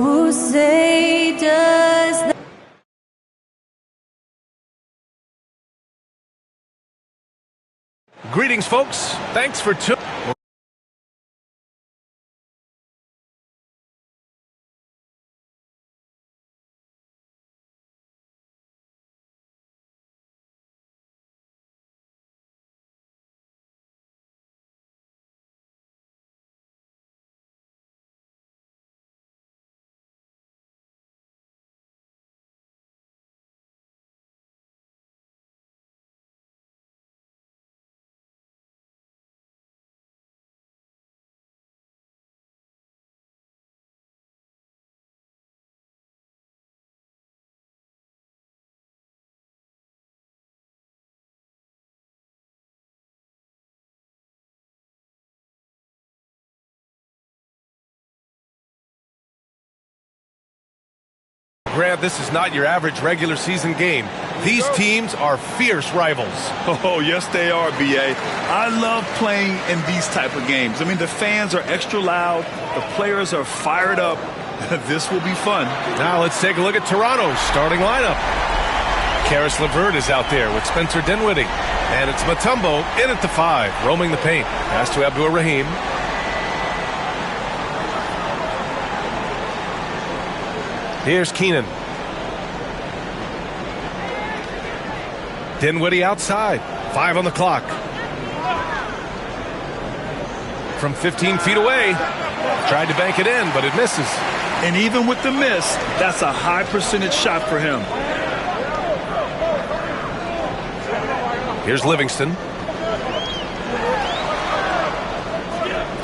who say does that. Greetings, folks. Thanks for tuning. Grant, this is not your average regular season game. These teams are fierce rivals. Oh, yes, they are, B.A. I love playing in these type of games. I mean, the fans are extra loud. The players are fired up. This will be fun. Now let's take a look at Toronto's starting lineup. Caris LeVert is out there with Spencer Dinwiddie. And it's Mutombo in at the 5, roaming the paint. Pass to Abdur-Rahim. Here's Keenan. Dinwiddie outside. 5 on the clock. From 15 feet away. Tried to bank it in, but it misses. And even with the miss, that's a high percentage shot for him. Here's Livingston.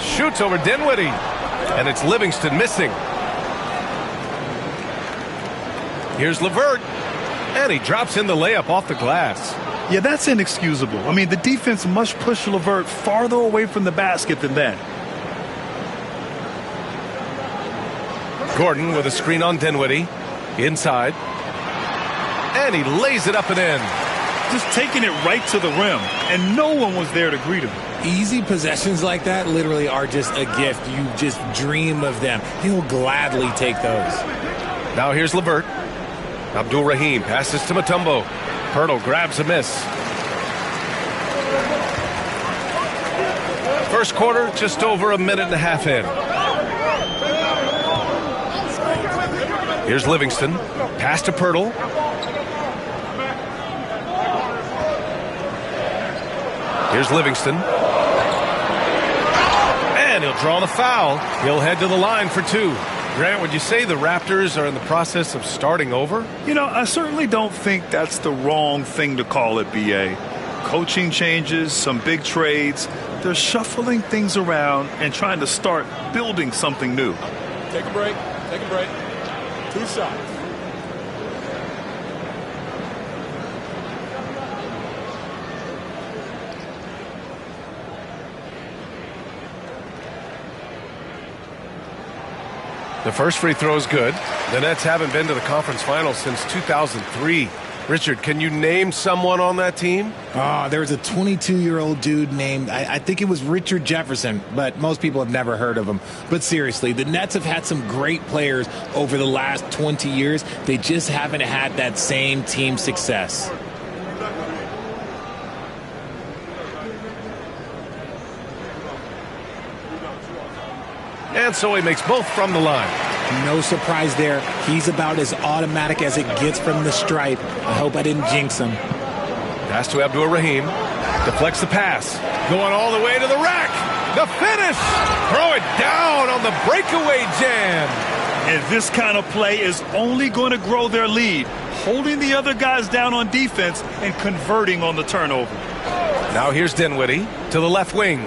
Shoots over Dinwiddie. And it's Livingston missing. Here's LeVert. And he drops in the layup off the glass. Yeah, that's inexcusable. I mean, the defense must push LeVert farther away from the basket than that. Gordon with a screen on Dinwiddie. Inside. And he lays it up and in. Just taking it right to the rim. And no one was there to greet him. Easy possessions like that literally are just a gift. You just dream of them. He'll gladly take those. Now here's LeVert. Abdur-Rahim passes to Mutombo. Pirtle grabs a miss. First quarter, just over a minute and a half in. Here's Livingston. Pass to Pirtle. Here's Livingston. And he'll draw the foul. He'll head to the line for 2. Grant, would you say the Raptors are in the process of starting over? You know, I certainly don't think that's the wrong thing to call it, B.A. Coaching changes, some big trades. They're shuffling things around and trying to start building something new. Take a break. Take a break. 2 shots. The first free throw is good. The Nets haven't been to the conference finals since 2003. Richard, can you name someone on that team? There was a 22-year-old dude named, I think it was Richard Jefferson, but most people have never heard of him. But seriously, the Nets have had some great players over the last 20 years. They just haven't had that same team success. And so he makes both from the line. No surprise there. He's about as automatic as it gets from the stripe. I hope I didn't jinx him. Pass to Abdur-Rahim. Deflects the pass. Going all the way to the rack. The finish. Throw it down on the breakaway jam. And this kind of play is only going to grow their lead. Holding the other guys down on defense and converting on the turnover. Now here's Dinwiddie to the left wing.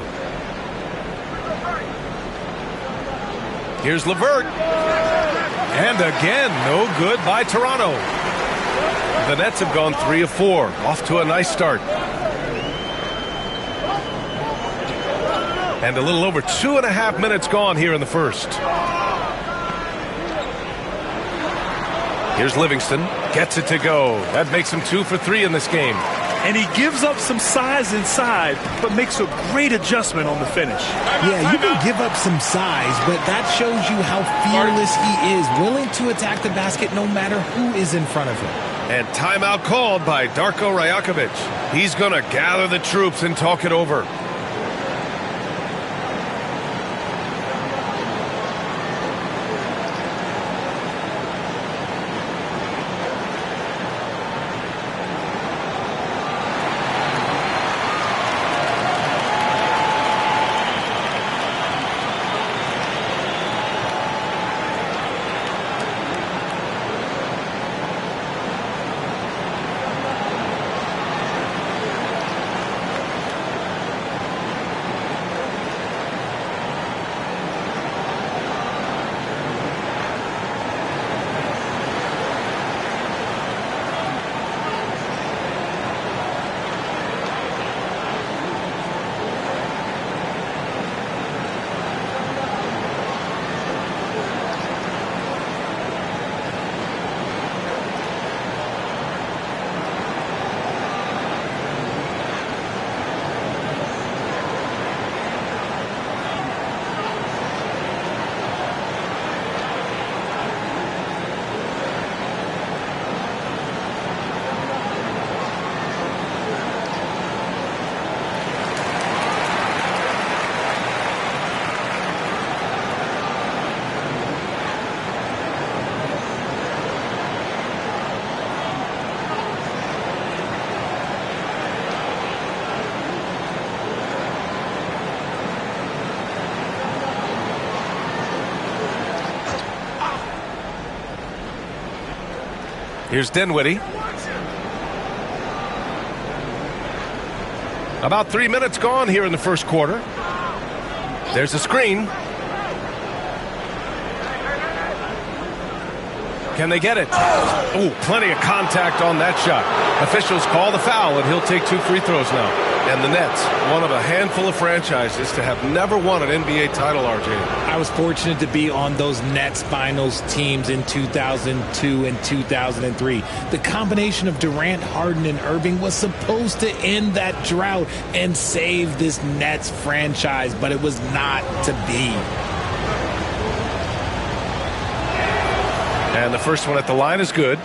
Here's LeVert. And again, no good by Toronto. The Nets have gone 3 of 4. Off to a nice start. And a little over 2.5 minutes gone here in the first. Here's Livingston. Gets it to go. That makes him 2 for 3 in this game. and he gives up some size inside, but makes a great adjustment on the finish. Yeah, you can give up some size, but that shows you how fearless he is, willing to attack the basket no matter who is in front of him. And timeout called by Darko Rajakovic. He's going to gather the troops and talk it over. Here's Dinwiddie. About 3 minutes gone here in the first quarter. There's a screen. Can they get it? Oh, plenty of contact on that shot. Officials call the foul, and he'll take 2 free throws now. And the Nets, one of a handful of franchises to have never won an NBA title, RJ. I was fortunate to be on those Nets finals teams in 2002 and 2003. The combination of Durant, Harden, and Irving was supposed to end that drought and save this Nets franchise, but it was not to be. And the first one at the line is good.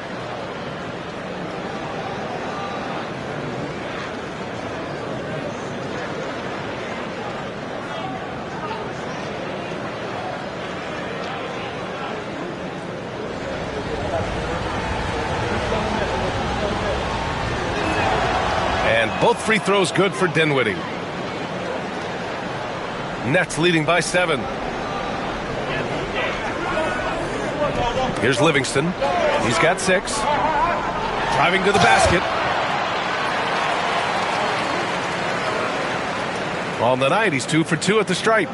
And both free throws good for Dinwiddie. Nets leading by 7. Here's Livingston. He's got 6. Driving to the basket. On the night, he's 2 for 2 at the stripe.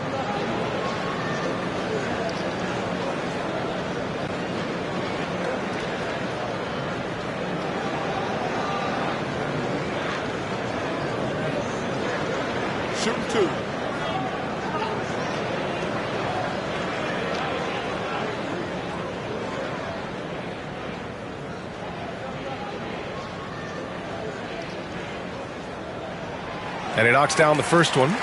Shooting 2. And he knocks down the first one.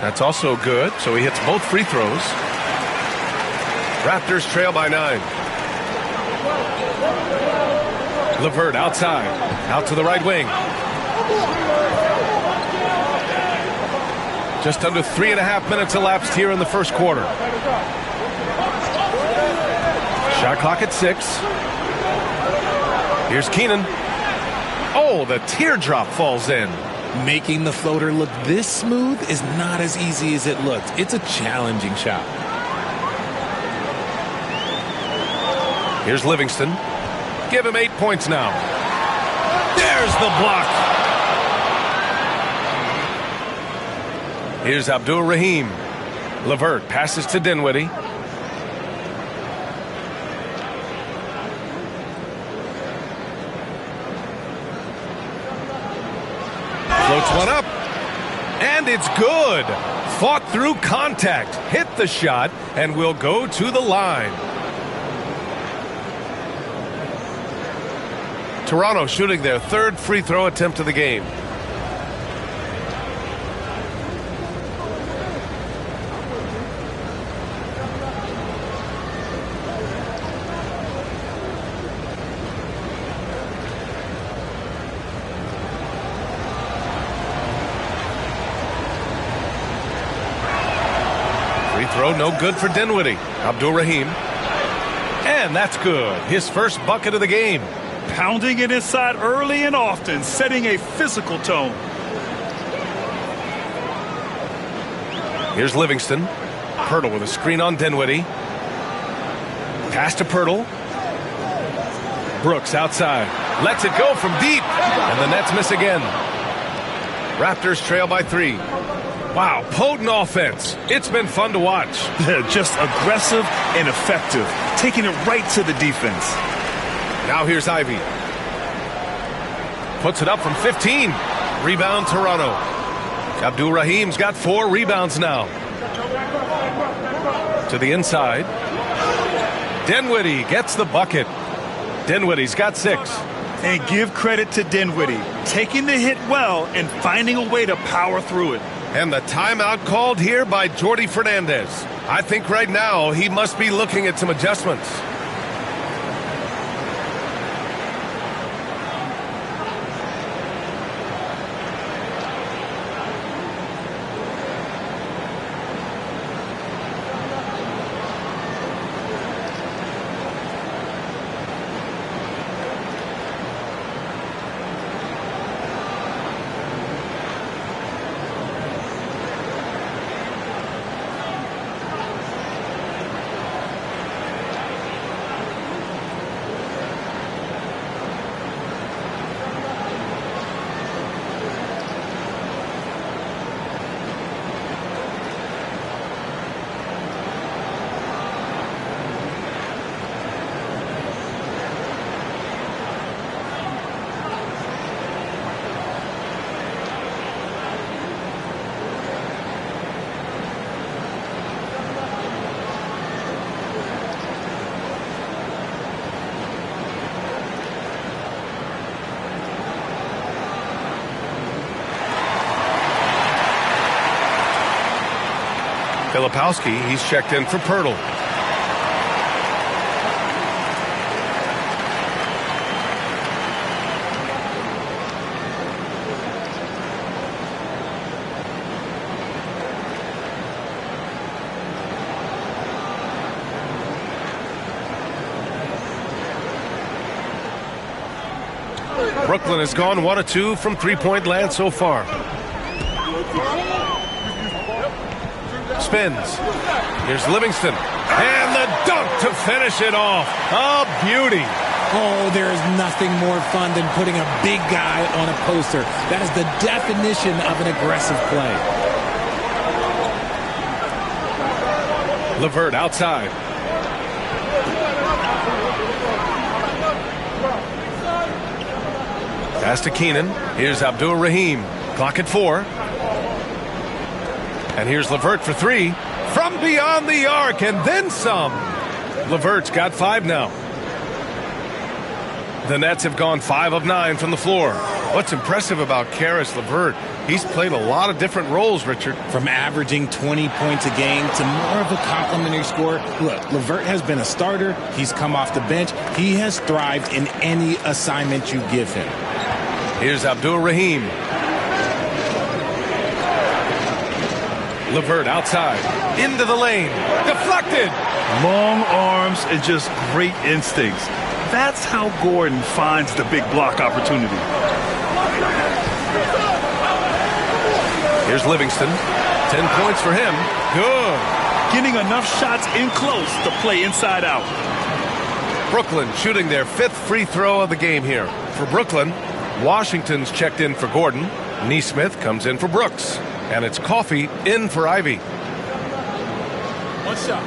That's also good, so he hits both free throws. Raptors trail by 9. LeVert outside, out to the right wing. Just under 3.5 minutes elapsed here in the first quarter. Shot clock at 6. Here's Keenan. Oh, the teardrop falls in. Making the floater look this smooth is not as easy as it looks. It's a challenging shot. Here's Livingston. Give him 8 points now. There's the block. Here's Abdul Rahim. LeVert passes to Dinwiddie. Floats one up. And it's good. Fought through contact. Hit the shot and will go to the line. Toronto shooting their third free throw attempt of the game. Free throw no good for Dinwiddie. Abdul Rahim. And that's good. His first bucket of the game. Pounding it inside early and often, setting a physical tone. Here's Livingston. Pirtle with a screen on Dinwiddie. Pass to Pirtle. Brooks outside. Lets it go from deep. And the Nets miss again. Raptors trail by 3. Wow, potent offense. It's been fun to watch. Just aggressive and effective. Taking it right to the defense. Now here's Ivy. Puts it up from 15. Rebound Toronto. Abdul Rahim's got 4 rebounds now. To the inside. Dinwiddie gets the bucket. Dinwiddie's got 6. And give credit to Dinwiddie. Taking the hit well and finding a way to power through it. And the timeout called here by Jordi Fernandez. I think right now he must be looking at some adjustments. Filipowski, he's checked in for Pirtle. Brooklyn has gone 1 of 2 from three-point land so far. Spins. Here's Livingston. And the dunk to finish it off. A beauty. Oh, there is nothing more fun than putting a big guy on a poster. That is the definition of an aggressive play. LeVert outside. Pass to Keenan. Here's Abdul Rahim. Clock at 4. And here's LeVert for 3. From beyond the arc and then some. LeVert's got 5 now. The Nets have gone 5 of 9 from the floor. What's impressive about Caris LeVert, he's played a lot of different roles, Richard. From averaging 20 points a game to more of a complimentary scorer. Look, LeVert has been a starter. He's come off the bench. He has thrived in any assignment you give him. Here's Abdul Rahim. LeVert outside. Into the lane. Deflected. Long arms and just great instincts. That's how Gordon finds the big block opportunity. Here's Livingston. 10 points for him. Good. Getting enough shots in close to play inside out. Brooklyn shooting their 5th free throw of the game here. For Brooklyn, Washington's checked in for Gordon. Nesmith comes in for Brooks. And it's Coffey in for Ivy. One shot.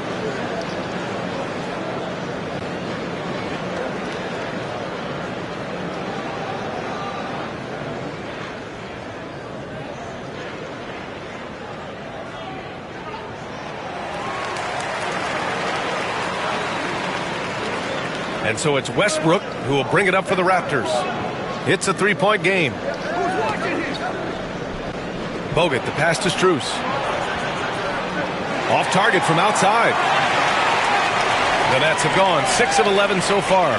And so it's Westbrook who will bring it up for the Raptors. It's a three-point game. Bogut, the pass to Strus. Off target from outside. The Nets have gone 6 of 11 so far.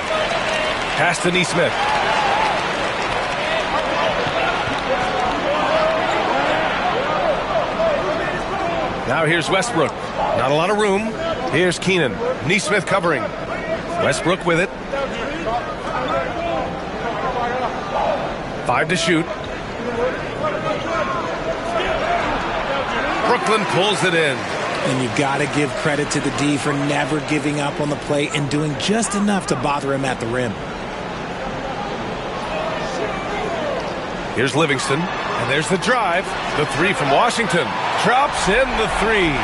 Pass to Nesmith. Now here's Westbrook. Not a lot of room. Here's Keenan. Nesmith covering. Westbrook with it. 5 to shoot. Brooklyn pulls it in. And you've got to give credit to the D for never giving up on the play and doing just enough to bother him at the rim. Here's Livingston. And there's the drive. The three from Washington. Drops in the three.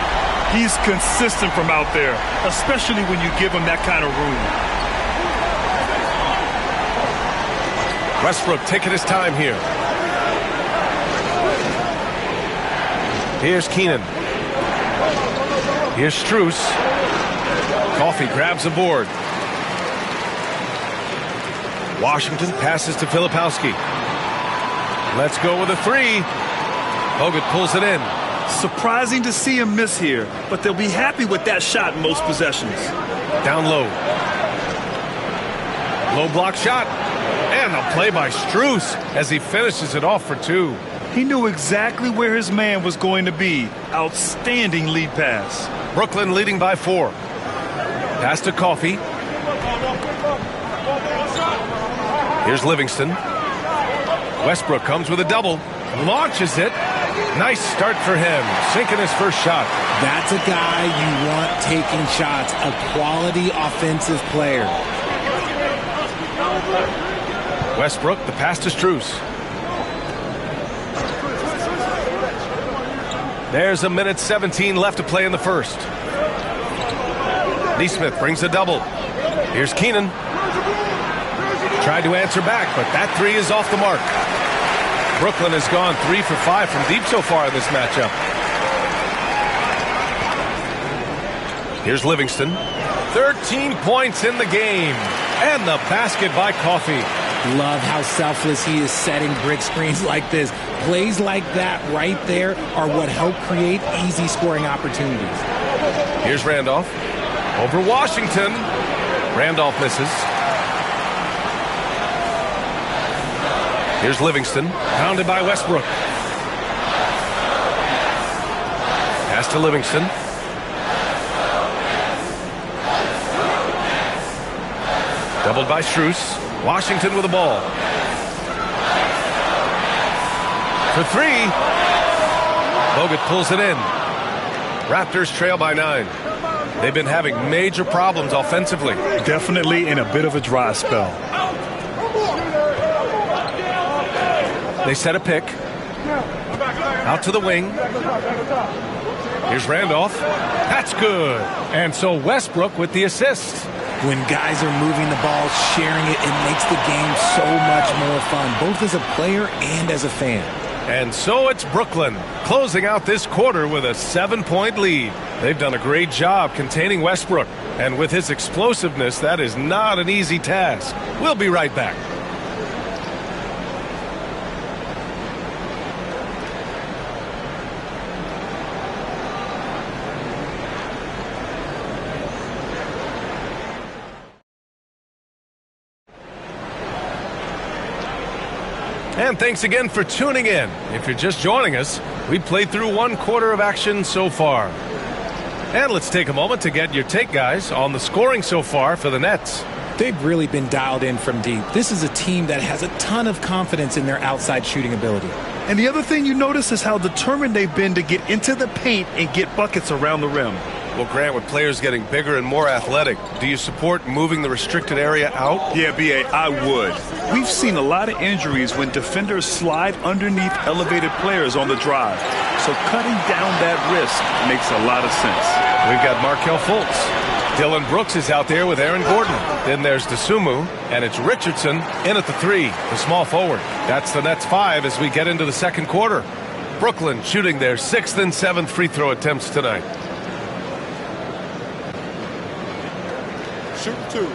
He's consistent from out there, especially when you give him that kind of room. Westbrook taking his time here. Here's Keenan. Here's Strus. Coffey grabs the board. Washington passes to Filipowski. Let's go with a three. Bogut pulls it in. Surprising to see him miss here, but they'll be happy with that shot in most possessions. Down low. Low block shot. And a play by Strus as he finishes it off for two. He knew exactly where his man was going to be. Outstanding lead pass. Brooklyn leading by 4. Pass to Coffey. Here's Livingston. Westbrook comes with a double. Launches it. Nice start for him. Sinking his first shot. That's a guy you want taking shots. A quality offensive player. Westbrook, the pass to Strus. There's a minute 17 left to play in the first. Nesmith brings a double. Here's Keenan. Tried to answer back, but that three is off the mark. Brooklyn has gone 3 for 5 from deep so far in this matchup. Here's Livingston. 13 points in the game. And the basket by Coffey. Love how selfless he is setting brick screens like this. Plays like that right there are what help create easy scoring opportunities. Here's Randolph. Over Washington. Randolph misses. Here's Livingston. Pounded by Westbrook. Pass to Livingston. Doubled by Strus. Washington with the ball. For three. Bogut pulls it in. Raptors trail by 9. They've been having major problems offensively. Definitely in a bit of a dry spell. They set a pick. Out to the wing. Here's Randolph. That's good. And so Westbrook with the assist. When guys are moving the ball, sharing it, it makes the game so much more fun, both as a player and as a fan. And so it's Brooklyn closing out this quarter with a 7-point lead. They've done a great job containing Westbrook. And with his explosiveness, that is not an easy task. We'll be right back. And thanks again for tuning in. If you're just joining us, we played through 1 quarter of action so far. And let's take a moment to get your take, guys, on the scoring so far for the Nets. They've really been dialed in from deep. This is a team that has a ton of confidence in their outside shooting ability. And the other thing you notice is how determined they've been to get into the paint and get buckets around the rim. Well, Grant, with players getting bigger and more athletic, do you support moving the restricted area out? Yeah, B.A., I would. We've seen a lot of injuries when defenders slide underneath elevated players on the drive. So cutting down that risk makes a lot of sense. We've got Markelle Fultz. Dylan Brooks is out there with Aaron Gordon. Then there's Dosunmu, and it's Richardson in at the 3, the small forward. That's the Nets 5 as we get into the second quarter. Brooklyn shooting their 6th and 7th free throw attempts tonight. Shoot 2.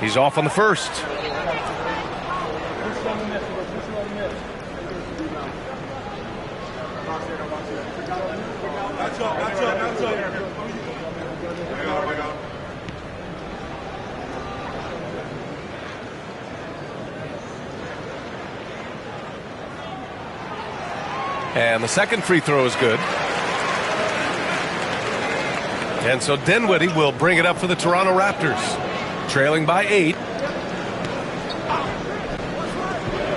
He's off on the first. And the second free throw is good. And so Dinwiddie will bring it up for the Toronto Raptors. Trailing by 8.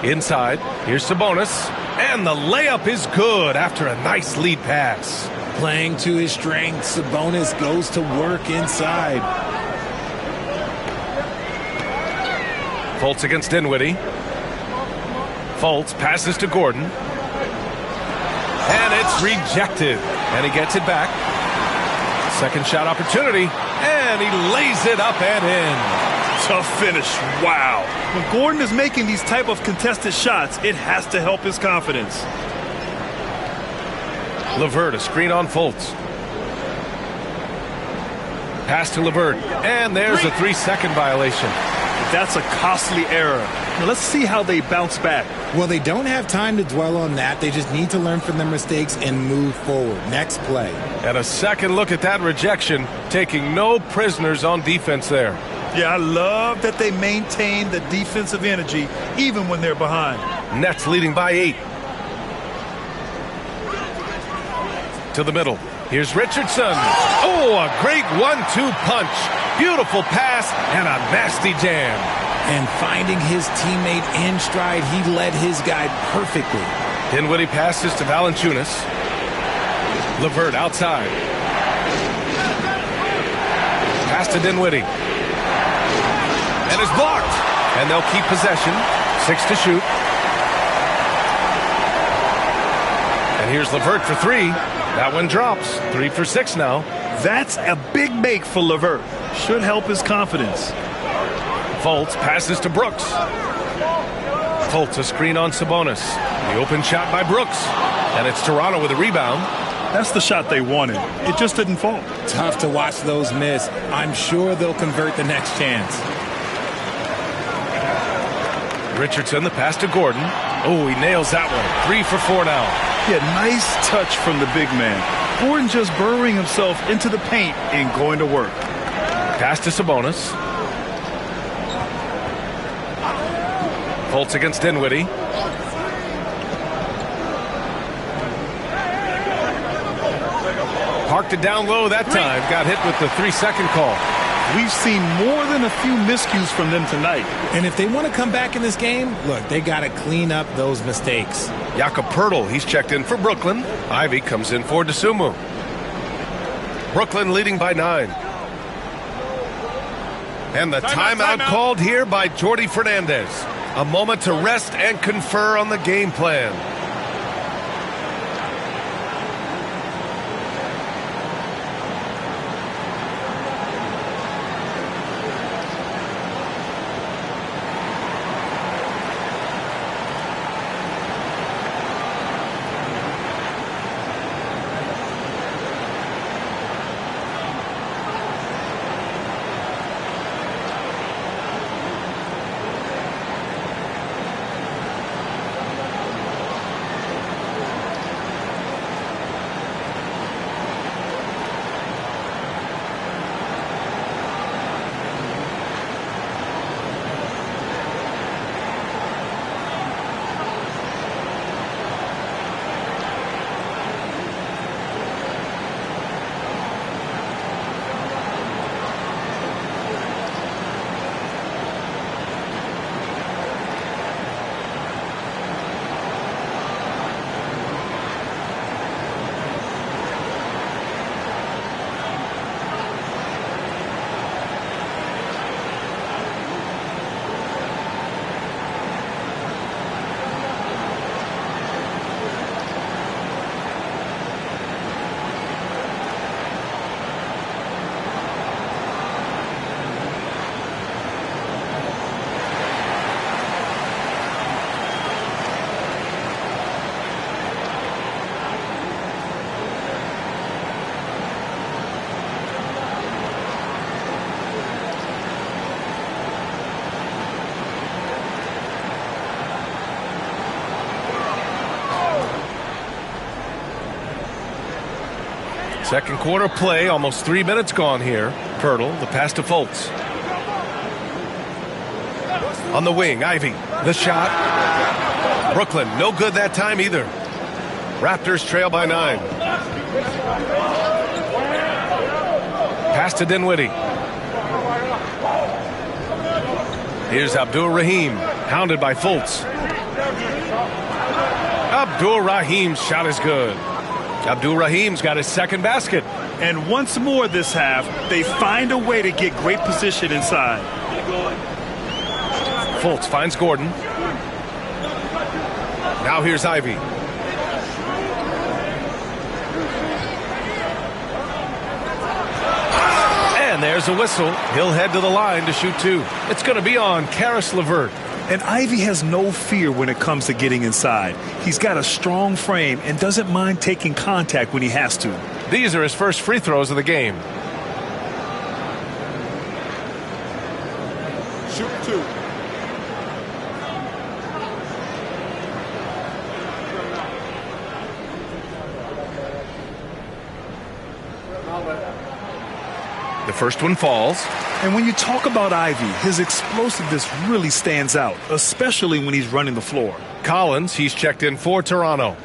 Inside. Here's Sabonis. And the layup is good after a nice lead pass. Playing to his strengths, Sabonis goes to work inside. Fultz against Dinwiddie. Fultz passes to Gordon. And it's rejected. And he gets it back. Second shot opportunity. And he lays it up and in. Tough finish. Wow. When Gordon is making these type of contested shots, it has to help his confidence. LeVert, a screen on Fultz. Pass to LeVert. And there's a 3-second violation. That's a costly error. Now let's see how they bounce back. Well, they don't have time to dwell on that. They just need to learn from their mistakes and move forward. Next play. And a second look at that rejection, taking no prisoners on defense there. Yeah, I love that they maintain the defensive energy even when they're behind. Nets leading by 8. To the middle. Here's Richardson. Oh, a great 1-2 punch. Beautiful pass and a nasty jam. And finding his teammate in stride, he led his guy perfectly. Dinwiddie passes to Valanciunas. LeVert outside. Pass to Dinwiddie. And is blocked. And they'll keep possession. 6 to shoot. And here's LeVert for 3. That one drops. 3 for 6 now. That's a big make for LeVert. Should help his confidence. Fultz passes to Brooks. Fultz a screen on Sabonis. The open shot by Brooks. And it's Toronto with a rebound. That's the shot they wanted. It just didn't fall. Tough to watch those miss. I'm sure they'll convert the next chance. Richardson, the pass to Gordon. Oh, he nails that one. 3 for 4 now. Yeah, nice touch from the big man. Gordon just burrowing himself into the paint and going to work. Pass to Sabonis. Fultz against Dinwiddie. Parked it down low that time. Got hit with the 3-second call. We've seen more than a few miscues from them tonight. And if they want to come back in this game, look, they got to clean up those mistakes. Jakob Poeltl, he's checked in for Brooklyn. Ivy comes in for Dosunmu. Brooklyn leading by 9. And the timeout called here by Jordi Fernandez. A moment to rest and confer on the game plan. Second quarter play, almost 3 minutes gone here. Pirtle, the pass to Fultz. On the wing, Ivy, the shot. Brooklyn, no good that time either. Raptors trail by 9. Pass to Dinwiddie. Here's Abdul-Rahim, hounded by Fultz. Abdul-Rahim's shot is good. Abdul-Rahim's got his second basket. And once more this half, they find a way to get great position inside. Fultz finds Gordon. Now here's Ivy. And there's a whistle. He'll head to the line to shoot 2. It's going to be on Caris LeVert. And Ivy has no fear when it comes to getting inside. He's got a strong frame and doesn't mind taking contact when he has to. These are his first free throws of the game. Shoot 2. The first one falls. And when you talk about Ivy, his explosiveness really stands out, especially when he's running the floor. Collins, he's checked in for Toronto.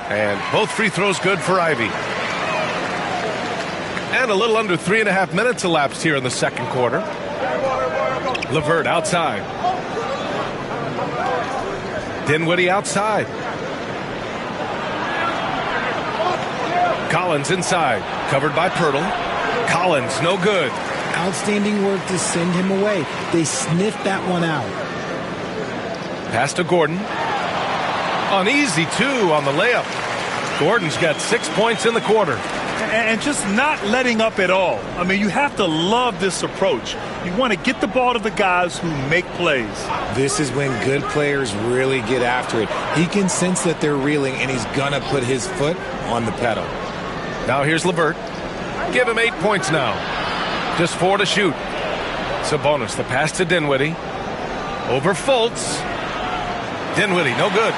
And both free throws good for Ivy. And a little under 3.5 minutes elapsed here in the second quarter. LeVert outside. Dinwiddie outside. Collins inside. Covered by Pirtle. Collins, no good. Outstanding work to send him away. They sniffed that one out. Pass to Gordon. An easy 2 on the layup. Gordon's got 6 points in the quarter. And just not letting up at all. I mean, you have to love this approach. You want to get the ball to the guys who make plays. This is when good players really get after it. He can sense that they're reeling, and he's going to put his foot on the pedal. Now here's LeVert. Give him 8 points now. Just 4 to shoot. Sabonis, the pass to Dinwiddie. Over Fultz. Dinwiddie, no good.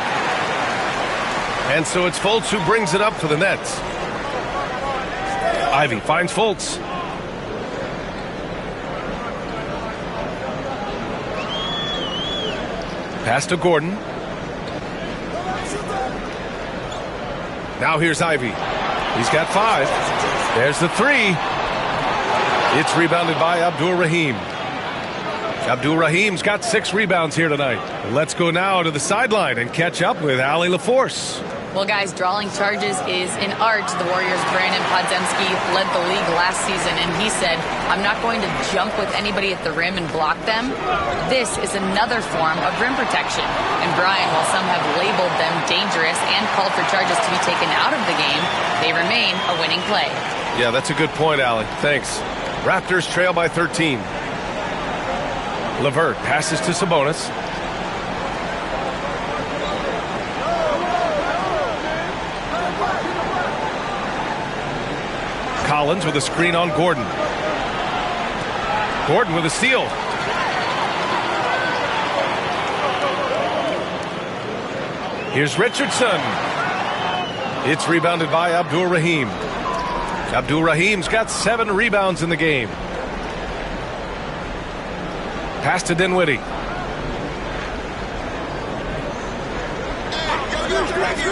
And so it's Fultz who brings it up for the Nets. Ivy finds Fultz. Pass to Gordon. Now here's Ivy. He's got 5. There's the 3. It's rebounded by Abdul-Rahim. Abdul-Rahim's got 6 rebounds here tonight. Let's go now to the sideline and catch up with Allie LaForce. Well, guys, drawing charges is an art. The Warriors' Brandon Podziemski led the league last season, and he said, I'm not going to jump with anybody at the rim and block them. This is another form of rim protection. And Brian, while some have labeled them dangerous and called for charges to be taken out of the game, they remain a winning play. Yeah, that's a good point, Allie. Thanks. Raptors trail by 13. LeVert passes to Sabonis. Collins with a screen on Gordon. Gordon with a steal. Here's Richardson. It's rebounded by Abdul-Rahim. Abdul-Rahim's got 7 rebounds in the game. Pass to Dinwiddie.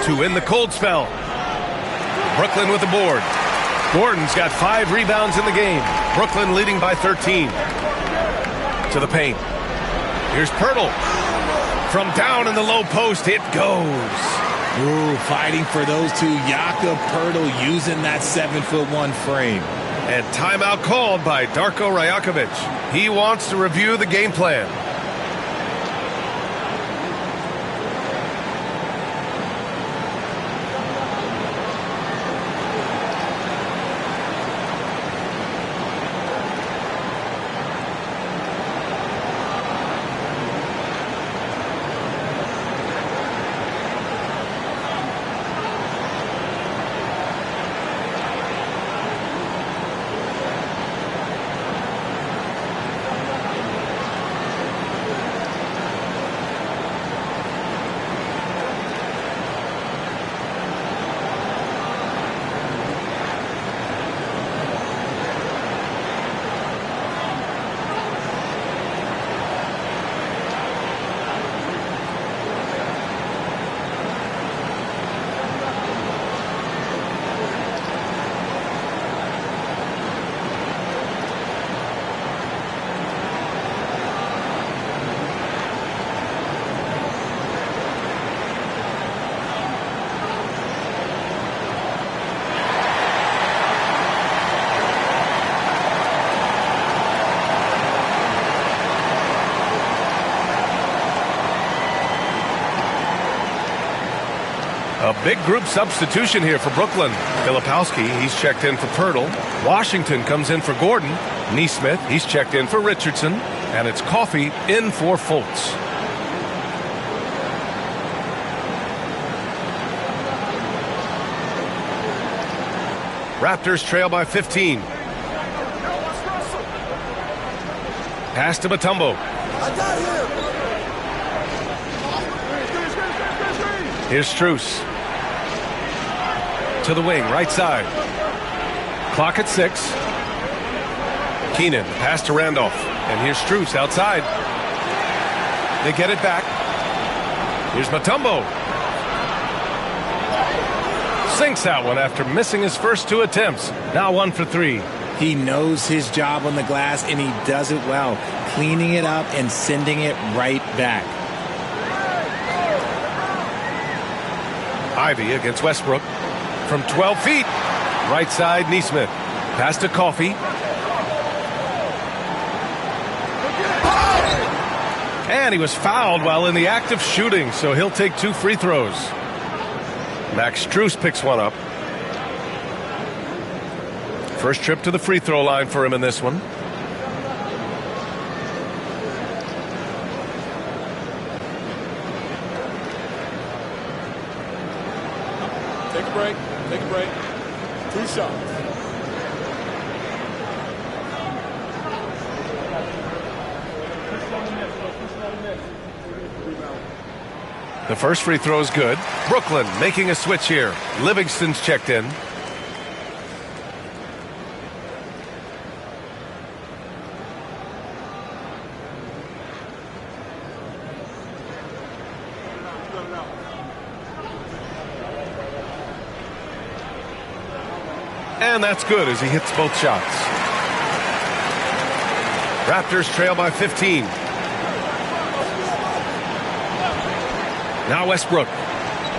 To end the cold spell. Brooklyn with the board. Gordon's got 5 rebounds in the game. Brooklyn leading by 13. To the paint. Here's Pirtle. From down in the low post, it goes. Ooh, fighting for those 2. Jakob Pirtle using that 7'1" frame. And timeout called by Darko Rajakovic. He wants to review the game plan. Big group substitution here for Brooklyn. Filipowski, he's checked in for Pirtle. Washington comes in for Gordon. Neesmith, he's checked in for Richardson. And it's Coffey in for Fultz. Raptors trail by 15. Pass to Mutombo. Here's Strus. To the wing, right side. Clock at 6. Keenan, pass to Randolph. And here's Strus outside. They get it back. Here's Mutombo. Sinks that one after missing his first 2 attempts. Now 1 for 3. He knows his job on the glass, and he does it well, cleaning it up and sending it right back. Ivy against Westbrook from 12 feet. Right side, Neesmith. Pass to Coffey. And he was fouled while in the act of shooting, so he'll take 2 free throws. Max Strus picks one up. First trip to the free throw line for him in this one. Take a break. Take a break. 2 shots. The first free throw is good. Brooklyn making a switch here. Livingston's checked in. And that's good as he hits both shots. Raptors trail by 15. Now Westbrook.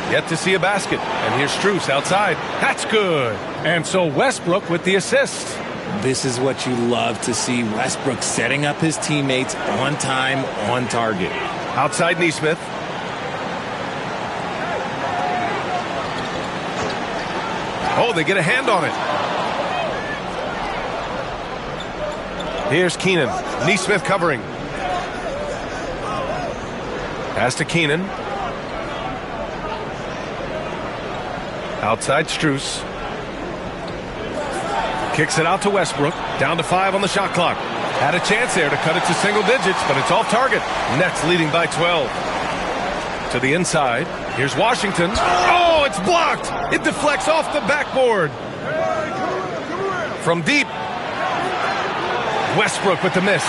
Yet to see a basket. And here's Strus outside. That's good. And so Westbrook with the assist. This is what you love to see. Westbrook setting up his teammates on time, on target. Outside Neesmith. Oh, they get a hand on it. Here's Keenan. Neesmith covering. Pass to Keenan. Outside Strus. Kicks it out to Westbrook. Down to 5 on the shot clock. Had a chance there to cut it to single digits, but it's off target. Nets leading by 12. To the inside. Here's Washington. Oh, it's blocked. It deflects off the backboard. From deep. Westbrook with the miss.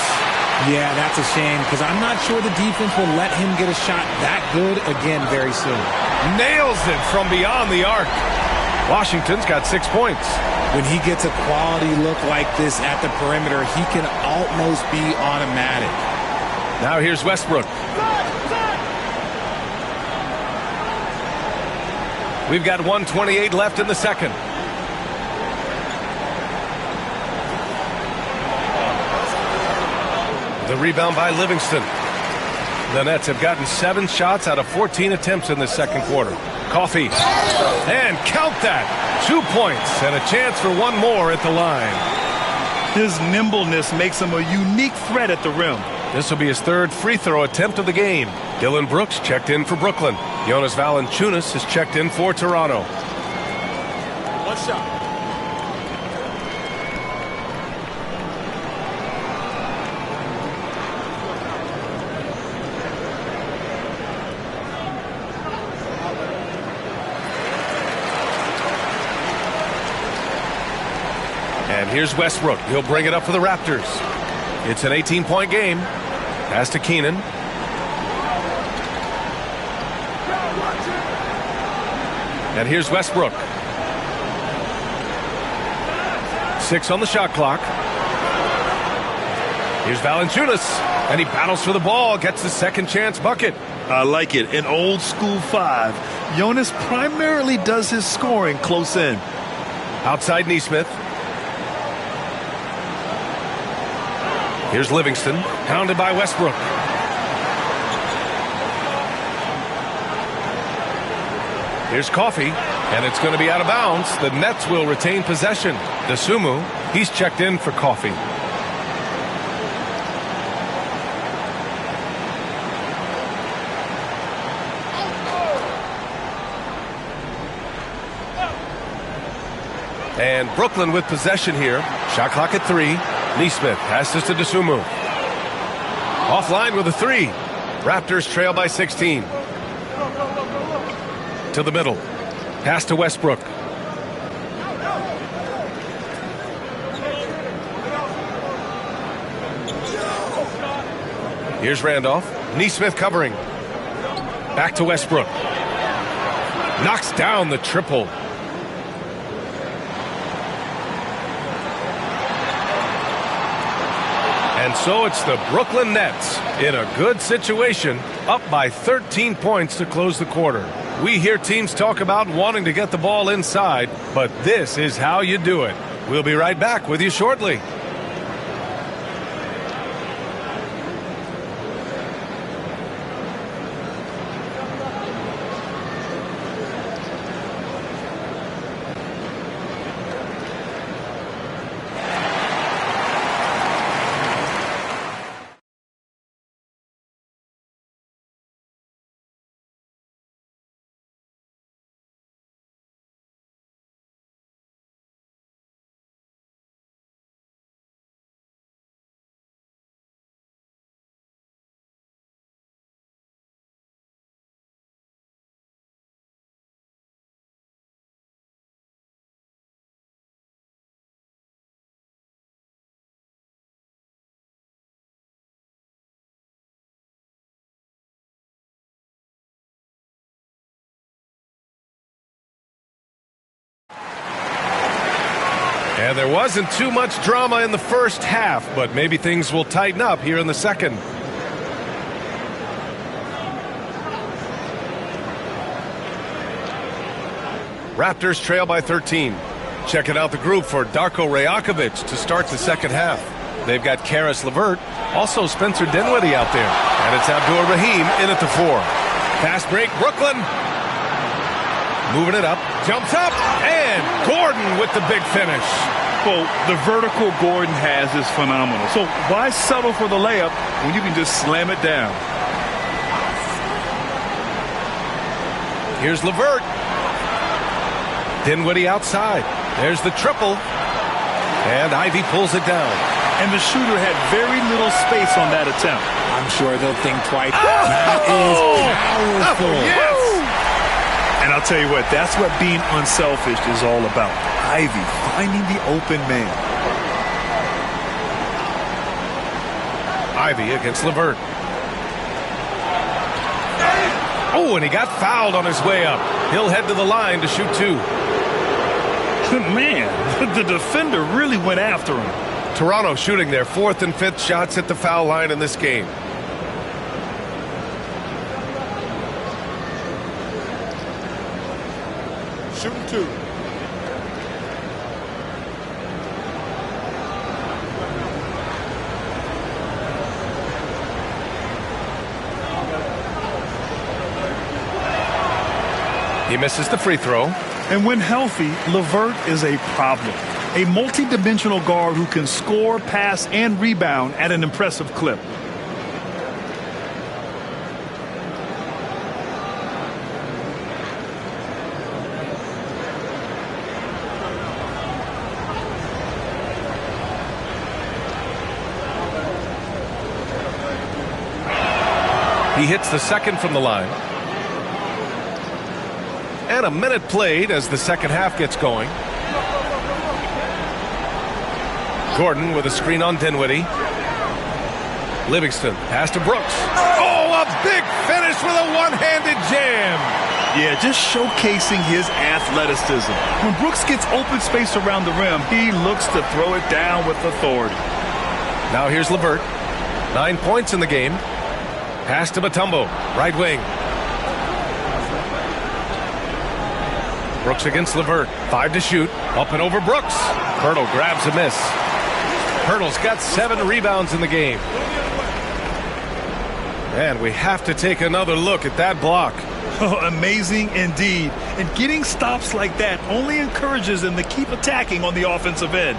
Yeah, that's a shame because I'm not sure the defense will let him get a shot that good again very soon. Nails it from beyond the arc. Washington's got 6 points. When he gets a quality look like this at the perimeter, he can almost be automatic. Now here's Westbrook. We've got 1:28 left in the second. The rebound by Livingston. The Nets have gotten 7 shots out of 14 attempts in the second quarter. Coffey. And count that. 2 points and a chance for one more at the line. His nimbleness makes him a unique threat at the rim. This will be his 3rd free throw attempt of the game. Dylan Brooks checked in for Brooklyn. Jonas Valanciunas has checked in for Toronto. 1 shot. And here's Westbrook. He'll bring it up for the Raptors. It's an 18-point game. Pass to Keenan. And here's Westbrook. 6 on the shot clock. Here's Valanciunas. And he battles for the ball. Gets the second chance bucket. I like it. An old school 5. Jonas primarily does his scoring close in. Outside Neesmith. Here's Livingston, pounded by Here's Coffey, and it's going to be out of bounds. The Nets will retain possession. Dosunmu, he's checked in for Coffey. And Brooklyn with possession here. Shot clock at 3. Nesmith passes to Dosunmu. Offline with a 3. Raptors trail by 16. To the middle. Pass to Westbrook. Here's Randolph. Nesmith covering. Back to Westbrook. Knocks down the triple. And so it's the Brooklyn Nets in a good situation, up by 13 points to close the quarter. We hear teams talk about wanting to get the ball inside, but this is how you do it. We'll be right back with you shortly. And there wasn't too much drama in the first half, but maybe things will tighten up here in the second. Raptors trail by 13. Checking out the group for Darko Rajakovic to start the second half. They've got Karis LeVert, also Spencer Dinwiddie out there. And it's Abdur Rahim in at the 4. Fast break, Brooklyn. Moving it up, jumps up, and Gordon with the big finish. Well, the vertical Gordon has is phenomenal. So why settle for the layup when you can just slam it down? Here's LeVert. Dinwiddie outside. There's the triple. And Ivy pulls it down. And the shooter had very little space on that attempt. I'm sure they'll think twice. That is powerful. Yes! And I'll tell you what, that's what being unselfish is all about. Ivy finding the open man. Ivy against LeVert. Oh, and he got fouled on his way up. He'll head to the line to shoot 2. Man, the defender really went after him. Toronto shooting their 4th and 5th shots at the foul line in this game. Shooting 2. He misses the free throw. And when healthy, LeVert is a problem. A multi-dimensional guard who can score, pass, and rebound at an impressive clip. He hits the second from the line. And a minute played as the second half gets going. Gordon with a screen on Dinwiddie. Livingston pass to Brooks. Oh, a big finish with a one-handed jam. Yeah, just showcasing his athleticism. When Brooks gets open space around the rim, he looks to throw it down with authority. Now here's LeVert. 9 points in the game. Pass to Mutombo, right wing. Brooks against LeVert. 5 to shoot. Up and over Brooks. Hurdle grabs a miss. Hurdle's got 7 rebounds in the game. And we have to take another look at that block. Amazing indeed. And getting stops like that only encourages them to keep attacking on the offensive end.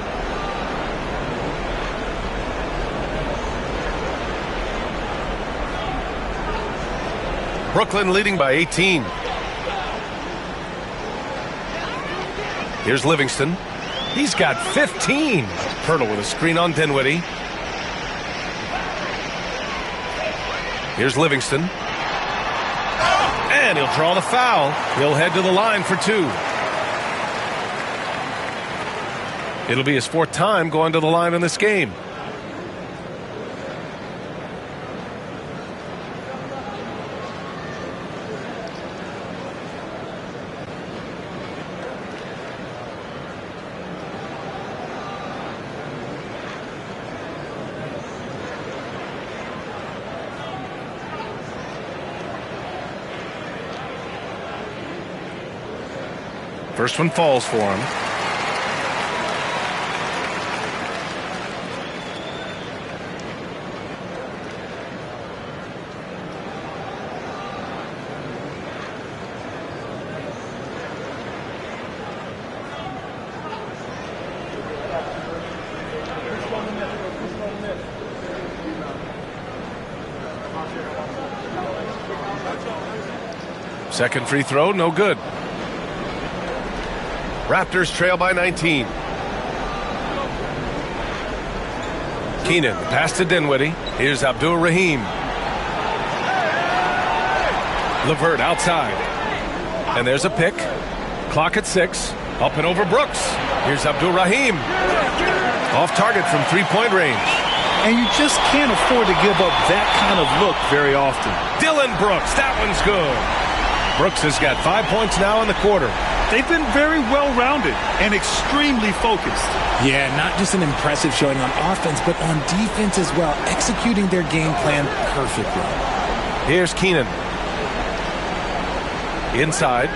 Brooklyn leading by 18. Here's Livingston. He's got 15. Pirtle with a screen on Dinwiddie. Here's Livingston. And he'll draw the foul. He'll head to the line for 2. It'll be his 4th time going to the line in this game. First one falls for him. Second free throw, no good. Raptors trail by 19. Keenan, pass to Dinwiddie. Here's Abdul-Rahim. LeVert outside. And there's a pick. Clock at 6. Up and over Brooks. Here's Abdul-Rahim. Off target from three-point range. And you just can't afford to give up that kind of look very often. Dillon Brooks, that one's good. Brooks has got 5 points now in the quarter. They've been very well-rounded and extremely focused. Yeah, not just an impressive showing on offense, but on defense as well, executing their game plan perfectly. Here's Keenan. Inside,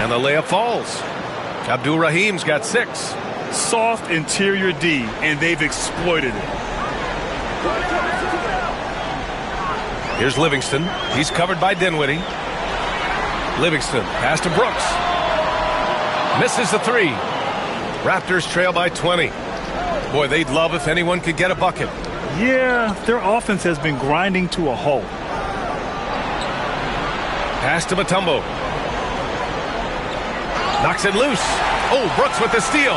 and the layup falls. Abdul-Rahim's got 6. Soft interior D, and they've exploited it. Here's Livingston. He's covered by Dinwiddie. Livingston, pass to Brooks. Misses the 3. Raptors trail by 20. Boy, they'd love if anyone could get a bucket. Yeah, their offense has been grinding to a halt. Pass to Mutombo. Knocks it loose. Oh, Brooks with the steal.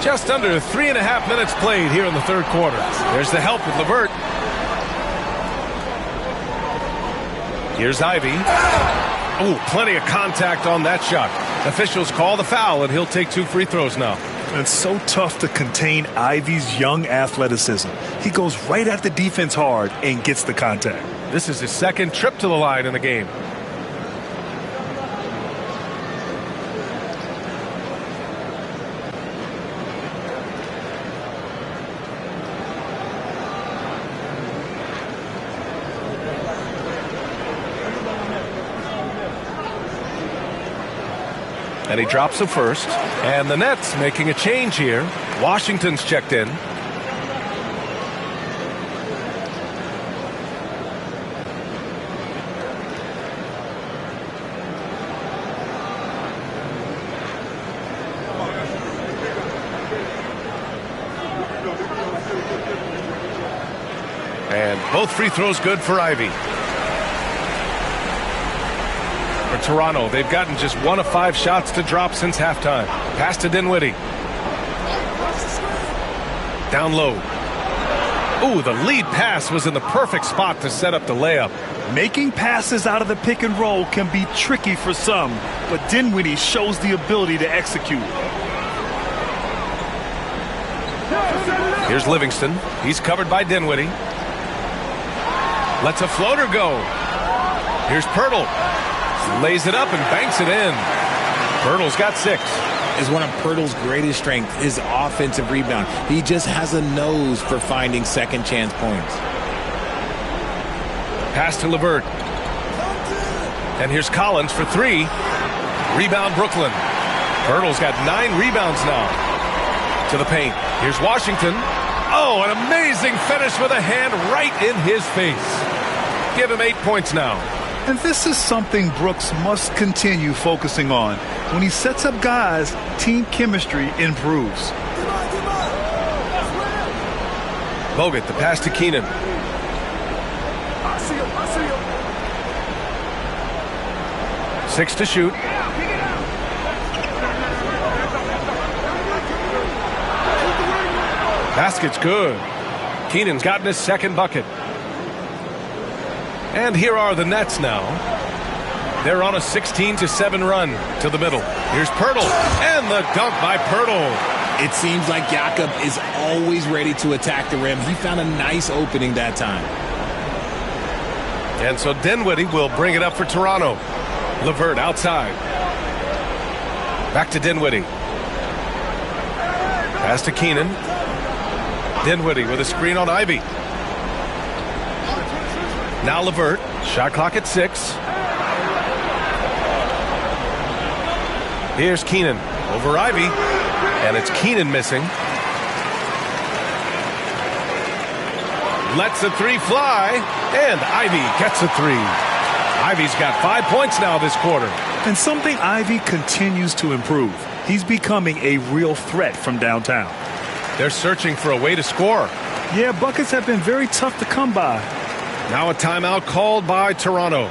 Just under 3.5 minutes played here in the third quarter. There's the help with LeVert. Here's Ivy. Oh, plenty of contact on that shot. Officials call the foul, and he'll take 2 free throws now. It's so tough to contain Ivy's young athleticism. He goes right at the defense hard and gets the contact. This is his second trip to the line in the game. And he drops the first. And the Nets making a change here. Washington's checked in. And both free throws good for Ivy. For Toronto, they've gotten just 1 of 5 shots to drop since halftime. Pass to Dinwiddie. Down low. Ooh, the lead pass was in the perfect spot to set up the layup. Making passes out of the pick and roll can be tricky for some, but Dinwiddie shows the ability to execute. Here's Livingston. He's covered by Dinwiddie. Lets a floater go. Here's Pirtle. Lays it up and banks it in. Pirtle's got 6. Is one of Pirtle's greatest strengths, his offensive rebound. He just has a nose for finding second chance points. Pass to LeVert. And here's Collins for 3. Rebound Brooklyn. Pirtle's got 9 rebounds now. To the paint. Here's Washington. Oh, an amazing finish with a hand right in his face. Give him 8 points now. And this is something Brooks must continue focusing on. When he sets up guys, team chemistry improves. Bogut, the pass to Keenan. I see him. 6 to shoot. Basket's good. Keenan's gotten his second bucket. And here are the Nets now. They're on a 16-7 run to the middle. Here's Poeltl, and the dunk by Poeltl. It seems like Jakob is always ready to attack the rim. He found a nice opening that time. And so Dinwiddie will bring it up for Toronto. LeVert outside. Back to Dinwiddie. Pass to Keenan. Dinwiddie with a screen on Ivy. Now LeVert. Shot clock at 6. Here's Keenan over Ivy. And it's Keenan missing. Lets the 3 fly. And Ivy gets a 3. Ivy's got 5 points now this quarter. And something Ivy continues to improve. He's becoming a real threat from downtown. They're searching for a way to score. Yeah, buckets have been very tough to come by. Now a timeout called by Toronto.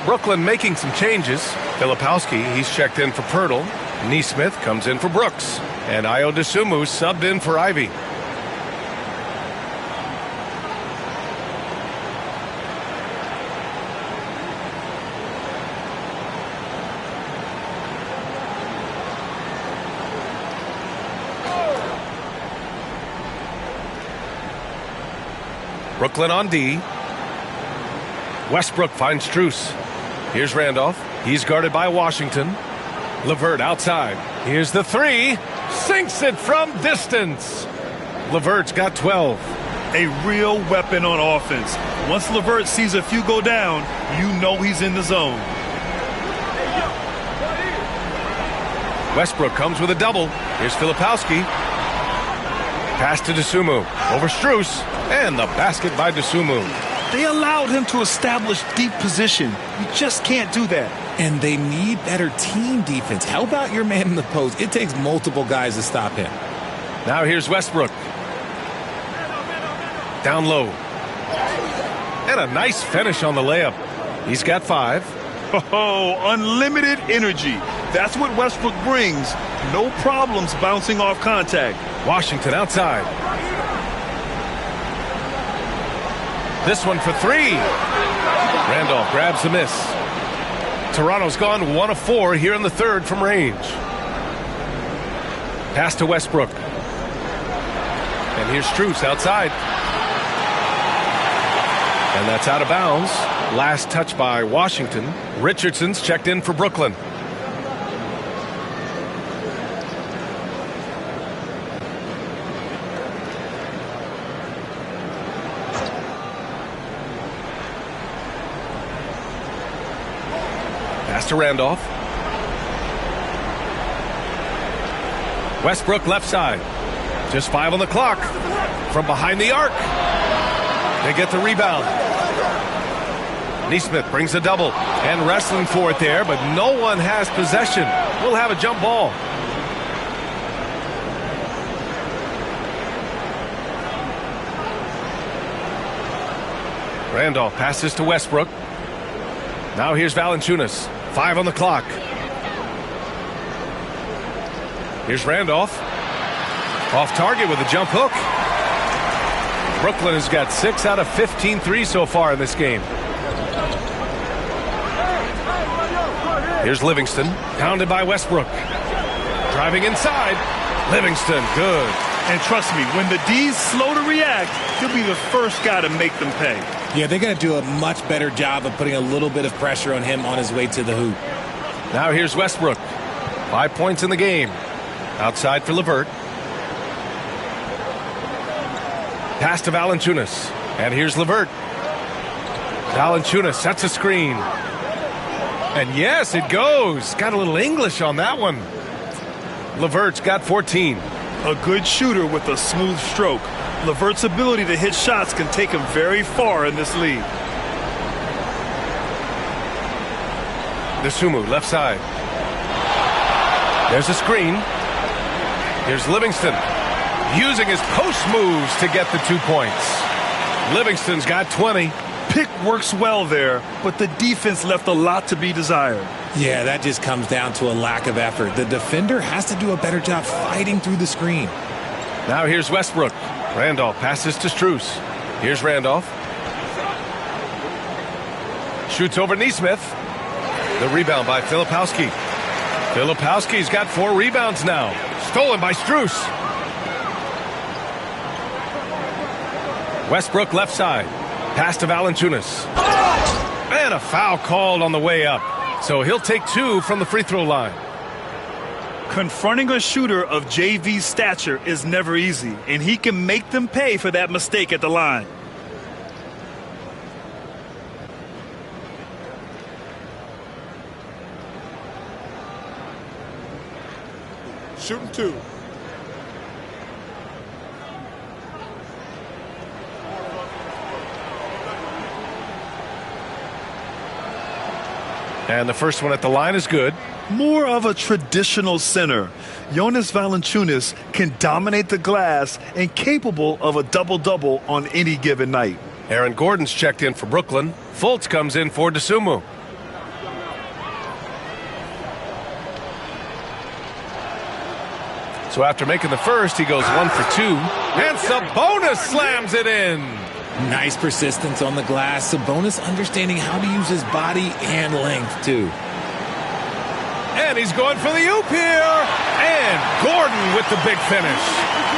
Brooklyn making some changes. Filipowski, he's checked in for Poeltl. Nesmith comes in for Brooks. And Ayo Dosunmu subbed in for Ivy. Brooklyn on D. Westbrook finds Strus. Here's Randolph. He's guarded by Washington. LeVert outside. Here's the 3. Sinks it from distance. LeVert's got 12. A real weapon on offense. Once LeVert sees a few go down, you know he's in the zone. Westbrook comes with a double. Here's Filipowski. Pass to Dosunmu. Over Strus. And the basket by Dosunmu. They allowed him to establish deep position. You just can't do that. And they need better team defense. Help out your man in the post. It takes multiple guys to stop him. Now here's Westbrook. Down low. And a nice finish on the layup. He's got 5. Oh, unlimited energy. That's what Westbrook brings. No problems bouncing off contact. Washington outside. This one for 3. Randolph grabs the miss. Toronto's gone 1 of 4 here in the third from range. Pass to Westbrook. And here's Strus outside. And that's out of bounds. Last touch by Washington. Richardson's checked in for Brooklyn. Pass to Randolph. Westbrook left side. Just 5 on the clock. from behind the arc. They get the rebound. Neesmith brings a double and wrestling for it there, but no one has possession. We'll have a jump ball. Randolph passes to Westbrook. Now here's Valanciunas. 5 on the clock. Here's Randolph. Off target with a jump hook. Brooklyn has got 6 out of 15 threes so far in this game. Here's Livingston, pounded by Westbrook. Driving inside. Livingston, good. And trust me, when the D's slow to react, he'll be the first guy to make them pay. Yeah, they're going to do a much better job of putting a little bit of pressure on him on his way to the hoop. Now here's Westbrook. 5 points in the game. Outside for LeVert. Pass to Valanciunas. And here's LeVert. Valanciunas sets a screen. And yes, it goes. Got a little English on that one. LeVert's got 14. A good shooter with a smooth stroke. LeVert's ability to hit shots can take him very far in this league. Dosunmu, left side. There's a screen. Here's Livingston. Using his post moves to get the 2 points. Livingston's got 20. Pick works well there, but the defense left a lot to be desired. Yeah, that just comes down to a lack of effort. The defender has to do a better job fighting through the screen. Now here's Westbrook. Randolph passes to Strus. Here's Randolph. Shoots over Neesmith. The rebound by Filipowski. Filipowski's got 4 rebounds now. Stolen by Strus. Westbrook left side. Pass to Valanciunas. And a foul called on the way up. So he'll take 2 from the free throw line. Confronting a shooter of JV stature is never easy, and he can make them pay for that mistake at the line. Shooting 2. And the first one at the line is good. More of a traditional center. Jonas Valanciunas can dominate the glass and capable of a double-double on any given night. Aaron Gordon's checked in for Brooklyn. Fultz comes in for Dosunmu. So after making the first, he goes 1 for 2. And Sabonis slams it in. Nice persistence on the glass. Sabonis understanding how to use his body and length, too. And he's going for the oop here. And Gordon with the big finish.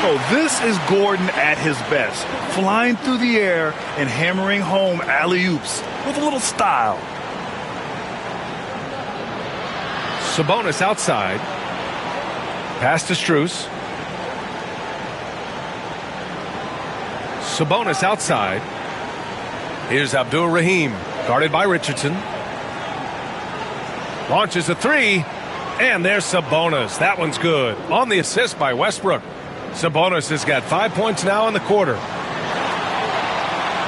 Oh, this is Gordon at his best. Flying through the air and hammering home alley-oops with a little style. Sabonis outside. Pass to Strus. Sabonis outside. Here's Abdur-Rahim, guarded by Richardson. Launches a 3, and there's Sabonis. That one's good. On the assist by Westbrook. Sabonis has got 5 points now in the quarter.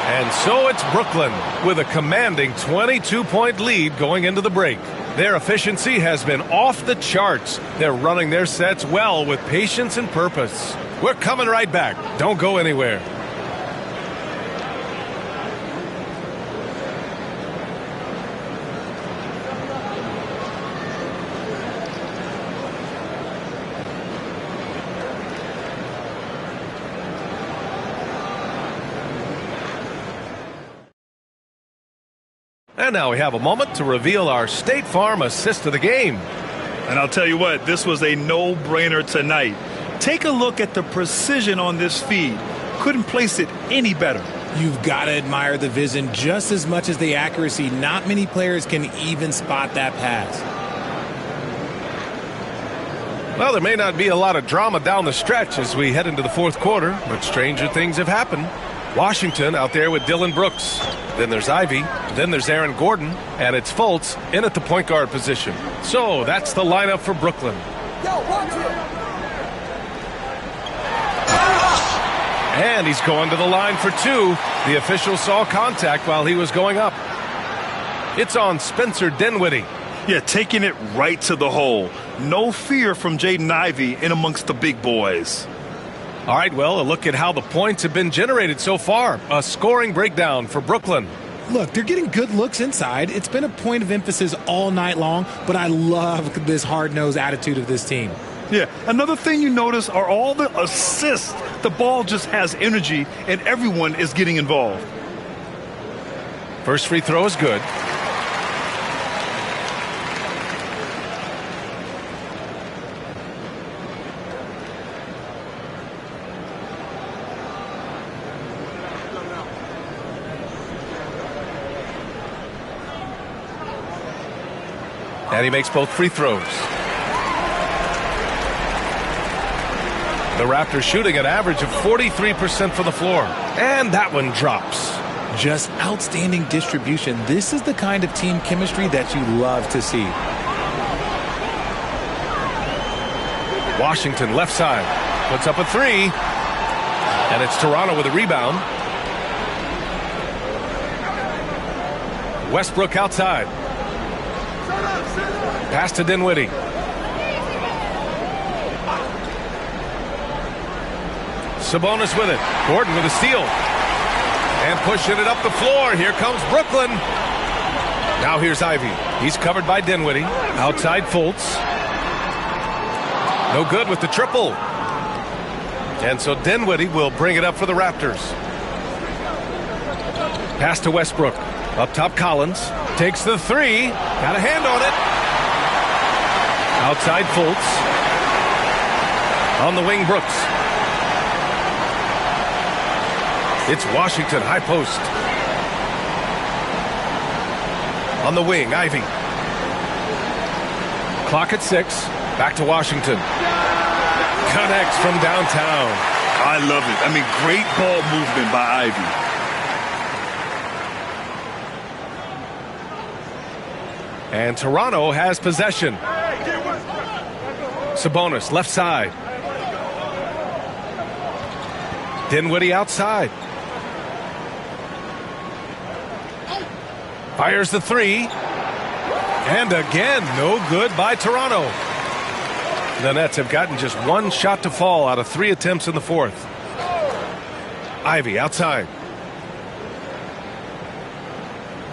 And so it's Brooklyn with a commanding 22-point lead going into the break. Their efficiency has been off the charts. They're running their sets well with patience and purpose. We're coming right back. Don't go anywhere. And now we have a moment to reveal our State Farm assist of the game. And I'll tell you what, this was a no-brainer tonight. Take a look at the precision on this feed. Couldn't place it any better. You've got to admire the vision just as much as the accuracy. Not many players can even spot that pass. Well, there may not be a lot of drama down the stretch as we head into the fourth quarter, but stranger things have happened. Washington out there with Dillon Brooks. Then there's Ivy. Then there's Aaron Gordon. And it's Fultz in at the point guard position. So that's the lineup for Brooklyn. And he's going to the line for two. The official saw contact while he was going up. It's on Spencer Dinwiddie. Yeah, taking it right to the hole. No fear from Jaden Ivey in amongst the big boys. All right, well, a look at how the points have been generated so far. A scoring breakdown for Brooklyn. Look, they're getting good looks inside. It's been a point of emphasis all night long, but I love this hard-nosed attitude of this team. Yeah, another thing you notice are all the assists. The ball just has energy, and everyone is getting involved. First free throw is good. And he makes both free throws. The Raptors shooting an average of 43% from the floor. And that one drops. Just outstanding distribution. This is the kind of team chemistry that you love to see. Washington left side. Puts up a three. And it's Toronto with a rebound. Westbrook outside. Pass to Dinwiddie. Sabonis with it. Gordon with a steal. And pushing it up the floor. Here comes Brooklyn. Now here's Ivey. He's covered by Dinwiddie. Outside Fultz. No good with the triple. And so Dinwiddie will bring it up for the Raptors. Pass to Westbrook. Up top Collins. Takes the three. Got a hand on it. Outside Fultz. On the wing, Brooks. It's Washington, high post. On the wing, Ivey. Clock at 6. Back to Washington. Connects from downtown. I love it. I mean, great ball movement by Ivey. And Toronto has possession. Sabonis, left side. Dinwiddie outside. Fires the three. And again, no good by Toronto. The Nets have gotten just one shot to fall out of 3 attempts in the fourth. Ivey outside.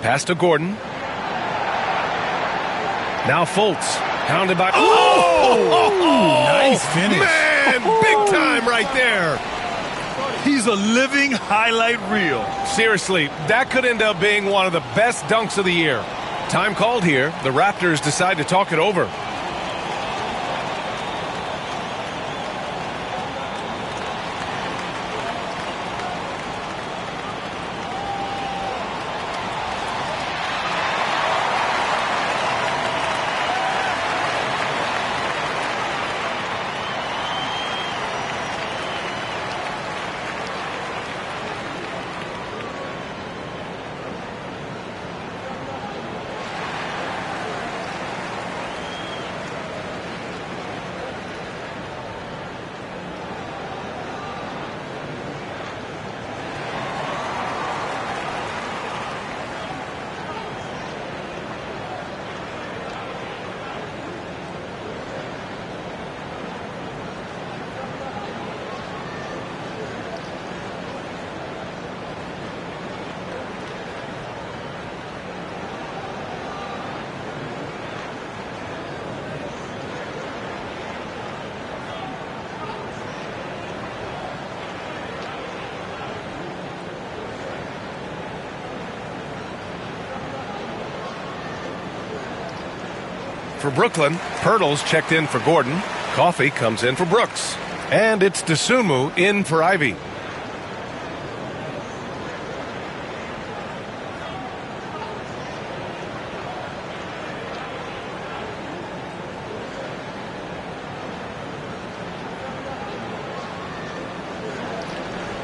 Pass to Gordon. Now Fultz. Pounded by... Oh! Nice finish. Man, big time right there. He's a living highlight reel. Seriously, that could end up being one of the best dunks of the year. Time called here. The Raptors decide to talk it over. For Brooklyn, Pirtle's checked in for Gordon. Coffey comes in for Brooks. And it's Dosunmu in for Ivey.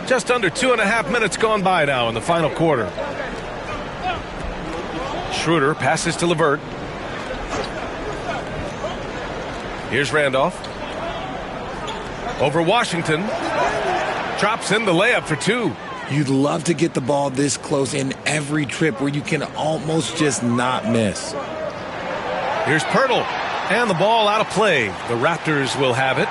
Just under 2.5 minutes gone by now in the final quarter. Schroeder passes to LeVert. Here's Randolph. Over Washington. Drops in the layup for 2. You'd love to get the ball this close in every trip where you can almost just not miss. Here's Pirtle, and the ball out of play. The Raptors will have it.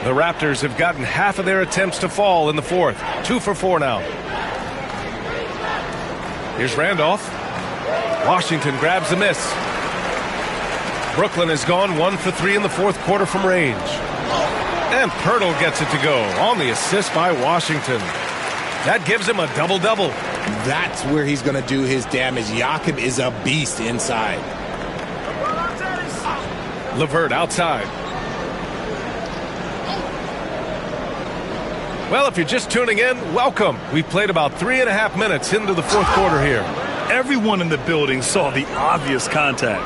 The Raptors have gotten half of their attempts to fall in the fourth. 2 for 4 now. Here's Randolph. Washington grabs the miss. Brooklyn has gone 1 for 3 in the fourth quarter from range. And Pirtle gets it to go on the assist by Washington. That gives him a double-double. That's where he's going to do his damage. Jakob is a beast inside. LeVert outside. Well, if you're just tuning in, welcome. We've played about 3.5 minutes into the fourth quarter here. Everyone in the building saw the obvious contact.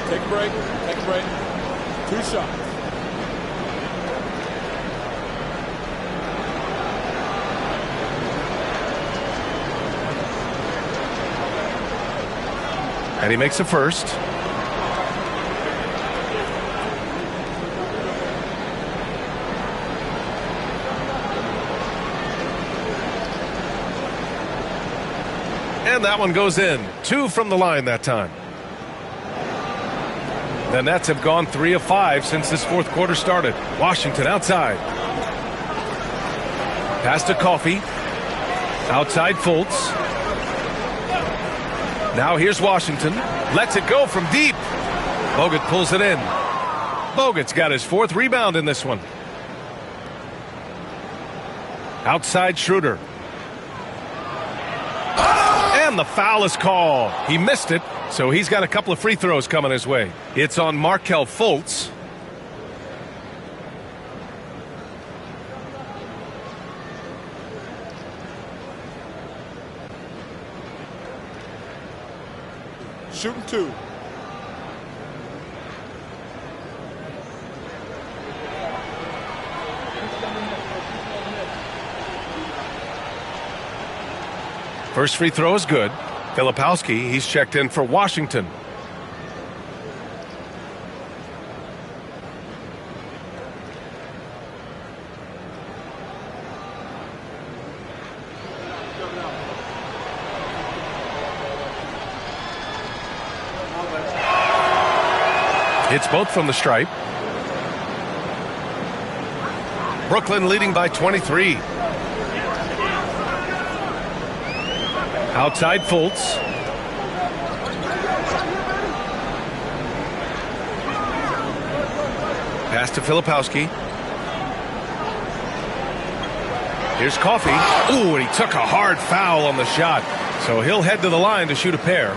Take a break. Take a break. 2 shots. And he makes a first. And that one goes in. 2 from the line that time. The Nets have gone 3 of 5 since this fourth quarter started. Washington outside. Pass to Coffey. Outside Fultz. Now here's Washington. Lets it go from deep. Bogut pulls it in. Bogut's got his 4th rebound in this one. Outside Schroeder. And the foul is called. He missed it, so he's got a couple of free throws coming his way. It's on Markelle Fultz. Shooting 2. First free throw is good. Filipowski, he's checked in for Washington. It's both from the stripe. Brooklyn leading by 23. Outside Fultz. Pass to Filipowski. Here's Coffey. Ooh, and he took a hard foul on the shot. So he'll head to the line to shoot a pair.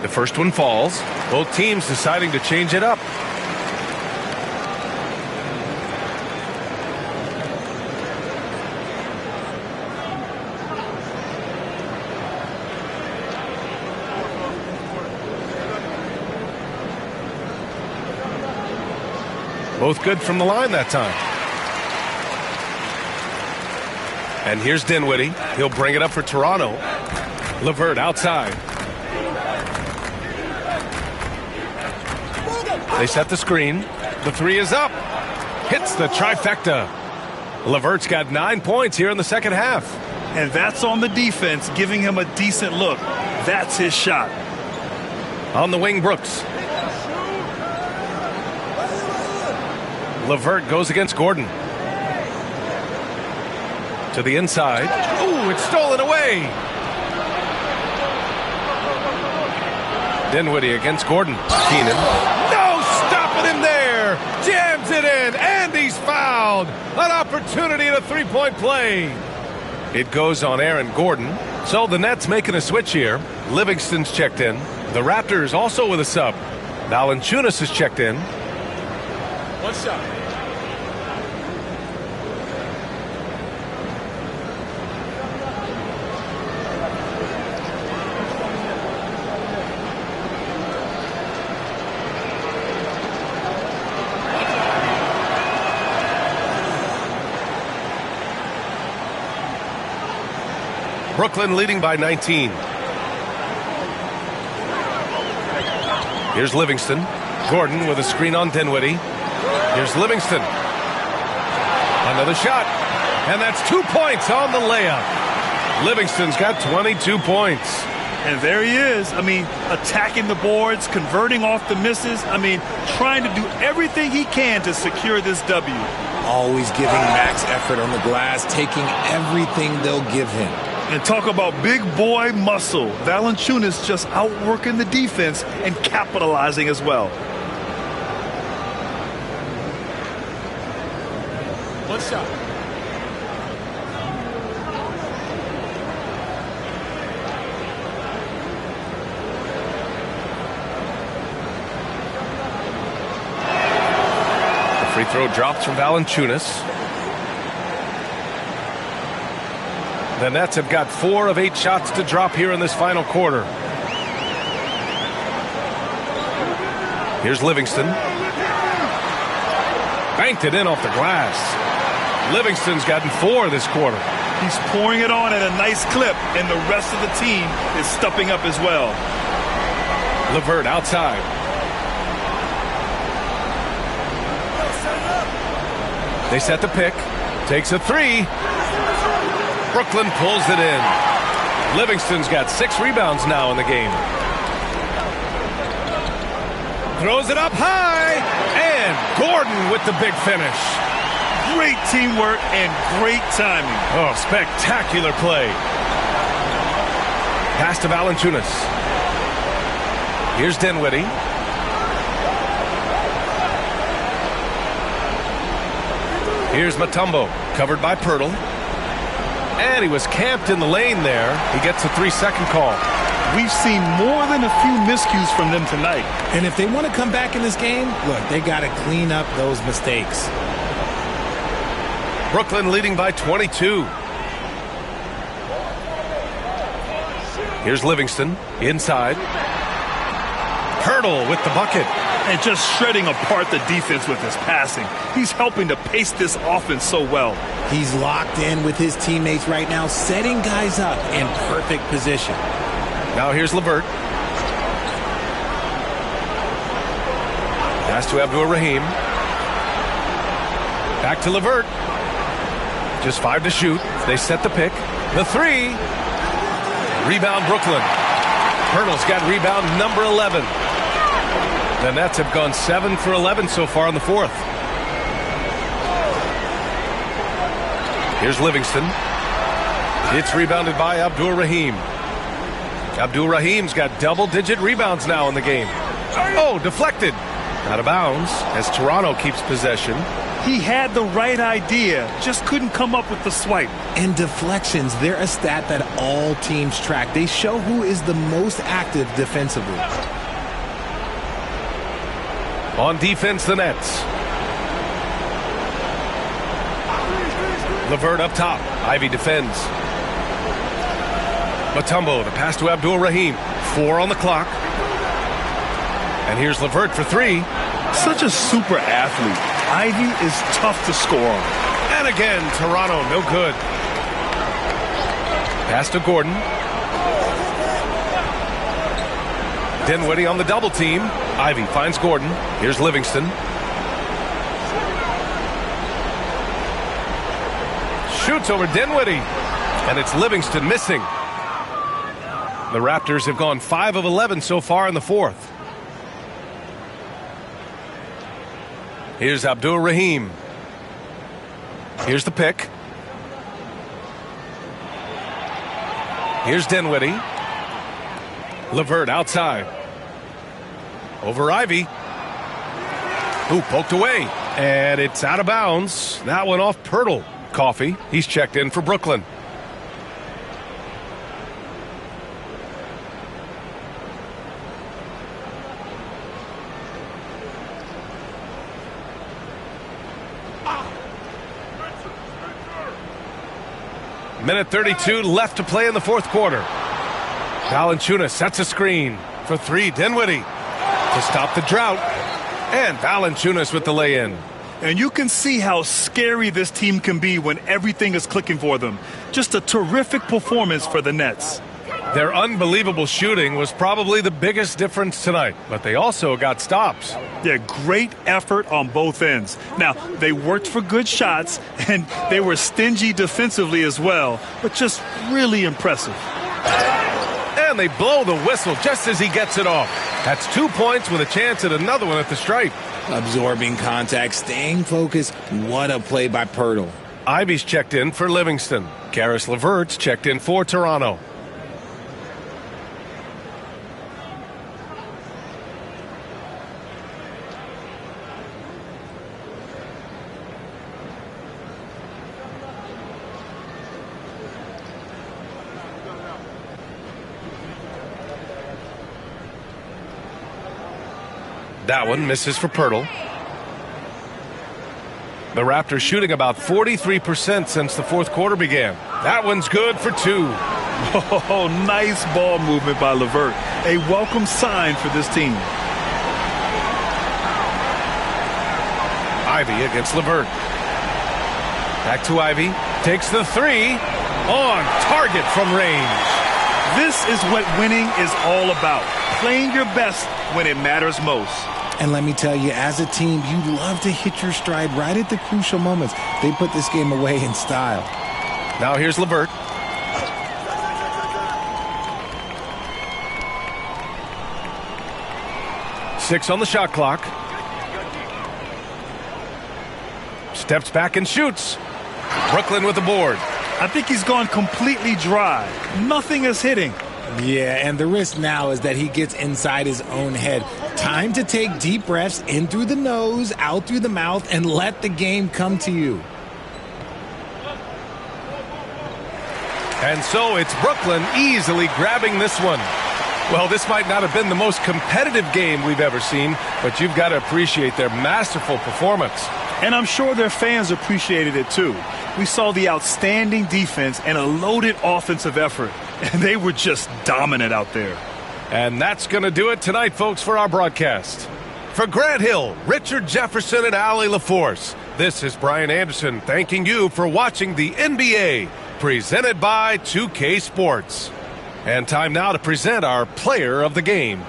The first one falls. Both teams deciding to change it up. Both good from the line that time. And here's Dinwiddie. He'll bring it up for Toronto. LeVert outside. They set the screen. The three is up. Hits the trifecta. LeVert's got 9 points here in the second half. And that's on the defense, giving him a decent look. That's his shot. On the wing, Brooks. LeVert goes against Gordon. To the inside. Ooh, it's stolen away. Dinwiddie against Gordon. Keenan. No, stopping him there. Jams it in, and he he's fouled. An opportunity at a three-point play. It goes on Aaron Gordon. So the Nets making a switch here. Livingston's checked in. The Raptors also with a sub. Valanciunas is checked in. One shot. Brooklyn leading by 19. Here's Livingston. Gordon with a screen on Dinwiddie. Here's Livingston. Another shot. And that's 2 points on the layup. Livingston's got 22 points. And there he is. I mean, attacking the boards, converting off the misses. I mean, trying to do everything he can to secure this W. Always giving max effort on the glass, taking everything they'll give him. And talk about big boy muscle. Valanciunas just outworking the defense and capitalizing as well. One shot. The free throw drops from Valanciunas. The Nets have got 4 of 8 shots to drop here in this final quarter. Here's Livingston. Banked it in off the glass. Livingston's gotten 4 this quarter. He's pouring it on at a nice clip, and the rest of the team is stepping up as well. LeVert outside. They set the pick. Takes a 3. Brooklyn pulls it in. Livingston's got 6 rebounds now in the game. Throws it up high. And Gordon with the big finish. Great teamwork and great timing. Oh, spectacular play. Pass to Valanciunas. Here's Dinwiddie. Here's Mutombo, covered by Pirtle. And he was camped in the lane there. He gets a 3-second call. We've seen more than a few miscues from them tonight. And if they want to come back in this game, look, they got to clean up those mistakes. Brooklyn leading by 22. Here's Livingston inside. Pirtle with the bucket. And just shredding apart the defense with his passing. He's helping to pace this offense so well. He's locked in with his teammates right now, setting guys up in perfect position. Now here's LeVert. Pass to Abdur-Rahim. Back to LeVert. Just 5 to shoot. They set the pick. The 3. Rebound Brooklyn. Pirtle's got rebound number 11. The Nets have gone 7 for 11 so far in the 4th. Here's Livingston. It's rebounded by Abdur-Rahim. Abdur-Rahim's got double-digit rebounds now in the game. Oh, deflected. Out of bounds as Toronto keeps possession. He had the right idea, just couldn't come up with the swipe. And deflections, they're a stat that all teams track. They show who is the most active defensively. On defense, the Nets. LeVert up top. Ivy defends. Mutombo, the pass to Abdur-Rahim. 4 on the clock. And here's LeVert for 3. Such a super athlete. Ivy is tough to score on. And again, Toronto, no good. Pass to Gordon. Dinwiddie on the double team. Ivy finds Gordon. Here's Livingston. Shoots over Dinwiddie. And it's Livingston missing. The Raptors have gone 5 of 11 so far in the 4th. Here's Abdur-Rahim. Here's the pick. Here's Dinwiddie. LeVert outside. Over Ivy. Ooh, poked away. And it's out of bounds. That one off Pirtle. Coffee, he's checked in for Brooklyn. Minute 32 left to play in the fourth quarter. Valanciunas sets a screen for three. Dinwiddie to stop the drought. And Valanciunas with the lay-in. And you can see how scary this team can be when everything is clicking for them. Just a terrific performance for the Nets. Their unbelievable shooting was probably the biggest difference tonight, but they also got stops. Yeah, great effort on both ends. Now, they worked for good shots, and they were stingy defensively as well, but just really impressive. And they blow the whistle just as he gets it off. That's 2 points with a chance at another one at the stripe. Absorbing contact, staying focused. What a play by Pirtle. Ivy's checked in for Livingston. Karis LeVert's checked in for Toronto. That one misses for Pirtle. The Raptors shooting about 43% since the fourth quarter began. That one's good for two. Oh, nice ball movement by LeVert. A welcome sign for this team. Ivy against LeVert. Back to Ivy. Takes the three. On target from range. This is what winning is all about. Playing your best when it matters most. And let me tell you, as a team, you love to hit your stride right at the crucial moments. They put this game away in style. Now here's LeVert. Six on the shot clock. Steps back and shoots. Brooklyn with the board. I think he's gone completely dry. Nothing is hitting. Yeah, and the risk now is that he gets inside his own head. Time to take deep breaths in through the nose, out through the mouth, and let the game come to you. And so it's Brooklyn easily grabbing this one. Well, this might not have been the most competitive game we've ever seen, but you've got to appreciate their masterful performance. And I'm sure their fans appreciated it too. We saw the outstanding defense and a loaded offensive effort, and they were just dominant out there. And that's going to do it tonight, folks, for our broadcast. For Grant Hill, Richard Jefferson, and Allie LaForce, this is Brian Anderson thanking you for watching the NBA, presented by 2K Sports. And time now to present our player of the game.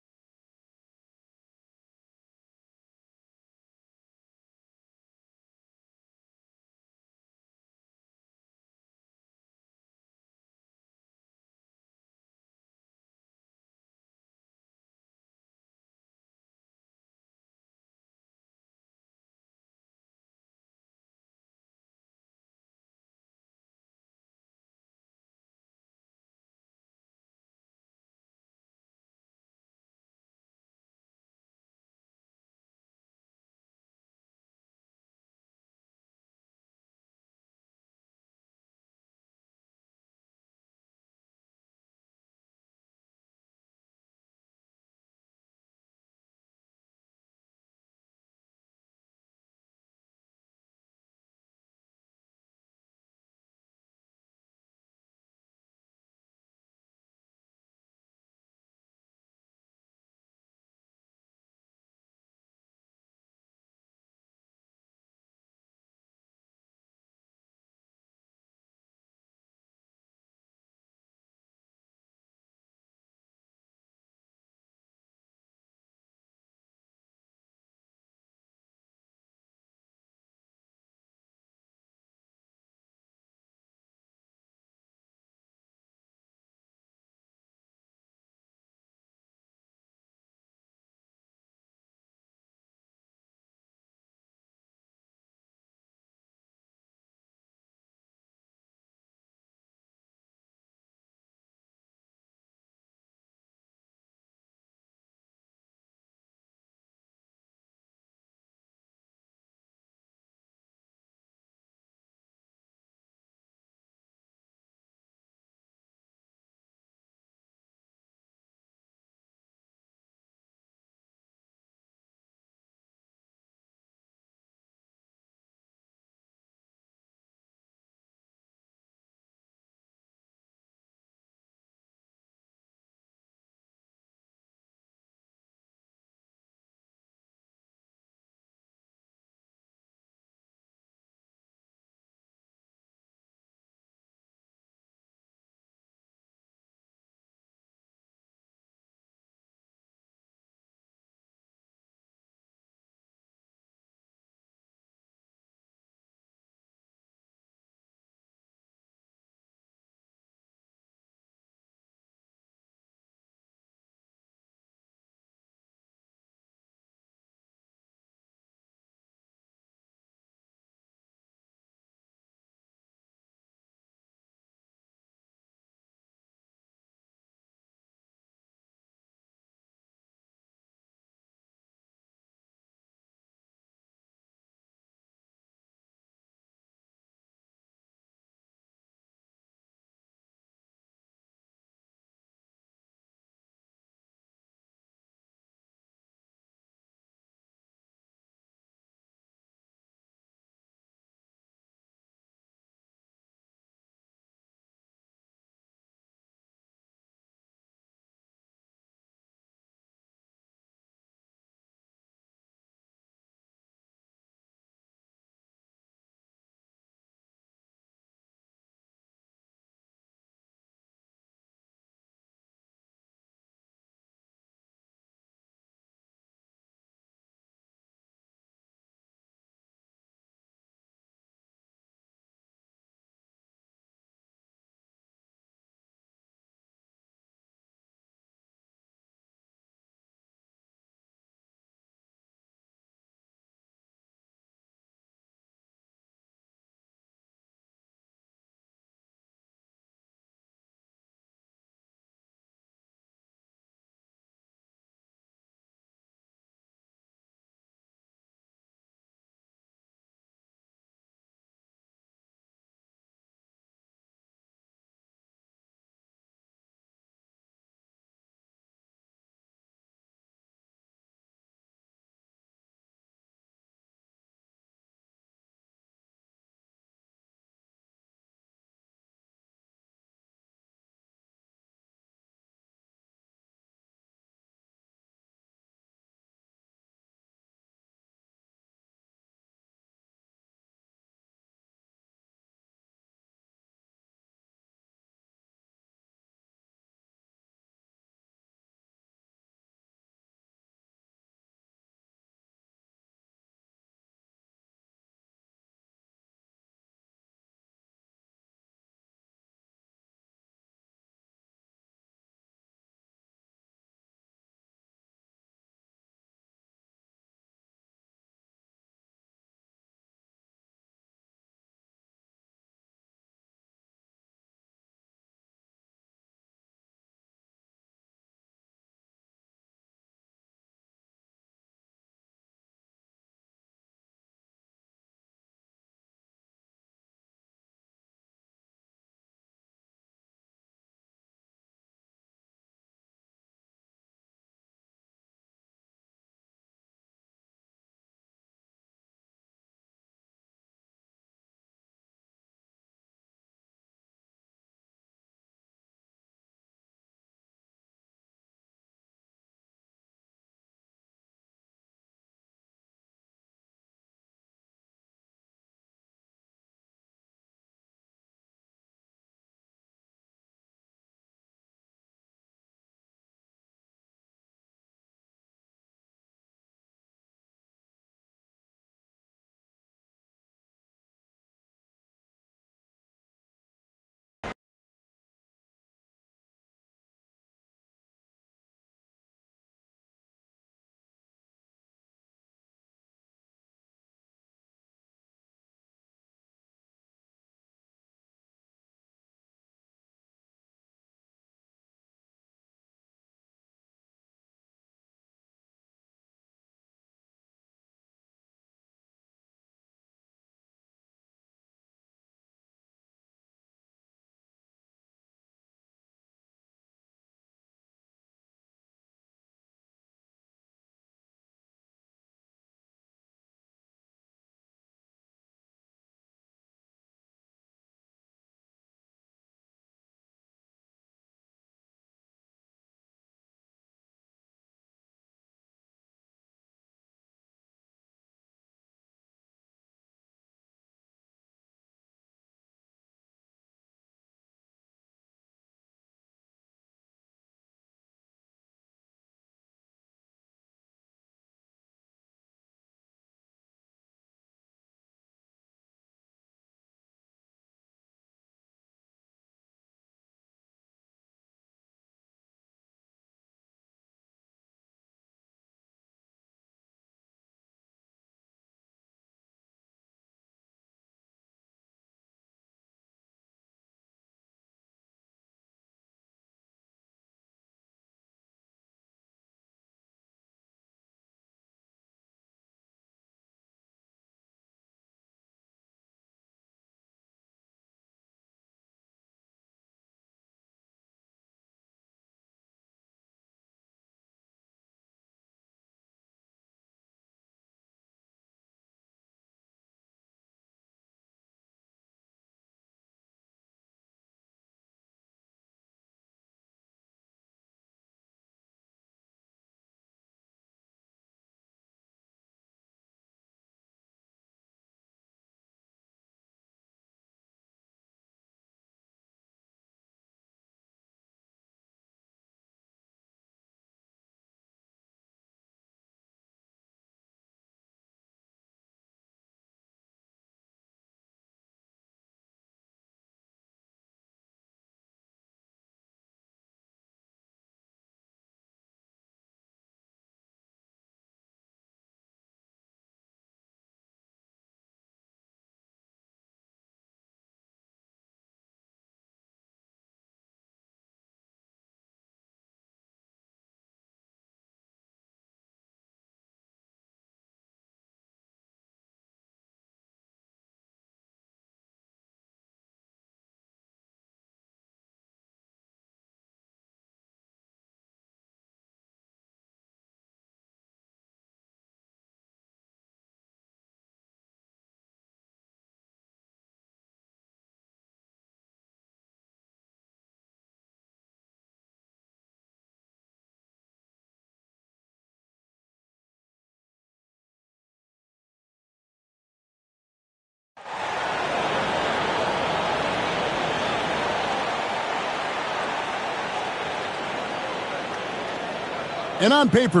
And on paper,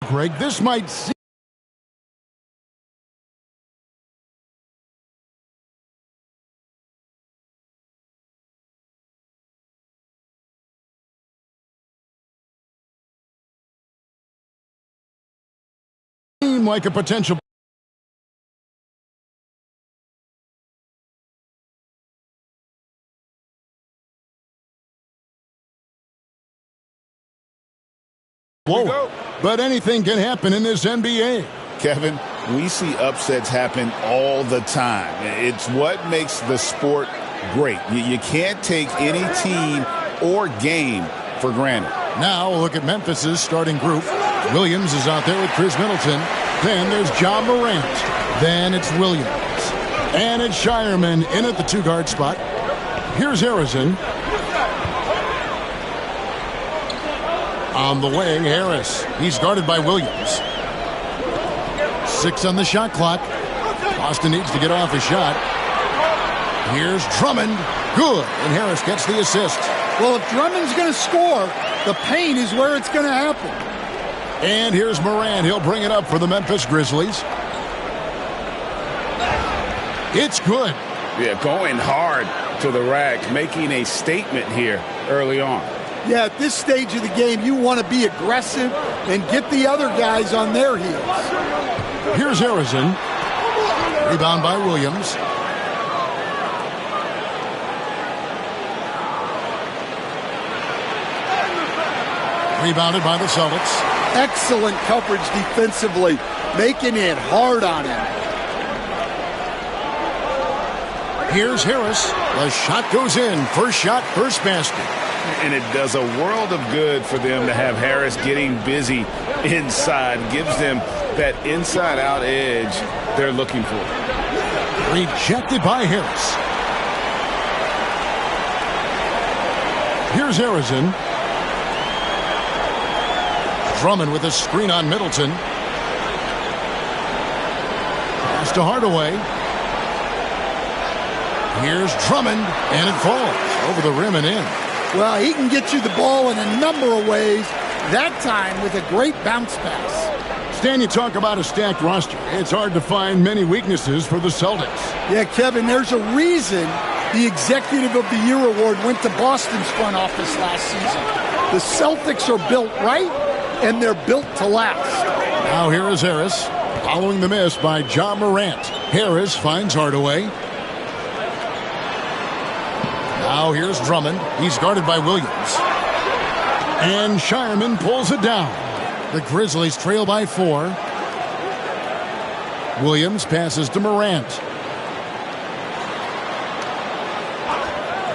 Greg, this might seem like a potential. Whoa. But anything can happen in this NBA. Kevin, we see upsets happen all the time. It's what makes the sport great. You can't take any team or game for granted. Now we'll look at Memphis's starting group. Williams is out there with Chris Middleton. Then there's John Morant. Then it's Williams. And it's Shireman in at the two-guard spot. Here's Harrison. On the way, Harris. He's guarded by Williams. 6 on the shot clock. Boston needs to get off a shot. Here's Drummond. Good. And Harris gets the assist. Well, if Drummond's going to score, the paint is where it's going to happen. And here's Morant. He'll bring it up for the Memphis Grizzlies. It's good. Yeah, going hard to the rack, making a statement here early on. Yeah, at this stage of the game, you want to be aggressive and get the other guys on their heels. Here's Harrison. Rebound by Williams. Rebounded by the Celtics. Excellent coverage defensively, making it hard on him. Here's Harris. The shot goes in. First shot, first basket. And it does a world of good for them to have Harris getting busy inside. Gives them that inside-out edge they're looking for. Rejected by Harris. Here's Harrison. Drummond with a screen on Middleton. Pass to Hardaway. Here's Drummond, and it falls over the rim and in. Well, he can get you the ball in a number of ways, that time with a great bounce pass. Stan, you talk about a stacked roster. It's hard to find many weaknesses for the Celtics. Yeah, Kevin, there's a reason the Executive of the Year award went to Boston's front office last season. The Celtics are built right, and they're built to last. Now here is Harris, following the miss by John Morant. Harris finds Hardaway. Now here's Drummond. He's guarded by Williams. And Shireman pulls it down. The Grizzlies trail by 4. Williams passes to Morant.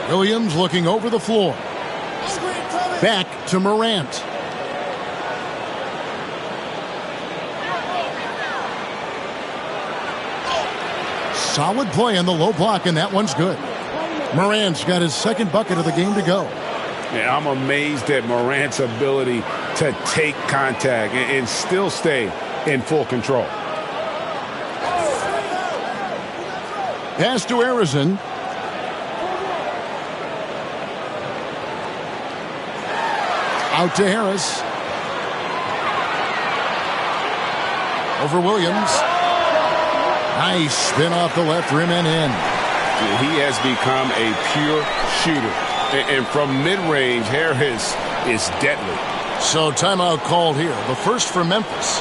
Williams looking over the floor. Back to Morant. Solid play on the low block, and that one's good. Morant's got his second bucket of the game to go. Yeah, I'm amazed at Morant's ability to take contact and still stay in full control. Pass to Harrison. Out to Harris. Over Williams. Nice spin off the left rim and in. He has become a pure shooter. And from mid-range, Harris is deadly. So timeout called here. The first for Memphis.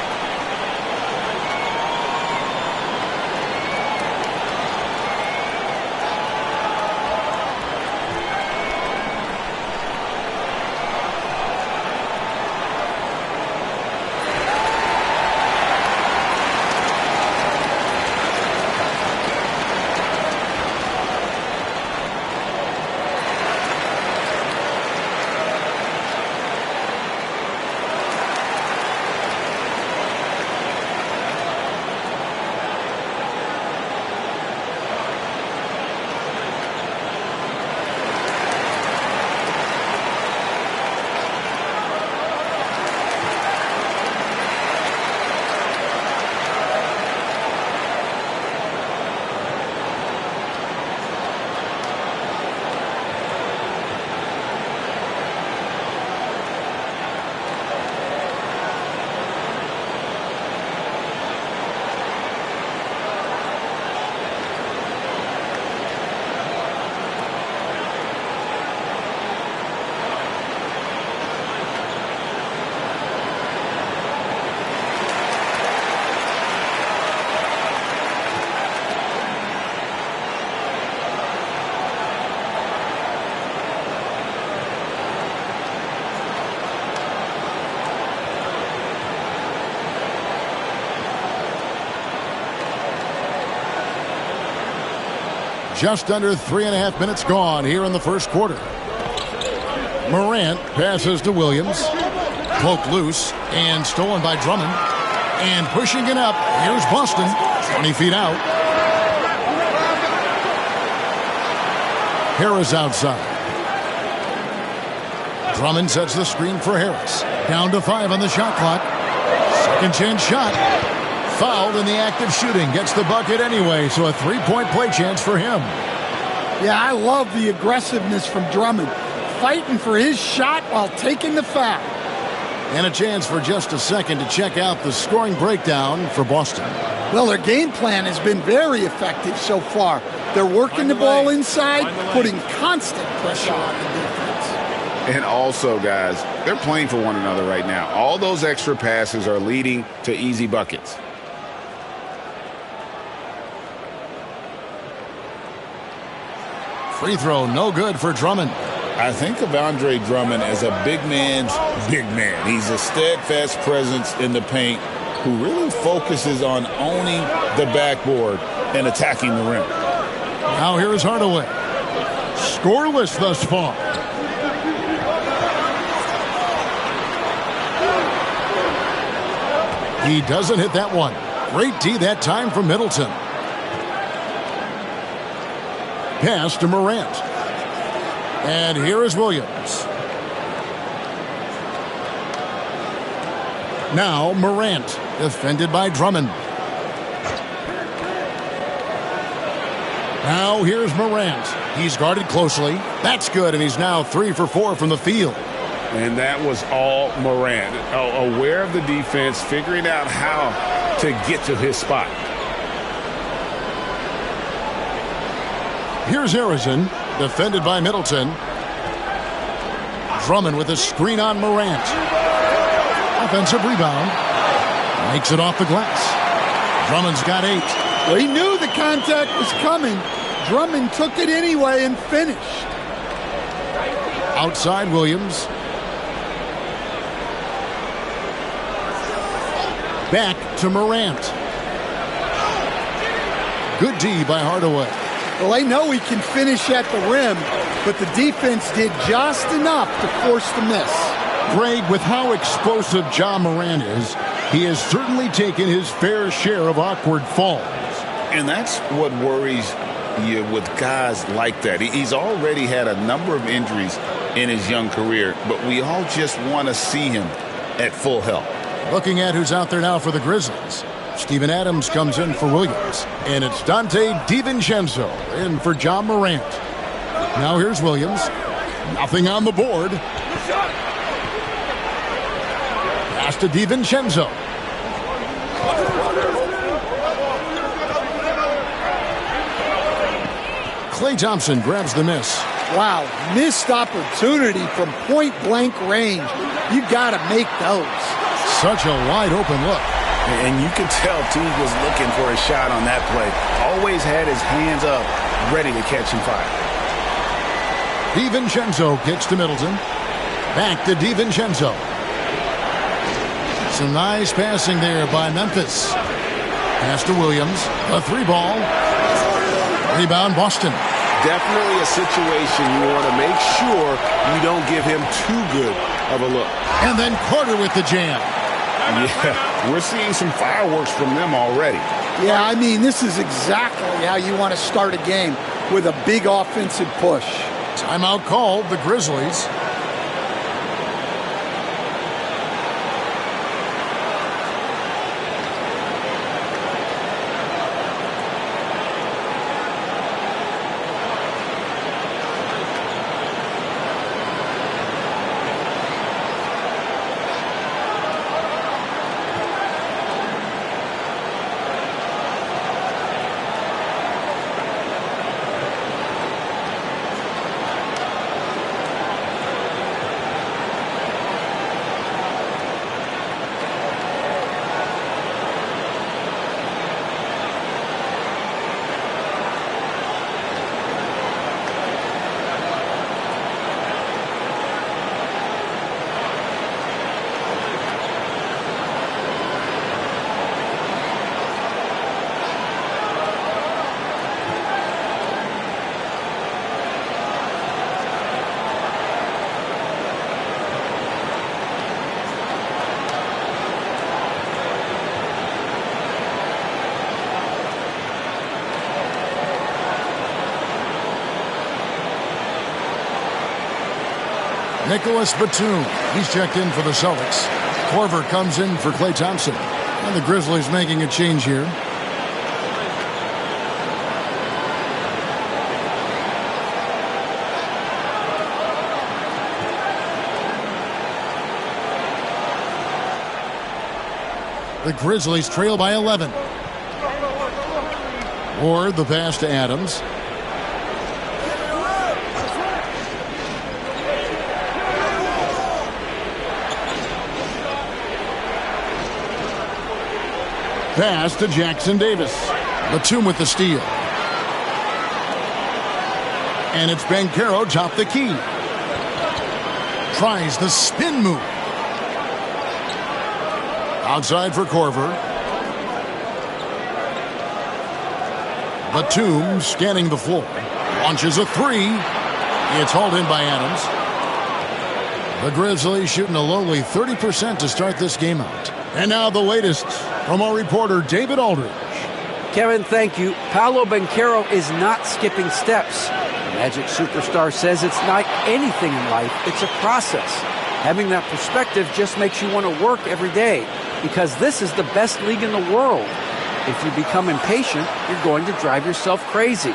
Just under 3.5 minutes gone here in the first quarter. Morant passes to Williams. Poked loose and stolen by Drummond. And pushing it up, here's Boston. 20 feet out. Harris outside. Drummond sets the screen for Harris. Down to 5 on the shot clock. Second chance shot. Fouled in the act of shooting. Gets the bucket anyway, so a 3-point play chance for him. Yeah, I love the aggressiveness from Drummond. Fighting for his shot while taking the foul. And a chance for just a second to check out the scoring breakdown for Boston. Well, their game plan has been very effective so far. They're working the ball inside, putting constant pressure on the defense. And also, guys, they're playing for one another right now. All those extra passes are leading to easy buckets. Free throw, no good for Drummond. I think of Andre Drummond as a big man's big man. He's a steadfast presence in the paint who really focuses on owning the backboard and attacking the rim. Now here is Hardaway. Scoreless thus far. He doesn't hit that one. Great D that time from Middleton. Pass to Morant. And here is Williams. Now Morant, defended by Drummond. Now here's Morant. He's guarded closely. That's good, and he's now 3 for 4 from the field. And that was all Morant. Aware of the defense, figuring out how to get to his spot. Here's Harrison, defended by Middleton. Drummond with a screen on Morant. Offensive rebound. Makes it off the glass. Drummond's got 8. Well, he knew the contact was coming. Drummond took it anyway and finished. Outside Williams. Back to Morant. Good D by Hardaway. Well, I know he can finish at the rim, but the defense did just enough to force the miss. Greg, with how explosive Ja Morant is, he has certainly taken his fair share of awkward falls. And that's what worries you with guys like that. He's already had a number of injuries in his young career, but we all just want to see him at full health. Looking at who's out there now for the Grizzlies. Steven Adams comes in for Williams. And it's Dante DiVincenzo in for Ja Morant. Now here's Williams. Nothing on the board. Pass to DiVincenzo. Klay Thompson grabs the miss. Wow, missed opportunity from point-blank range. You got to make those. Such a wide-open look. And you can tell Teague was looking for a shot on that play. Always had his hands up, ready to catch and fire. DiVincenzo kicks to Middleton. Back to DiVincenzo. Some nice passing there by Memphis. Pass to Williams. A 3-ball. Rebound Boston. Definitely a situation you want to make sure you don't give him too good of a look. And then Carter with the jam. Yeah, we're seeing some fireworks from them already. Yeah, I mean, this is exactly how you want to start a game, with a big offensive push. Timeout called, the Grizzlies. Nicholas Batum, he's checked in for the Celtics. Korver comes in for Klay Thompson. And the Grizzlies making a change here. The Grizzlies trail by 11. Ward, the pass to Adams. Pass to Jackson Davis. Batum with the steal. And it's Banchero top the key. Tries the spin move. Outside for Korver. Batum scanning the floor. Launches a three. It's hauled in by Adams. The Grizzlies shooting a lowly 30% to start this game out. And now the latest from our reporter, David Aldridge. Kevin, thank you. Paolo Banchero is not skipping steps. The Magic superstar says it's not anything in life, it's a process. Having that perspective just makes you want to work every day, because this is the best league in the world. If you become impatient, you're going to drive yourself crazy.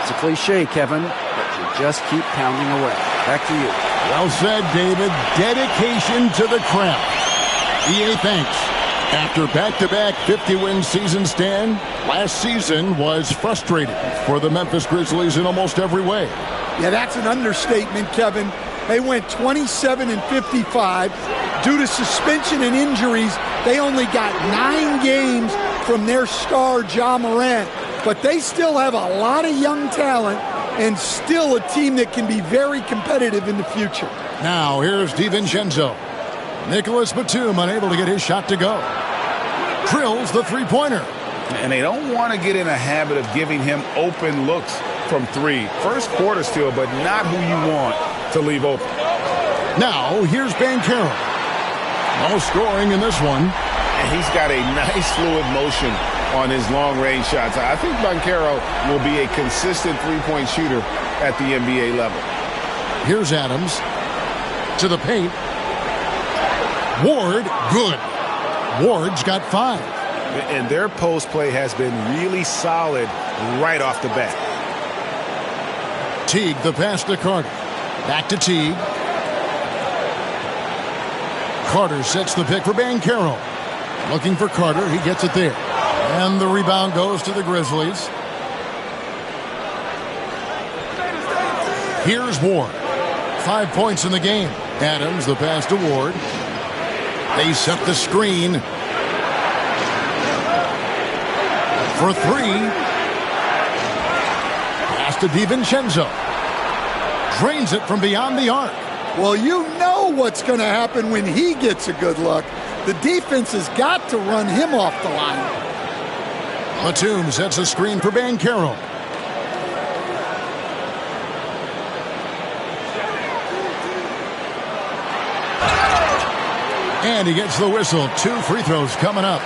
It's a cliche, Kevin, but you just keep pounding away. Back to you. Well said, David. Dedication to the craft. EA thanks. After back-to-back 50-win seasons, Stan, last season was frustrating for the Memphis Grizzlies in almost every way. Yeah, that's an understatement, Kevin. They went 27-55. Due to suspension and injuries, they only got 9 games from their star, Ja Morant. But they still have a lot of young talent and still a team that can be very competitive in the future. Now, here's DiVincenzo. Nicholas Batum unable to get his shot to go. Drills the three-pointer. And they don't want to get in a habit of giving him open looks from three. First quarter still, but not who you want to leave open. Now, here's Banchero. No scoring in this one. And he's got a nice fluid motion on his long-range shots. I think Banchero will be a consistent three-point shooter at the NBA level. Here's Adams to the paint. Ward, good. Ward's got 5. And their post play has been really solid right off the bat. Teague, the pass to Carter. Back to Teague. Carter sets the pick for Banchero. Looking for Carter. He gets it there. And the rebound goes to the Grizzlies. Here's Ward. 5 points in the game. Adams, the pass to Ward. They set the screen for 3. Pass to DiVincenzo. Drains it from beyond the arc. Well, you know what's going to happen when he gets a good look. The defense has got to run him off the line. Batum sets a screen for Banchero. And he gets the whistle. 2 free throws coming up.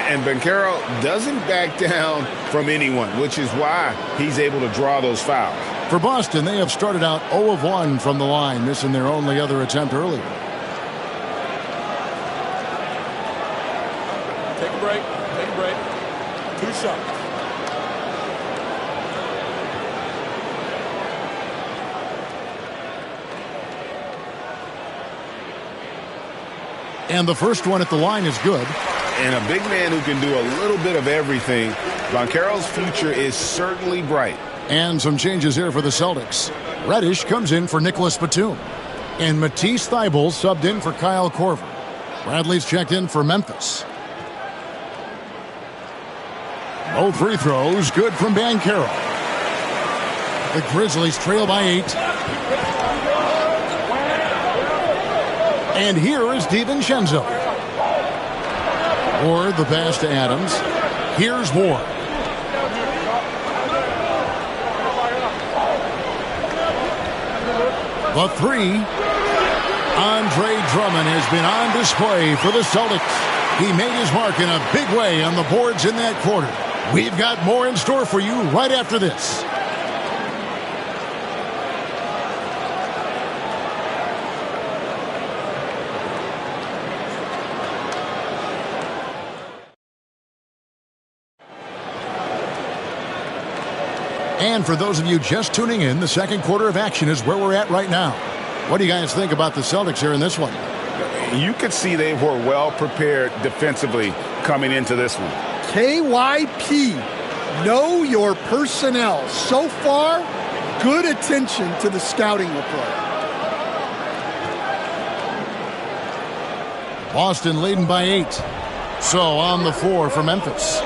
And Banchero doesn't back down from anyone, which is why he's able to draw those fouls. For Boston, they have started out 0 of 1 from the line, missing their only other attempt earlier. Take a break. Take a break. 2 shots. And the first one at the line is good. And a big man who can do a little bit of everything. Banchero's future is certainly bright. And some changes here for the Celtics. Reddish comes in for Nicholas Batum. And Matisse Thybulle subbed in for Kyle Korver. Bradley's checked in for Memphis. Both free throws good from Banchero. The Grizzlies trail by 8. And here is DiVincenzo. Ward, the pass to Adams. Here's Ward. The 3. Andre Drummond has been on display for the Celtics. He made his mark in a big way on the boards in that quarter. We've got more in store for you right after this. And for those of you just tuning in, the second quarter of action is where we're at right now. What do you guys think about the Celtics here in this one? You could see they were well prepared defensively coming into this one. KYP, know your personnel. So far, good attention to the scouting report. Boston leading by 8. So on the floor for Memphis,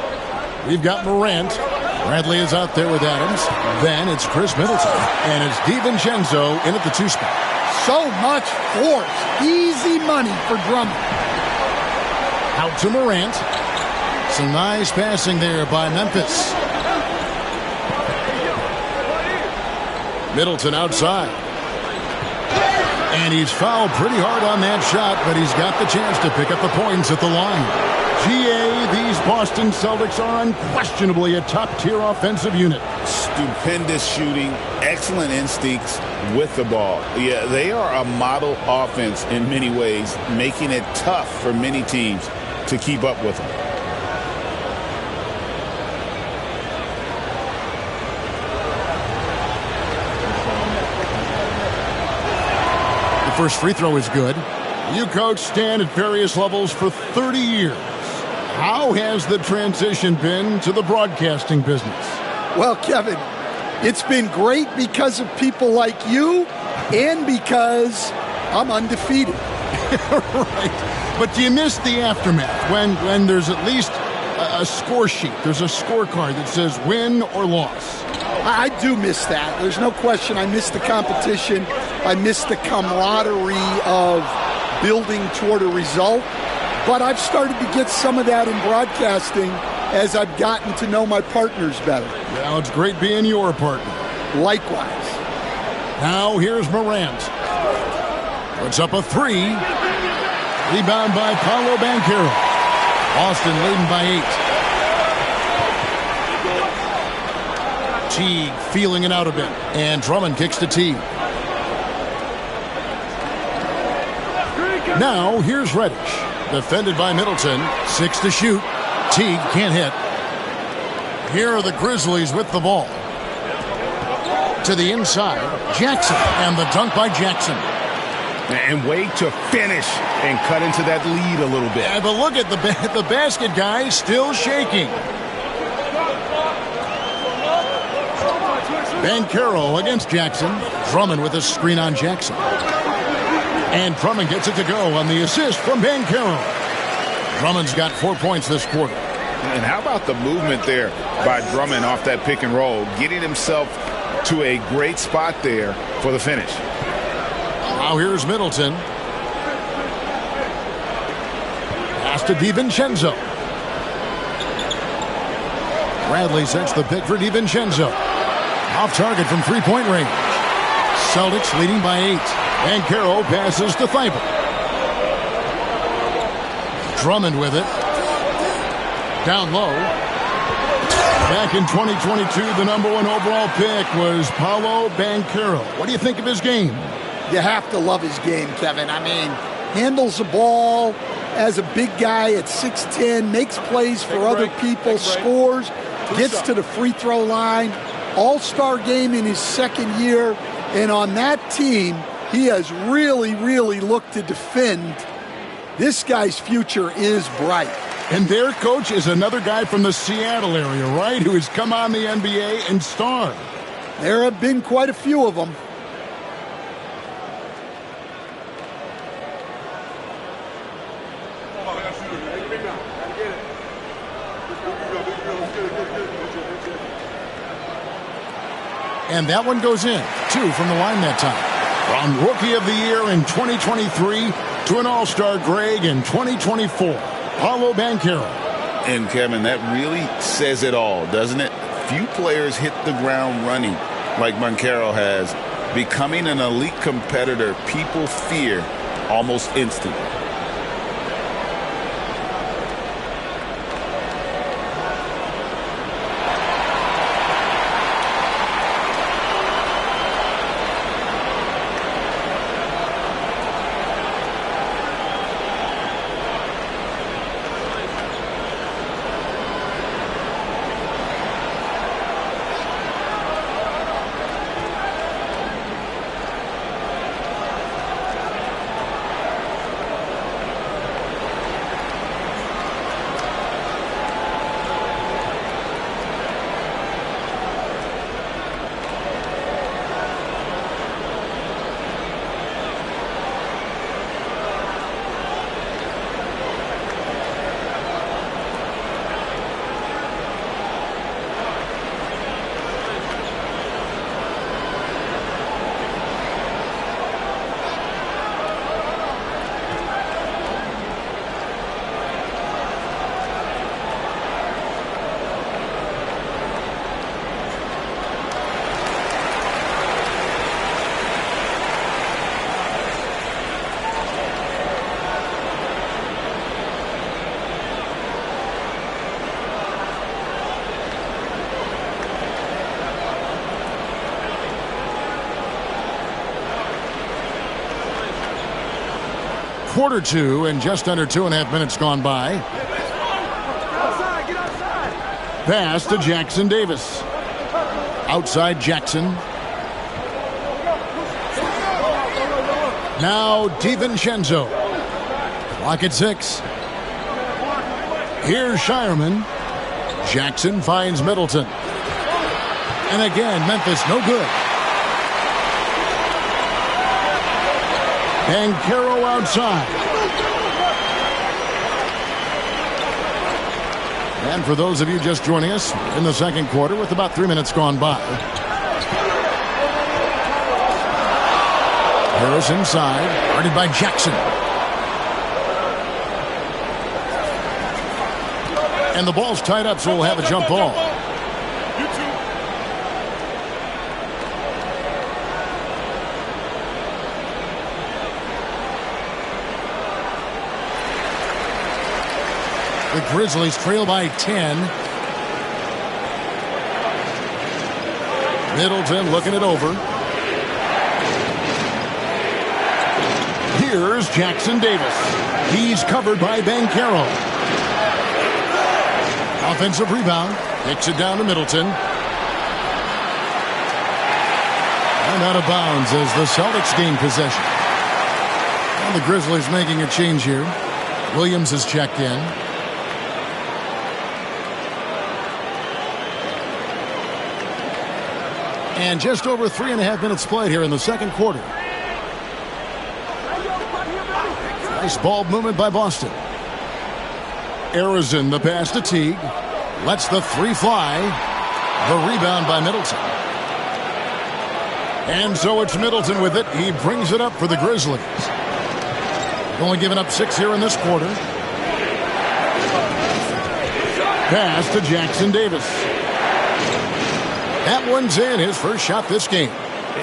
we've got Morant. Bradley is out there with Adams. Then it's Chris Middleton. And it's DiVincenzo in at the 2 spot. So much force. Easy money for Drummond. Out to Morant. Some nice passing there by Memphis. Middleton outside. And he's fouled pretty hard on that shot, but he's got the chance to pick up the points at the line. GA, these Boston Celtics are unquestionably a top-tier offensive unit. Stupendous shooting, excellent instincts with the ball. Yeah, they are a model offense in many ways, making it tough for many teams to keep up with them. The first free throw is good. You coach Stan at various levels for 30 years. How has the transition been to the broadcasting business? Well, Kevin, it's been great because of people like you and because I'm undefeated. Right. But do you miss the aftermath when there's at least a score sheet? There's a scorecard that says win or loss. I do miss that. There's no question. I miss the competition. I miss the camaraderie of building toward a result. But I've started to get some of that in broadcasting as I've gotten to know my partners better. Now it's great being your partner. Likewise. Now here's Morant. Puts up a 3. Rebound by Paolo Banchero. Boston leading by 8. Teague feeling it out a bit. And Drummond kicks to Teague. Now here's Reddish. Defended by Middleton. 6 to shoot. Teague can't hit. Here are the Grizzlies with the ball. To the inside. Jackson. And the dunk by Jackson. And wait to finish and cut into that lead a little bit. Yeah, but look at the basket guy still shaking. Banchero against Jackson. Drummond with a screen on Jackson. And Drummond gets it to go on the assist from Banchero. Drummond's got 4 points this quarter. And how about the movement there by Drummond off that pick and roll, getting himself to a great spot there for the finish. Now here's Middleton. Pass to DiVincenzo. Bradley sets the pick for DiVincenzo. Off target from three-point range. Celtics leading by 8. Banchero passes to Thibault. Drummond with it. Down low. Back in 2022, the #1 overall pick was Paolo Banchero. What do you think of his game? You have to love his game, Kevin. I mean, handles the ball as a big guy at 6'10", makes plays for other people, scores, gets to the free throw line. All-star game in his second year. And on that team, he has really, really looked to defend. This guy's future is bright. And their coach is another guy from the Seattle area, right, who has come on the NBA and starred. There have been quite a few of them. And that one goes in. 2 from the line that time. From Rookie of the Year in 2023 to an All-Star Greg in 2024. Paolo Banchero. And Kevin, that really says it all, doesn't it? Few players hit the ground running like Banchero has. Becoming an elite competitor, people fear almost instantly. Quarter 2 and just under 2.5 minutes gone by. Pass to Jackson Davis. Outside Jackson. Now DiVincenzo. Clock at 6. Here's Shireman. Jackson finds Middleton. And again, Memphis no good. Banchero outside. And for those of you just joining us in the second quarter with about 3 minutes gone by. Harris inside, guarded by Jackson. And the ball's tied up, so we'll have a jump ball. The Grizzlies trail by 10. Middleton looking it over. Here's Jackson Davis. He's covered by Banchero. Offensive rebound. Kicks it down to Middleton. And out of bounds as the Celtics gain possession. And the Grizzlies making a change here. Williams has checked in. And just over 3.5 minutes played here in the second quarter. Nice ball movement by Boston. Arizin, the pass to Teague. Lets the three fly. The rebound by Middleton. And so it's Middleton with it. He brings it up for the Grizzlies. Only giving up 6 here in this quarter. Pass to Jackson Davis. That one's in, his first shot this game.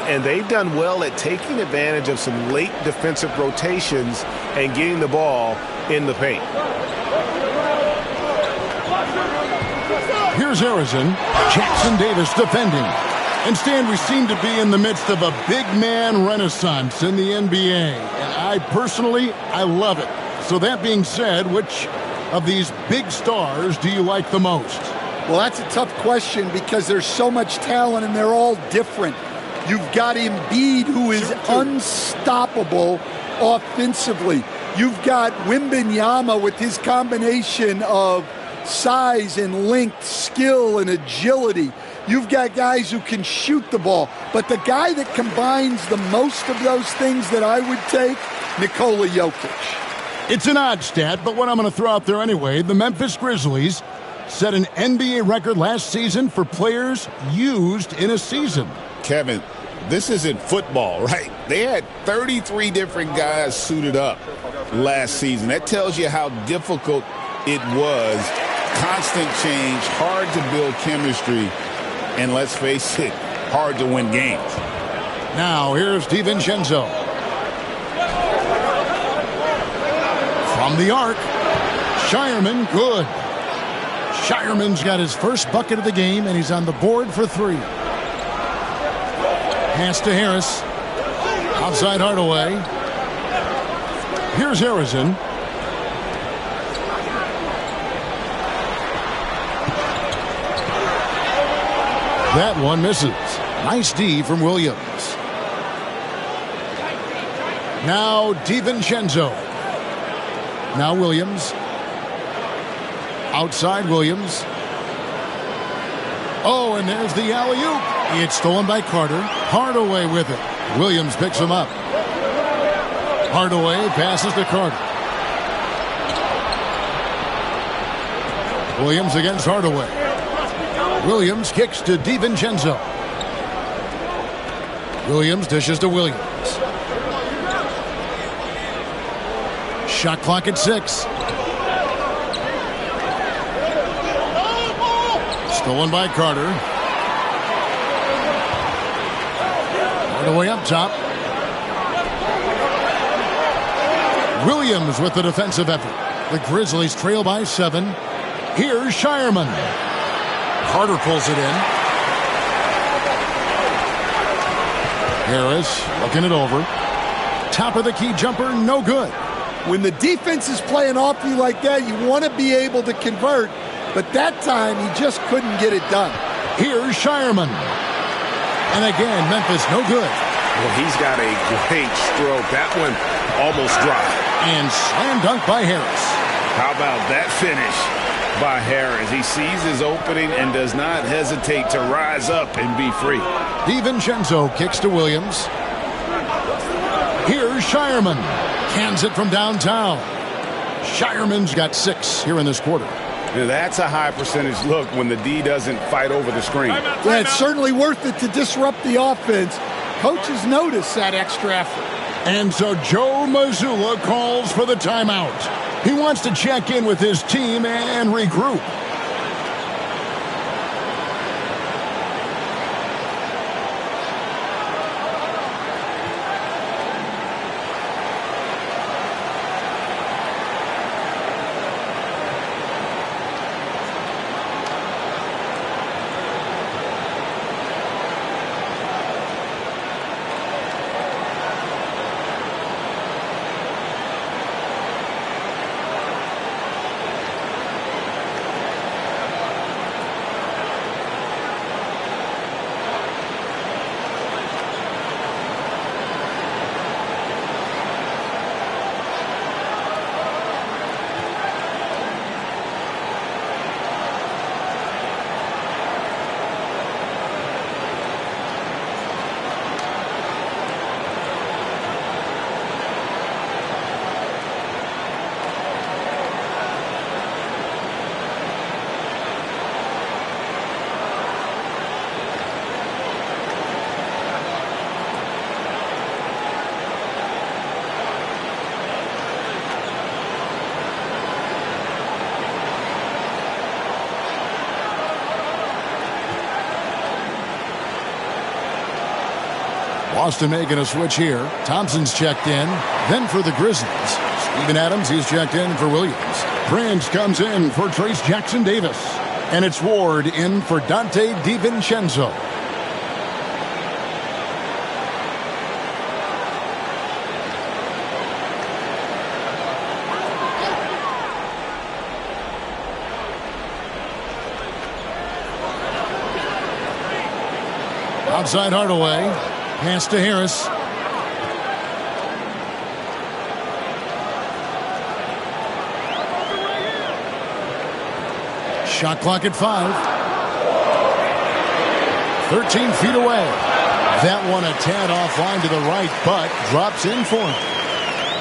And they've done well at taking advantage of some late defensive rotations and getting the ball in the paint. Here's Arizin. Jackson Davis defending. And Stan, we seem to be in the midst of a big man renaissance in the NBA. And I love it. So that being said, which of these big stars do you like the most? Well, that's a tough question because there's so much talent and they're all different. You've got Embiid, who is unstoppable offensively. You've got Wembanyama with his combination of size and length, skill and agility. You've got guys who can shoot the ball. But the guy that combines the most of those things that I would take, Nikola Jokic. It's an odd stat, but what I'm going to throw out there anyway, the Memphis Grizzlies set an NBA record last season for players used in a season. Kevin, this isn't football, right? They had 33 different guys suited up last season. That tells you how difficult it was. Constant change, hard to build chemistry, and let's face it, hard to win games. Now here's DiVincenzo. From the arc, Shireman, good. Shireman's got his first bucket of the game, and he's on the board for 3. Pass to Harris. Outside Hardaway. Here's Arizin. That one misses. Nice D from Williams. Now DiVincenzo. Now Williams. Outside Williams. Oh, and there's the alley-oop. It's stolen by Carter. Hardaway with it. Williams picks him up. Hardaway passes to Carter. Williams against Hardaway. Williams kicks to DiVincenzo. Williams dishes to Williams. Shot clock at 6. Stolen by Carter. Hardaway up top. Williams with the defensive effort. The Grizzlies trail by 7. Here's Shireman. Carter pulls it in. Harris looking it over. Top of the key jumper, no good. When the defense is playing off you like that, you want to be able to convert. But that time, he just couldn't get it done. Here's Shireman. And again, Memphis, no good. Well, he's got a great stroke. That one almost dropped. And slam dunk by Harris. How about that finish by Harris? He sees his opening and does not hesitate to rise up and be free. DiVincenzo kicks to Williams. Here's Shireman. Cans it from downtown. Shireman's got 6 here in this quarter. Now that's a high percentage look when the D doesn't fight over the screen. Yeah, it's certainly worth it to disrupt the offense. Coaches notice that extra effort. And so Joe Mazzulla calls for the timeout. He wants to check in with his team and regroup. Boston making a switch here. Thompson's checked in. Then for the Grizzlies, Steven Adams, he's checked in for Williams. Prince comes in for Trace Jackson Davis. And it's Ward in for Dante DiVincenzo. Outside Hardaway. Pass to Harris. Shot clock at 5. 13 feet away. That one a tad offline to the right, but drops in for him.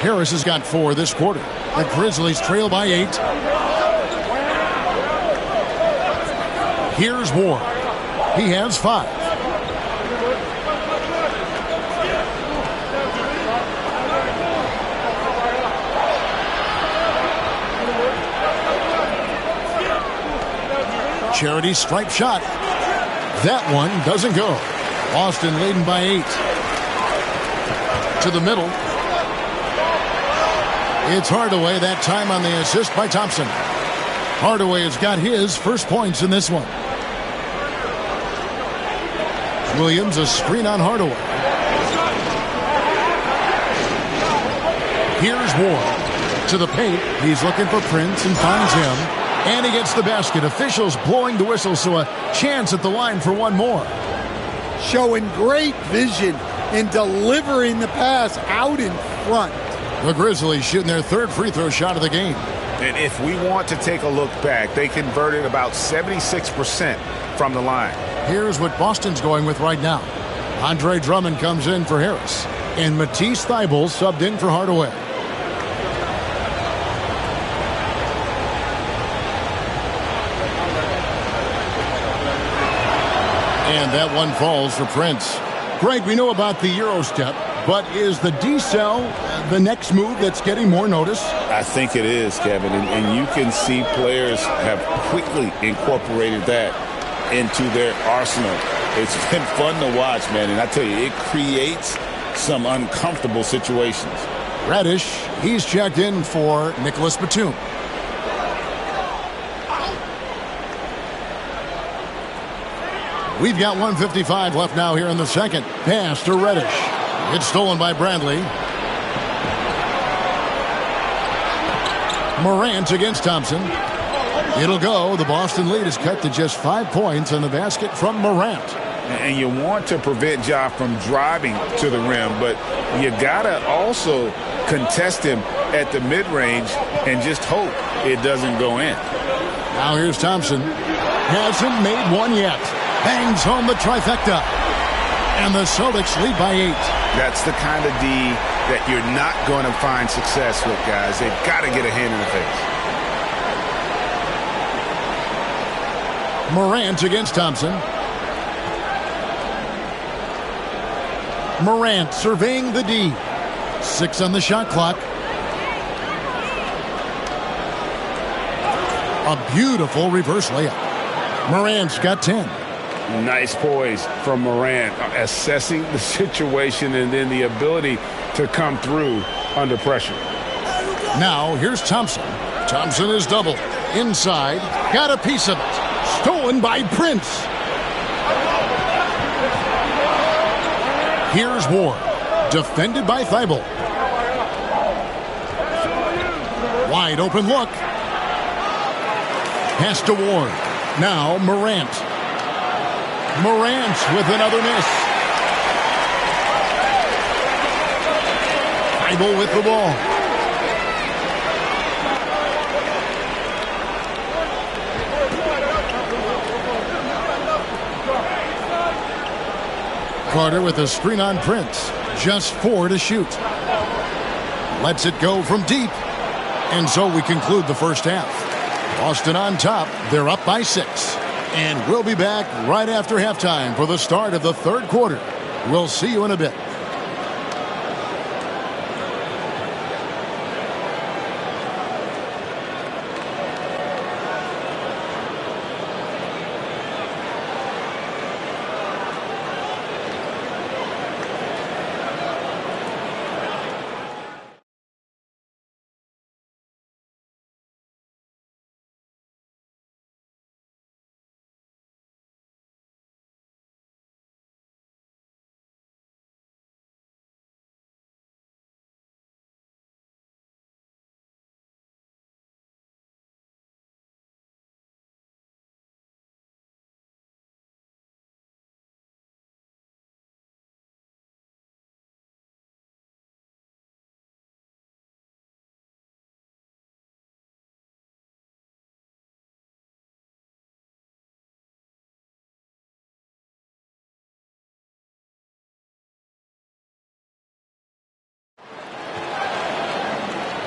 Harris has got 4 this quarter. The Grizzlies trail by 8. Here's Ward. He has 5. Charity stripe shot. That one doesn't go. Boston leading by 8. To the middle. It's Hardaway, that time on the assist by Thompson. Hardaway has got his first points in this one. Williams, a screen on Hardaway. Here's Ward. To the paint. He's looking for Prince and finds him. And he gets the basket. Officials blowing the whistle, so a chance at the line for one more. Showing great vision and delivering the pass out in front. The Grizzlies shooting their 3rd free throw shot of the game. And if we want to take a look back, they converted about 76% from the line. Here's what Boston's going with right now. Andre Drummond comes in for Harris. And Matisse Thybulle subbed in for Hardaway. And that one falls for Prince. Greg, we know about the Euro step, but is the decel the next move that's getting more notice? I think it is, Kevin, and you can see players have quickly incorporated that into their arsenal. It's been fun to watch, man, and I tell you, it creates some uncomfortable situations. Reddish, he's checked in for Nicholas Batum. We've got 1:55 left now here in the second. Pass to Reddish. It's stolen by Bradley. Morant against Thompson. It'll go. The Boston lead is cut to just 5 points on the basket from Morant. And you want to prevent Ja from driving to the rim, but you got to also contest him at the mid-range and just hope it doesn't go in. Now here's Thompson. Hasn't made one yet. Bangs home the trifecta. And the Celtics lead by 8. That's the kind of D that you're not going to find success with, guys. They've got to get a hand in the face. Morant against Thompson. Morant surveying the D. 6 on the shot clock. A beautiful reverse layup. Morant's got 10. Nice poise from Morant, assessing the situation and then the ability to come through under pressure. Now here's Thompson. Thompson is double. Inside. Got a piece of it. Stolen by Prince. Here's Ward. Defended by Thybulle. Wide open look. Pass to Ward. Now Morant. Morant with another miss. Thybulle with the ball. Carter with a screen on Prince. Just 4 to shoot. Lets it go from deep. And so we conclude the first half. Boston on top. They're up by 6. And we'll be back right after halftime for the start of the third quarter. We'll see you in a bit.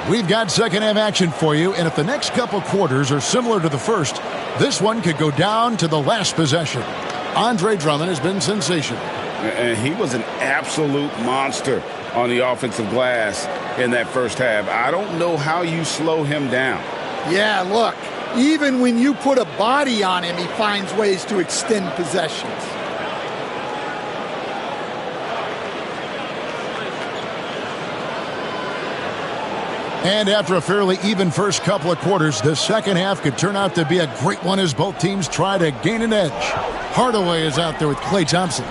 We've got second half action for you, and if the next couple quarters are similar to the first, this one could go down to the last possession. Andre Drummond has been sensational. And he was an absolute monster on the offensive glass in that first half. I don't know how you slow him down. Yeah, look, even when you put a body on him, he finds ways to extend possessions. And after a fairly even first couple of quarters, the second half could turn out to be a great one as both teams try to gain an edge. Hardaway is out there with Klay Thompson.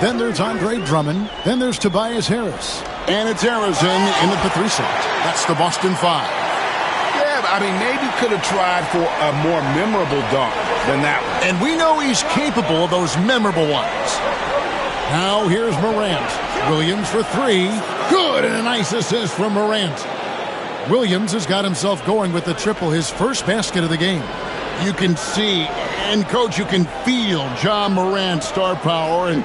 Then there's Andre Drummond. Then there's Tobias Harris. And it's Harrison in at the 3 slot. That's the Boston 5. Yeah, I mean, maybe could have tried for a more memorable dunk than that one. And we know he's capable of those memorable ones. Now here's Morant. Williams for 3. Good, and a nice assist from Morant. Williams has got himself going with the triple, his first basket of the game. You can see, and Coach, you can feel Ja Morant's star power, and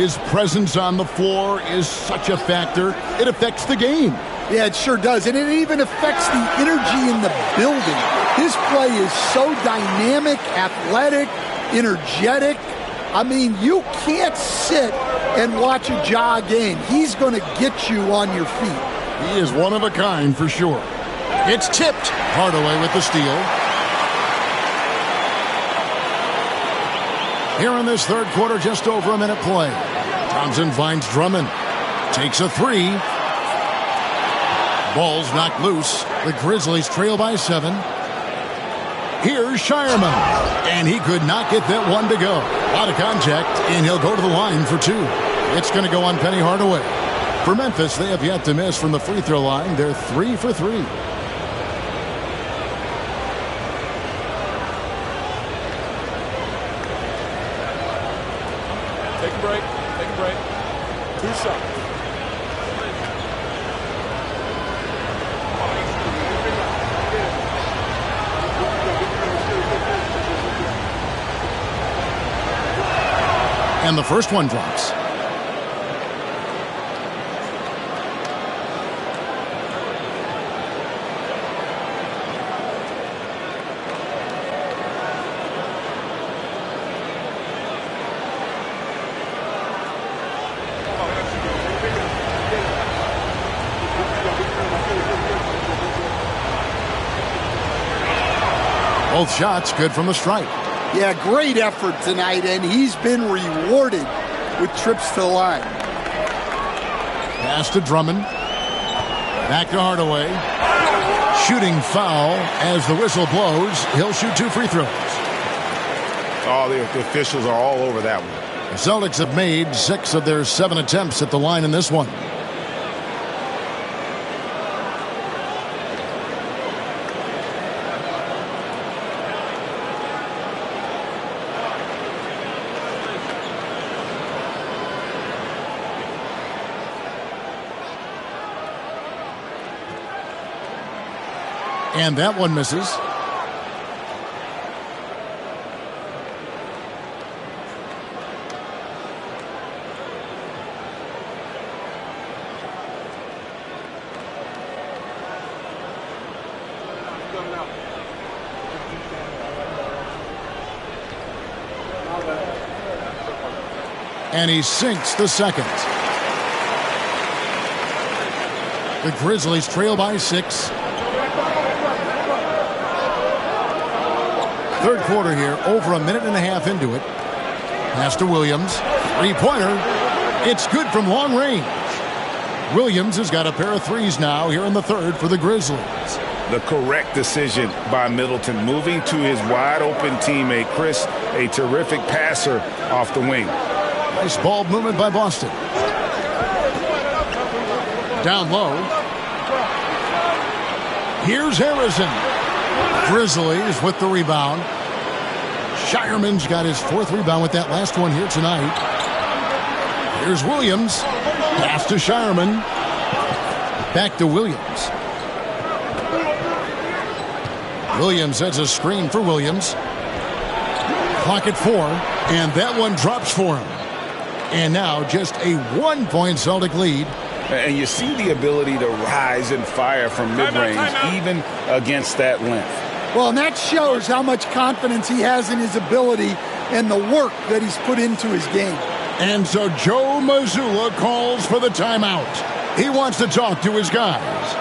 his presence on the floor is such a factor. It affects the game. Yeah, it sure does, and it even affects the energy in the building. His play is so dynamic, athletic, energetic. I mean, you can't sit and watch a Ja game. He's going to get you on your feet. He is one of a kind for sure. It's tipped. Hardaway with the steal. Here in this third quarter, just over a minute play. Thompson finds Drummond. Takes a 3. Ball's knocked loose. The Grizzlies trail by 7. Here's Shireman. And he could not get that one to go. A lot of contact, and he'll go to the line for 2. It's going to go on Penny Hardaway. For Memphis, they have yet to miss from the free throw line. They're 3 for 3. Take a break. Take a break. 2 shots. And the first one drops. Both shots good from the stripe. Yeah, great effort tonight, and he's been rewarded with trips to the line. Pass to Drummond. Back to Hardaway. Shooting foul as the whistle blows. He'll shoot 2 free throws. Oh, the officials are all over that one. The Celtics have made 6 of their 7 attempts at the line in this one. And that one misses. And he sinks the second. The Grizzlies trail by 6. Third quarter here, over a minute and a half into it. Pass to Williams. 3-pointer. It's good from long range. Williams has got a pair of 3s now here in the third for the Grizzlies. The correct decision by Middleton, moving to his wide-open teammate, Chris, a terrific passer off the wing. Nice ball movement by Boston. Down low. Here's Harrison. Grizzlies with the rebound. Shireman's got his 4th rebound with that last one here tonight. Here's Williams. Pass to Shireman. Back to Williams. Williams sets a screen for Williams. Clock at 4, and that one drops for him. And now just a 1-point Celtic lead And you see the ability to rise and fire from mid-range, even against that length. Well, and that shows how much confidence he has in his ability and the work that he's put into his game. And so Joe Mazzulla calls for the timeout. He wants to talk to his guys.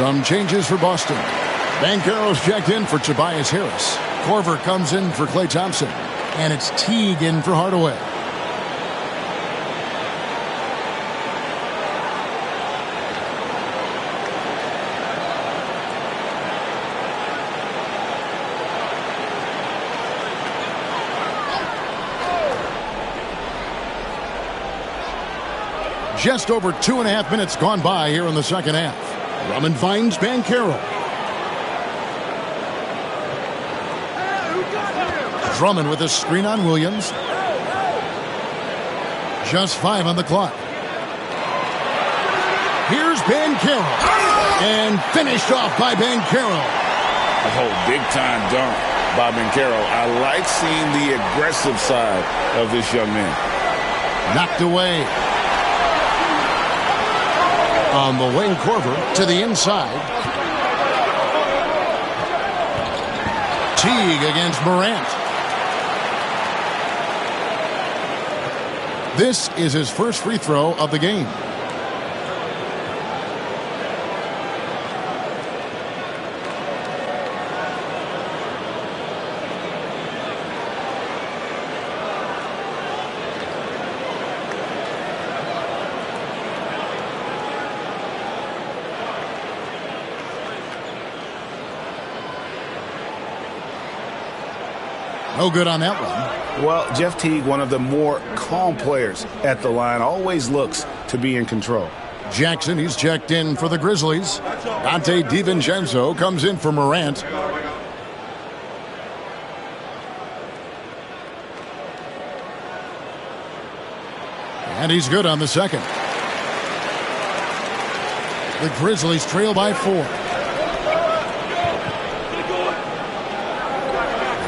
Some changes for Boston. Banchero's checked in for Tobias Harris. Korver comes in for Klay Thompson. And it's Teague in for Hardaway. Just over 2.5 minutes gone by here in the second half. Drummond finds Banchero. Drummond with a screen on Williams. Just 5 on the clock. Here's Banchero. And finished off by Banchero. Oh, big-time dunk by Banchero. I like seeing the aggressive side of this young man. Knocked away. On the wing, Korver to the inside. Teague against Morant. This is his first free throw of the game. No good on that one. Well, Jeff Teague, one of the more calm players at the line, always looks to be in control. Jackson, he's checked in for the Grizzlies. Dante DiVincenzo comes in for Morant. And he's good on the second. The Grizzlies trail by 4.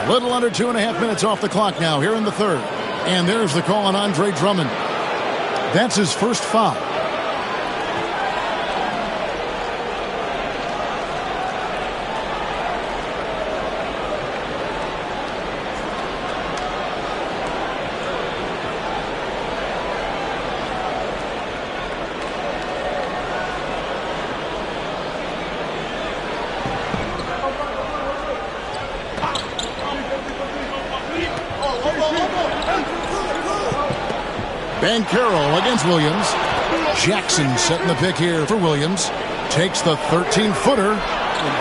A little under 2.5 minutes off the clock now here in the third. And there's the call on Andre Drummond. That's his first foul. Banchero against Williams. Jackson setting the pick here for Williams. Takes the 13-footer.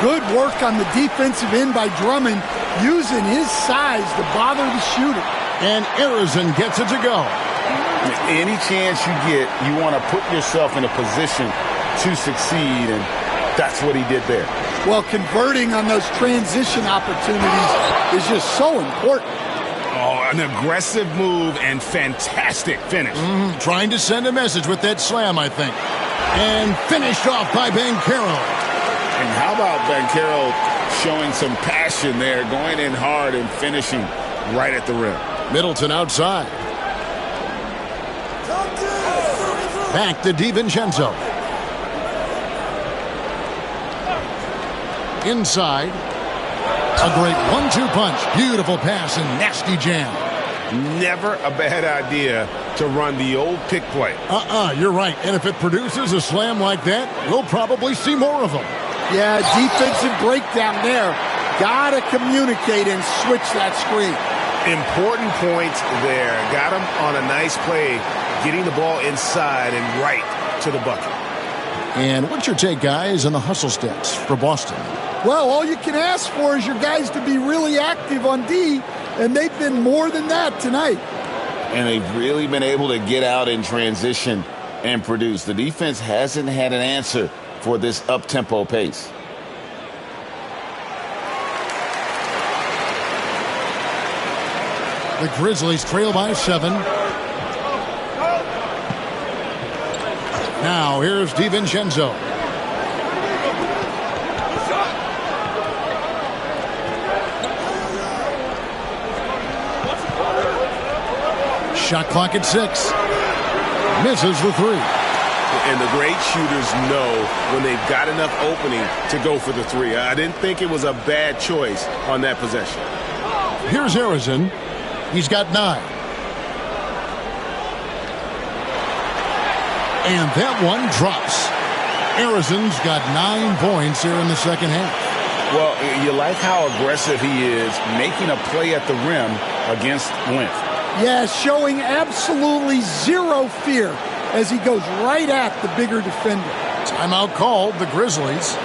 Good work on the defensive end by Drummond, using his size to bother the shooter. And Arizon gets it to go. Any chance you get, you want to put yourself in a position to succeed, and that's what he did there. Well, converting on those transition opportunities is just so important. Oh, an aggressive move and fantastic finish. Trying to send a message with that slam, I think. And finished off by Banchero. And how about Banchero showing some passion there, going in hard and finishing right at the rim. Middleton outside. Back to DiVincenzo. Inside. A great 1-2 punch. Beautiful pass and nasty jam. Never a bad idea to run the old pick play. You're right. And if it produces a slam like that, we'll probably see more of them. Yeah, defensive breakdown there. Got to communicate and switch that screen. Important point there. Got him on a nice play, getting the ball inside and right to the bucket. And what's your take, guys, on the hustle stats for Boston? Well, all you can ask for is your guys to be really active on D, and they've been more than that tonight. And they've really been able to get out in transition and produce. The defense hasn't had an answer for this up-tempo pace. The Grizzlies trail by 7. Now here's DiVincenzo. Shot clock at 6. Misses the 3. And the great shooters know when they've got enough opening to go for the 3. I didn't think it was a bad choice on that possession. Here's Harrison. He's got 9. And that one drops. Harrison's got 9 points here in the second half. Well, you like how aggressive he is, making a play at the rim against length. Yeah, showing absolutely zero fear as he goes right at the bigger defender. Timeout called, the Grizzlies.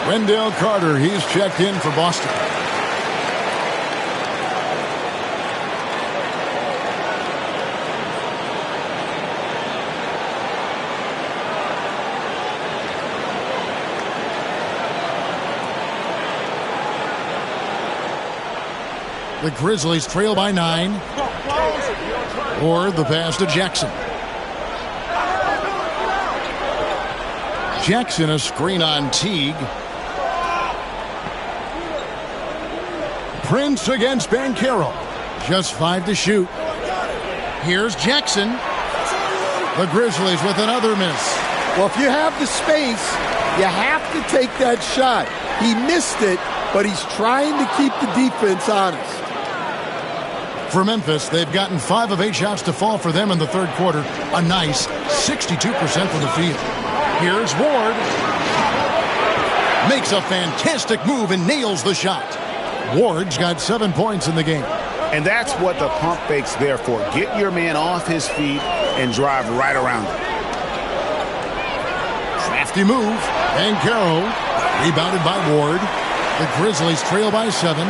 Wendell Carter, he's checked in for Boston. The Grizzlies trail by 9. Or the pass to Jackson. Jackson, a screen on Teague. Prince against Banchero. Just 5 to shoot. Here's Jackson. The Grizzlies with another miss. Well, if you have the space, you have to take that shot. He missed it, but he's trying to keep the defense honest. For Memphis, they've gotten 5 of 8 shots to fall for them in the third quarter. A nice 62% from the field. Here's Ward. Makes a fantastic move and nails the shot. Ward's got 7 points in the game. And that's what the pump fake's there for. Get your man off his feet and drive right around him. Crafty move. Banchero rebounded by Ward. The Grizzlies trail by 7.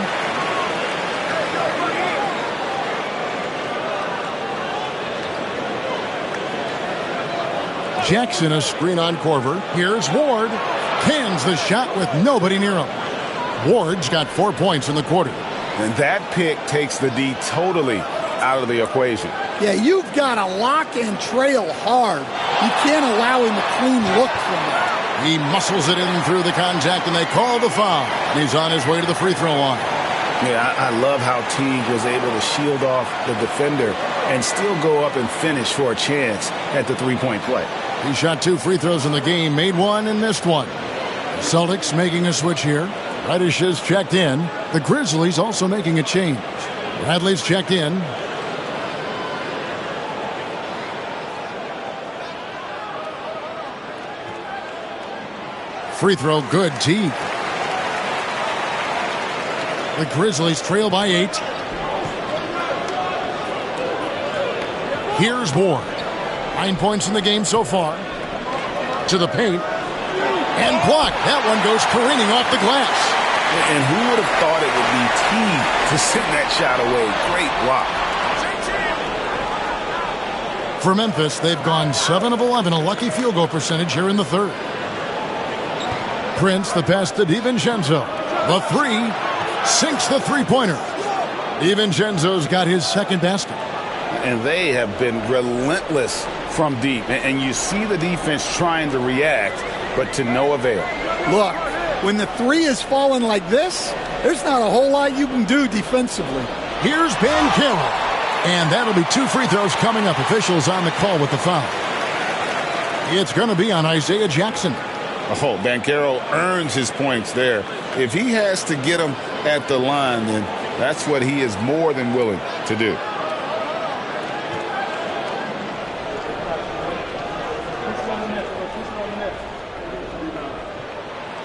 Jackson, a screen on Korver. Here's Ward. Cans the shot with nobody near him. Ward's got 4 points in the quarter. And that pick takes the D totally out of the equation. Yeah, you've got to lock and trail hard. You can't allow him a clean look from that. He muscles it in through the contact, and they call the foul. He's on his way to the free throw line. Yeah, I love how Teague was able to shield off the defender and still go up and finish for a chance at the three-point play. He shot 2 free throws in the game, made 1 and missed 1. Celtics making a switch here. Reddish is checked in. The Grizzlies also making a change. Bradley's checked in. Free throw good. Teague. The Grizzlies trail by 8. Here's Ward. 9 points in the game so far. To the paint. And blocked. That one goes careening off the glass. And who would have thought it would be Teague to send that shot away? Great block. For Memphis, they've gone 7 of 11, a lucky field goal percentage here in the third. Prince, the pass to DiVincenzo. The 3 sinks the three-pointer. DiVincenzo's got his second basket. And they have been relentless from deep. And you see the defense trying to react, but to no avail. Look, when the 3 is falling like this, there's not a whole lot you can do defensively. Here's Banchero. And that'll be 2 free throws coming up. Officials on the call with the foul. It's going to be on Isaiah Jackson. Oh, Banchero earns his points there. If he has to get them at the line, then that's what he is more than willing to do.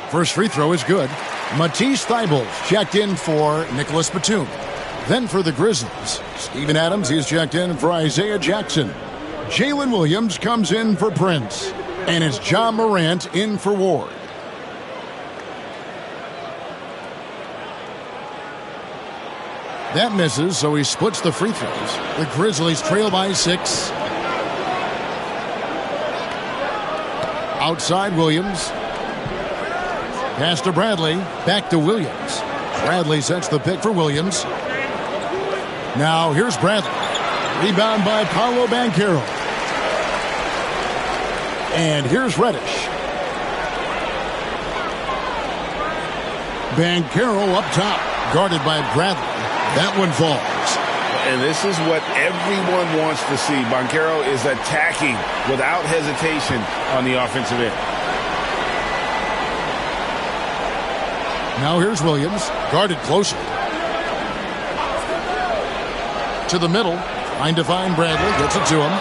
First free throw is good. Matisse Thybulle checked in for Nicholas Batum. Then for the Grizzlies, Steven Adams is checked in for Isaiah Jackson. Jalen Williams comes in for Prince. And it's John Morant in for Ward. That misses, so he splits the free throws. The Grizzlies trail by 6. Outside Williams. Pass to Bradley. Back to Williams. Bradley sets the pick for Williams. Now here's Bradley. Rebound by Paolo Banchero. And here's Reddish. Banchero up top. Guarded by Bradley. That one falls. And this is what everyone wants to see. Banchero is attacking without hesitation on the offensive end. Now here's Williams. Guarded closely. To the middle. Trying to find Bradley. Gets it to him.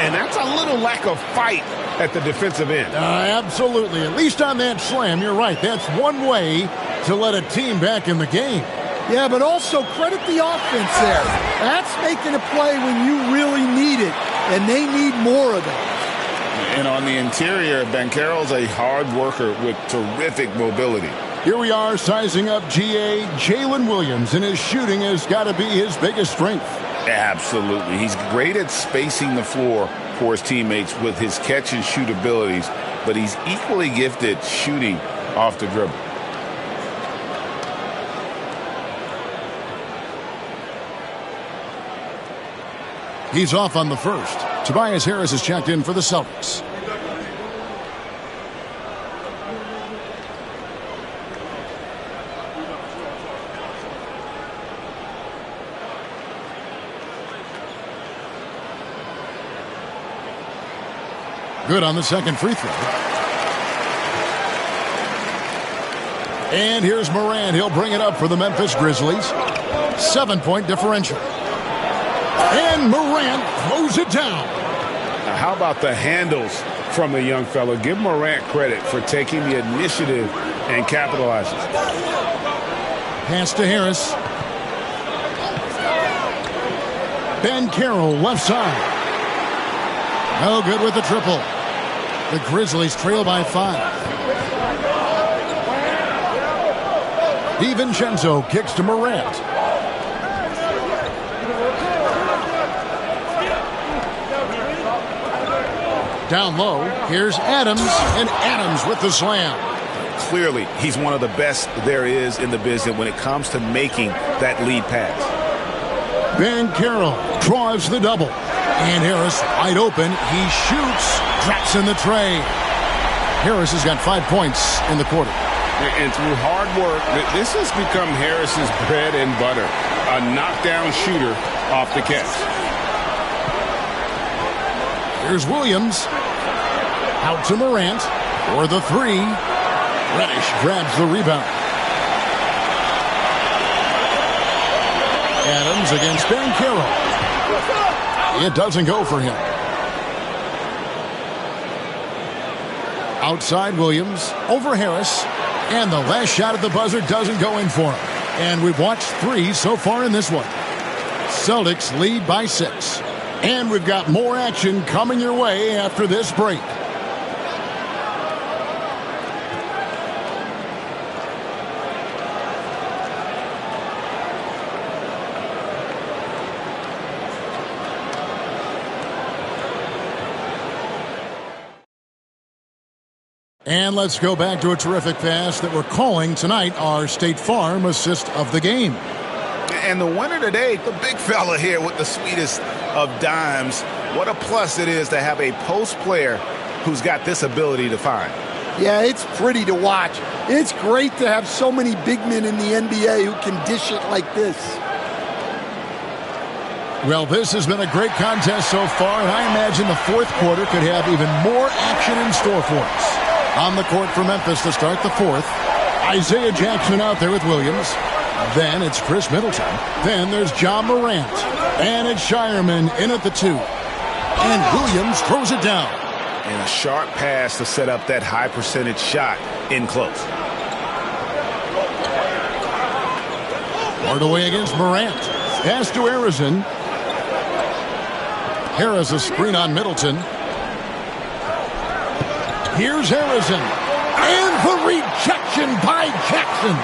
And that's a little lack of fight at the defensive end. Absolutely. At least on that slam, you're right. That's one way to let a team back in the game. Yeah, but also credit the offense there. That's making a play when you really need it, and they need more of it. And on the interior, Banchero's a hard worker with terrific mobility. Here we are sizing up GA. Jalen Williams, and his shooting has got to be his biggest strength. Absolutely. He's great at spacing the floor for his teammates with his catch and shoot abilities, but he's equally gifted shooting off the dribble. He's off on the first. Tobias Harris is checked in for the Celtics. Good on the second free throw. And here's Morant. He'll bring it up for the Memphis Grizzlies. 7-point differential. And Morant throws it down. Now, how about the handles from the young fella? Give Morant credit for taking the initiative and capitalizing. Pass to Harris. Banchero left side. No good with the triple. The Grizzlies trail by 5. DiVincenzo kicks to Morant. Down low, here's Adams, and Adams with the slam. Clearly, he's one of the best there is in the business when it comes to making that lead pass. Banchero draws the double. And Harris wide open. He shoots, drops in the tray. Harris has got 5 points in the quarter. And through hard work, this has become Harris's bread and butter. A knockdown shooter off the catch. Here's Williams. Out to Morant for the three. Reddish grabs the rebound. Adams against Banchero. It doesn't go for him. Outside Williams, over Harris, and the last shot at the buzzer doesn't go in for him. And we've watched 3 so far in this one. Celtics lead by 6. And we've got more action coming your way after this break. And let's go back to a terrific pass that we're calling tonight our State Farm assist of the game. And the winner today, the big fella here with the sweetest of dimes. What a plus it is to have a post player who's got this ability to find. Yeah, it's pretty to watch. It's great to have so many big men in the NBA who can dish it like this. Well, this has been a great contest so far, and I imagine the fourth quarter could have even more action in store for us. On the court for Memphis to start the fourth, Isaiah Jackson out there with Williams. Then it's Chris Middleton. Then there's John Morant. And it's Shireman in at the 2. And Williams throws it down. And a sharp pass to set up that high percentage shot in close. Hardaway against Morant. Pass to Harrison. Harris a screen on Middleton. Here's Harrison. And the rejection by Jackson.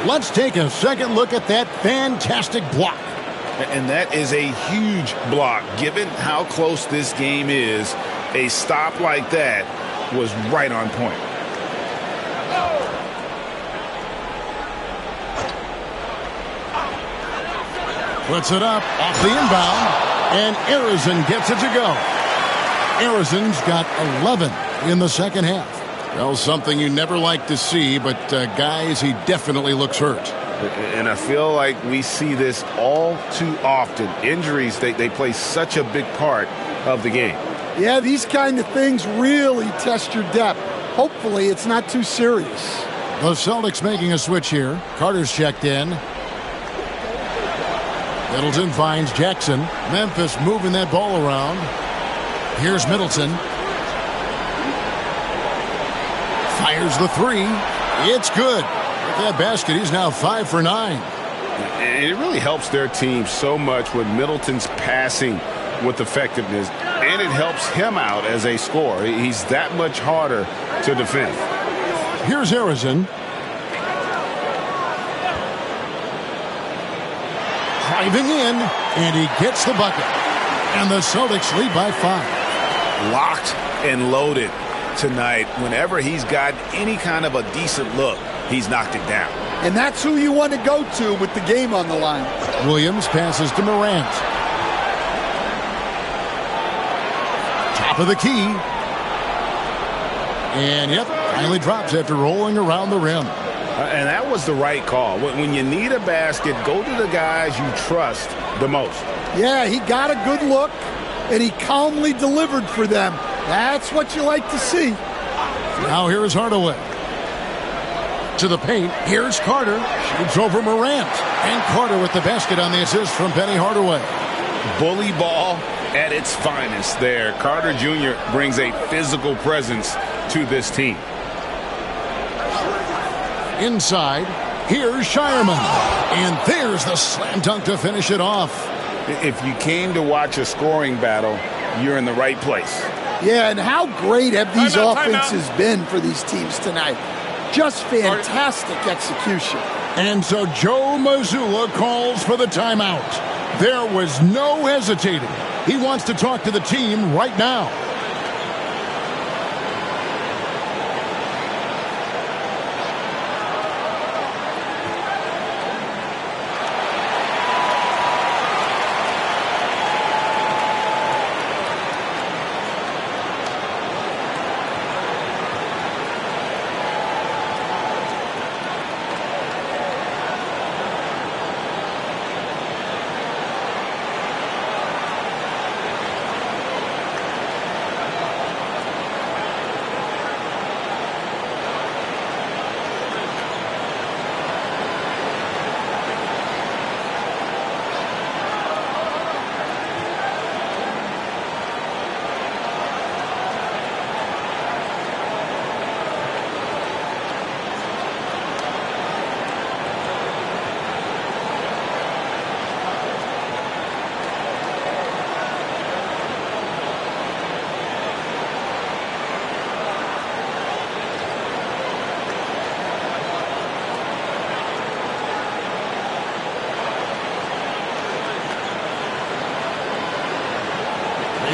Let's take a second look at that fantastic block. And that is a huge block. Given how close this game is, a stop like that was right on point. Puts it up off the inbound. And Harrison gets it to go. Harrison's got 11 in the second half. Well, something you never like to see, but guys, he definitely looks hurt. And I feel like we see this all too often. Injuries, they play such a big part of the game. Yeah, these kind of things really test your depth. Hopefully it's not too serious. The Celtics making a switch here. Carter's checked in. Middleton finds Jackson. Memphis moving that ball around. Here's Middleton. Fires the 3. It's good. With that basket, he's now 5 for 9. And it really helps their team so much with Middleton's passing with effectiveness. And it helps him out as a scorer. He's that much harder to defend. Here's Harrison. Driving in, and he gets the bucket. And the Celtics lead by 5. Locked and loaded tonight. Whenever he's got any kind of a decent look, he's knocked it down. And that's who you want to go to with the game on the line. Williams passes to Morant. Top of the key. And, yep, finally drops after rolling around the rim. And that was the right call. When you need a basket, go to the guys you trust the most. Yeah, he got a good look, and he calmly delivered for them. That's what you like to see. Now here's Hardaway. To the paint. Here's Carter. Shoots over Morant. And Carter with the basket on the assist from Penny Hardaway. Bully ball at its finest there. Carter Jr. brings a physical presence to this team. Inside, here's Shireman. And there's the slam dunk to finish it off. If you came to watch a scoring battle, you're in the right place. Yeah, and how great have these offenses been for these teams tonight? Just fantastic execution. And so Joe Mazzulla calls for the timeout. There was no hesitating. He wants to talk to the team right now.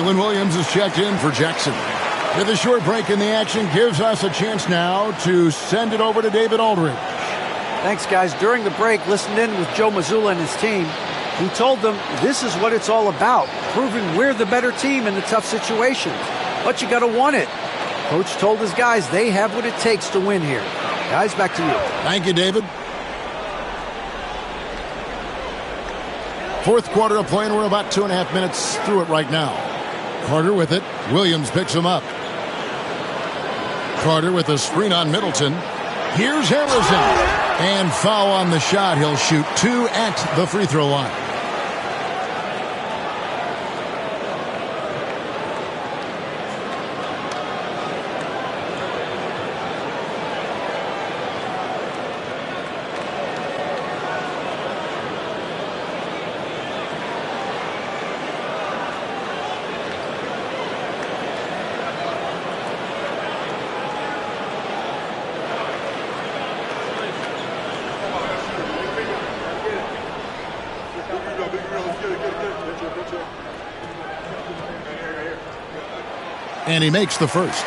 Jalen Williams is checked in for Jackson. With a short break in the action gives us a chance now to send it over to David Aldridge. Thanks, guys. During the break, listened in with Joe Mazzulla and his team. He told them this is what it's all about, proving we're the better team in the tough situations. But you got to want it. Coach told his guys they have what it takes to win here. Guys, back to you. Thank you, David. Fourth quarter of play, and we're about 2.5 minutes through it right now. Carter with it. Williams picks him up. Carter with a screen on Middleton. Here's Harrison. And foul on the shot. He'll shoot 2 at the free throw line. And he makes the first.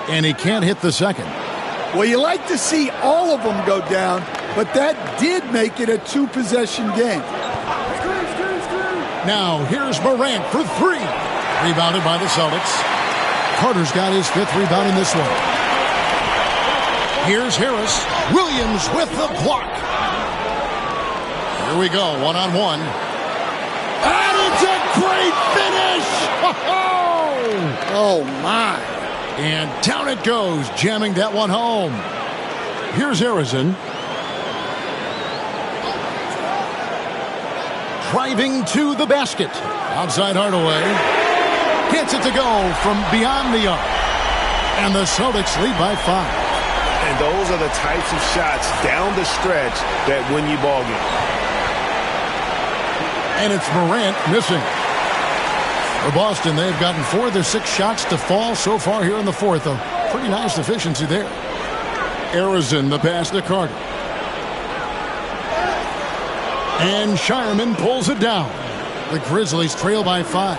And he can't hit the second. Well, you like to see all of them go down, but that did make it a 2-possession game. Now, here's Morant for 3. Rebounded by the Celtics. Carter's got his 5th rebound in this one. Here's Harris. Williams with the block. Here we go, one-on-one. And it's a great finish! Oh, my. And down it goes, jamming that one home. Here's Harrison. Driving to the basket. Outside Hardaway. Gets it to go from beyond the arc. And the Celtics lead by 5. And those are the types of shots down the stretch that win you ball game. And it's Morant missing. For Boston, they've gotten 4 of their 6 shots to fall so far here in the fourth. A pretty nice efficiency there. Harrison, the pass to Carter. And Shireman pulls it down. The Grizzlies trail by 5.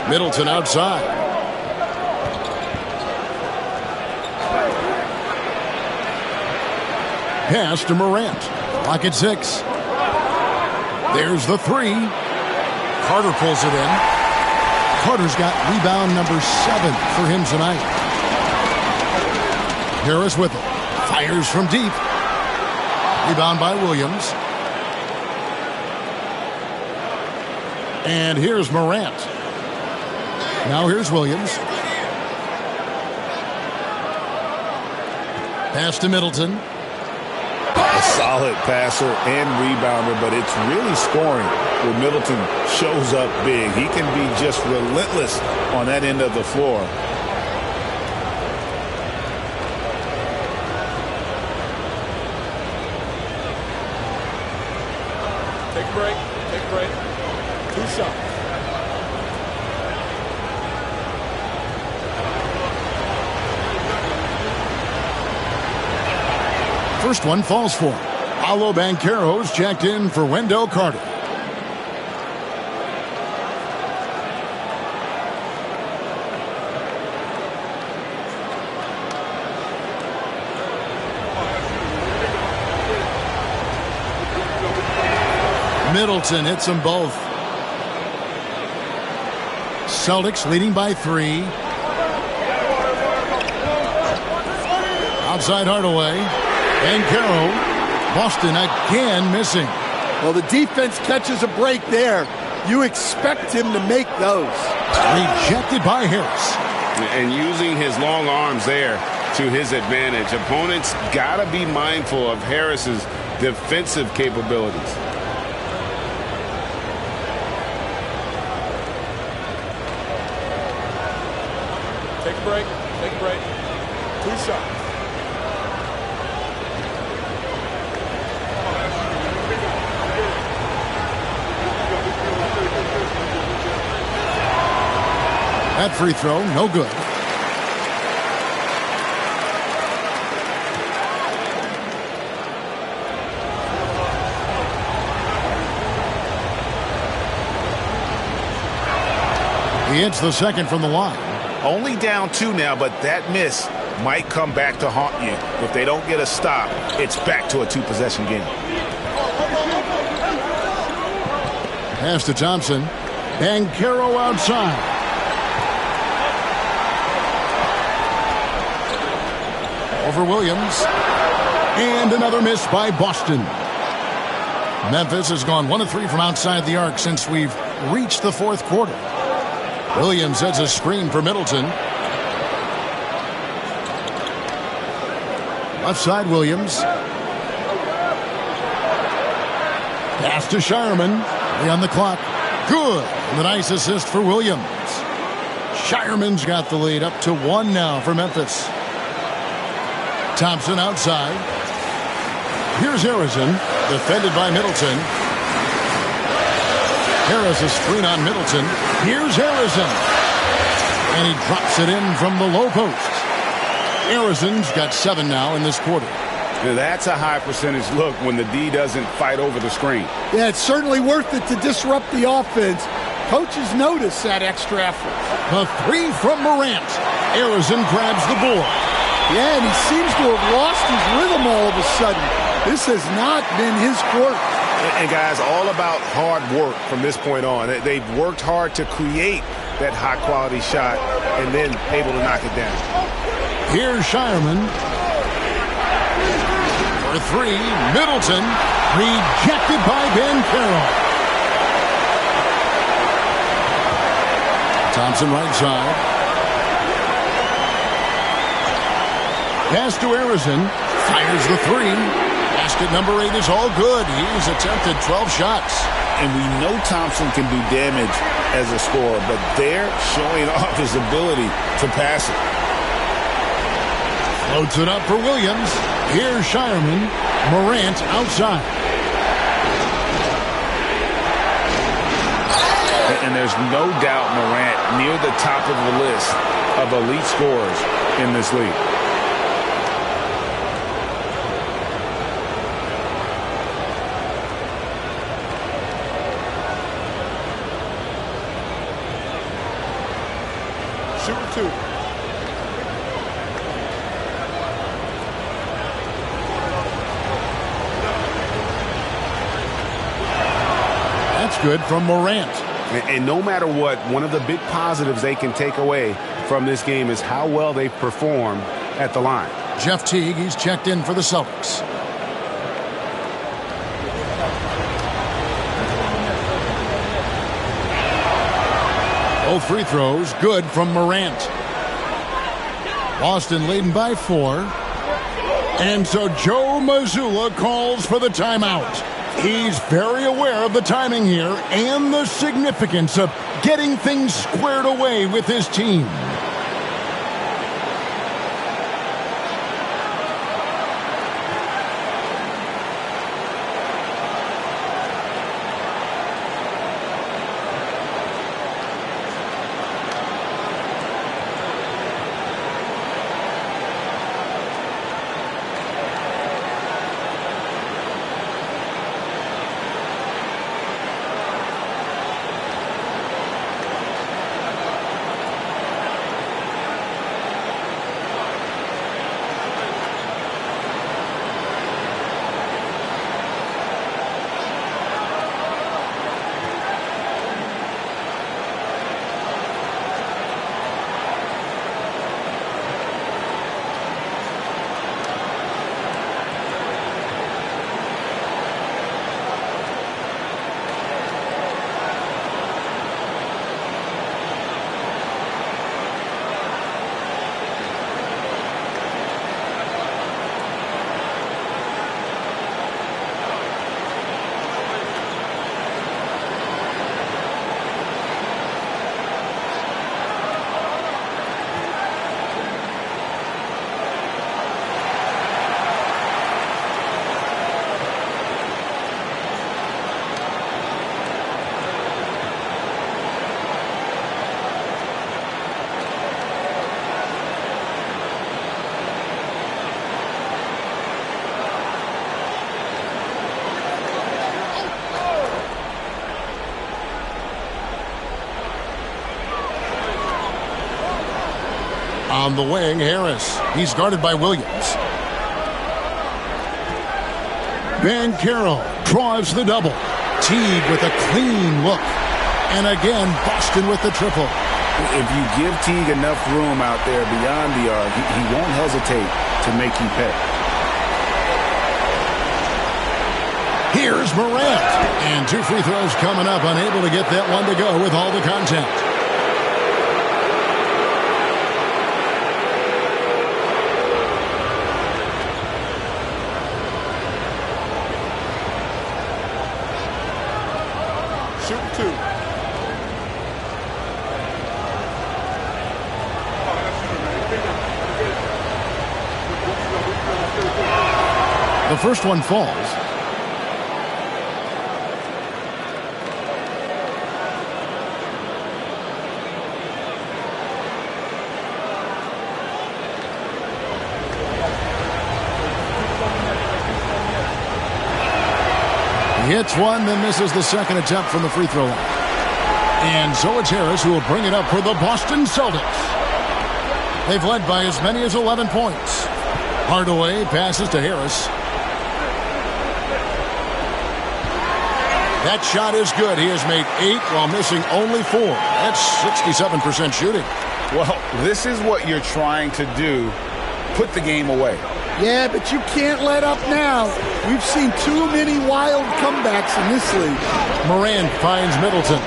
Middleton outside. Pass to Morant. Clock at 6. There's the 3. Carter pulls it in. Carter's got rebound number 7 for him tonight. Harris with it. Fires from deep. Rebound by Williams. And here's Morant. Now here's Williams. Pass to Middleton. A solid passer and rebounder, but it's really scoring where Middleton shows up big. He can be just relentless on that end of the floor. Take a break. Take a break. 2 shots. First one falls for him. Paolo Banchero's checked in for Wendell Carter. Middleton hits them both. Celtics leading by 3. Outside Hardaway. Banchero. Boston again missing. Well, the defense catches a break there. You expect him to make those. Rejected by Harris. And using his long arms there to his advantage. Opponents got to be mindful of Harris's defensive capabilities. break. Take a break. 2 shots. That free throw, no good. He hits the second from the line. Only down 2 now, but that miss might come back to haunt you. If they don't get a stop, it's back to a 2-possession game. Pass to Thompson. Banchero outside. Over Williams. And another miss by Boston. Memphis has gone 1 of 3 from outside the arc since we've reached the fourth quarter. Williams sets a screen for Middleton. Left side, Williams. Pass to Shireman. 3 on the clock. Good. And a nice assist for Williams. Shireman's got the lead up to 1 now for Memphis. Thompson outside. Here's Harrison. Defended by Middleton. Harris a screen on Middleton. Here's Harrison. And he drops it in from the low post. Harrison's got 7 now in this quarter. Now that's a high percentage look when the D doesn't fight over the screen. Yeah, it's certainly worth it to disrupt the offense. Coaches notice that extra effort. A 3 from Morant. Harrison grabs the board. Yeah, and he seems to have lost his rhythm all of a sudden. This has not been his quarter. And guys, all about hard work from this point on. They've worked hard to create that high-quality shot and then able to knock it down. Here's Shireman. For 3, Middleton. Rejected by Banchero. Thompson right side. Pass to Harrison. Fires the 3. Basket number 8 is all good. He's attempted 12 shots. And we know Thompson can do damage as a scorer, but they're showing off his ability to pass it. Floats it up for Williams. Here's Shireman. Morant outside. And there's no doubt Morant near the top of the list of elite scorers in this league. Shooting 2. That's good from Morant. And no matter what, one of the big positives they can take away from this game is how well they perform at the line. Jeff Teague, he's checked in for the Celtics. Both free throws good from Morant. Boston leading by 4. And so Joe Mazzulla calls for the timeout. He's very aware of the timing here and the significance of getting things squared away with his team. On the wing, Harris. He's guarded by Williams. Banchero draws the double. Teague with a clean look. And again, Boston with the triple. If you give Teague enough room out there beyond the arc, he won't hesitate to make you pay. Here's Morant. And 2 free throws coming up, unable to get that one to go with all the contact. Shoot 2. The first one falls. He hits one, then misses the second attempt from the free throw line. And so it's Harris who will bring it up for the Boston Celtics. They've led by as many as 11 points. Hardaway passes to Harris. That shot is good. He has made 8 while missing only 4. That's 67% shooting. Well, this is what you're trying to do. Put the game away. Yeah, but you can't let up now. We've seen too many wild comebacks in this league. Morant finds Middleton.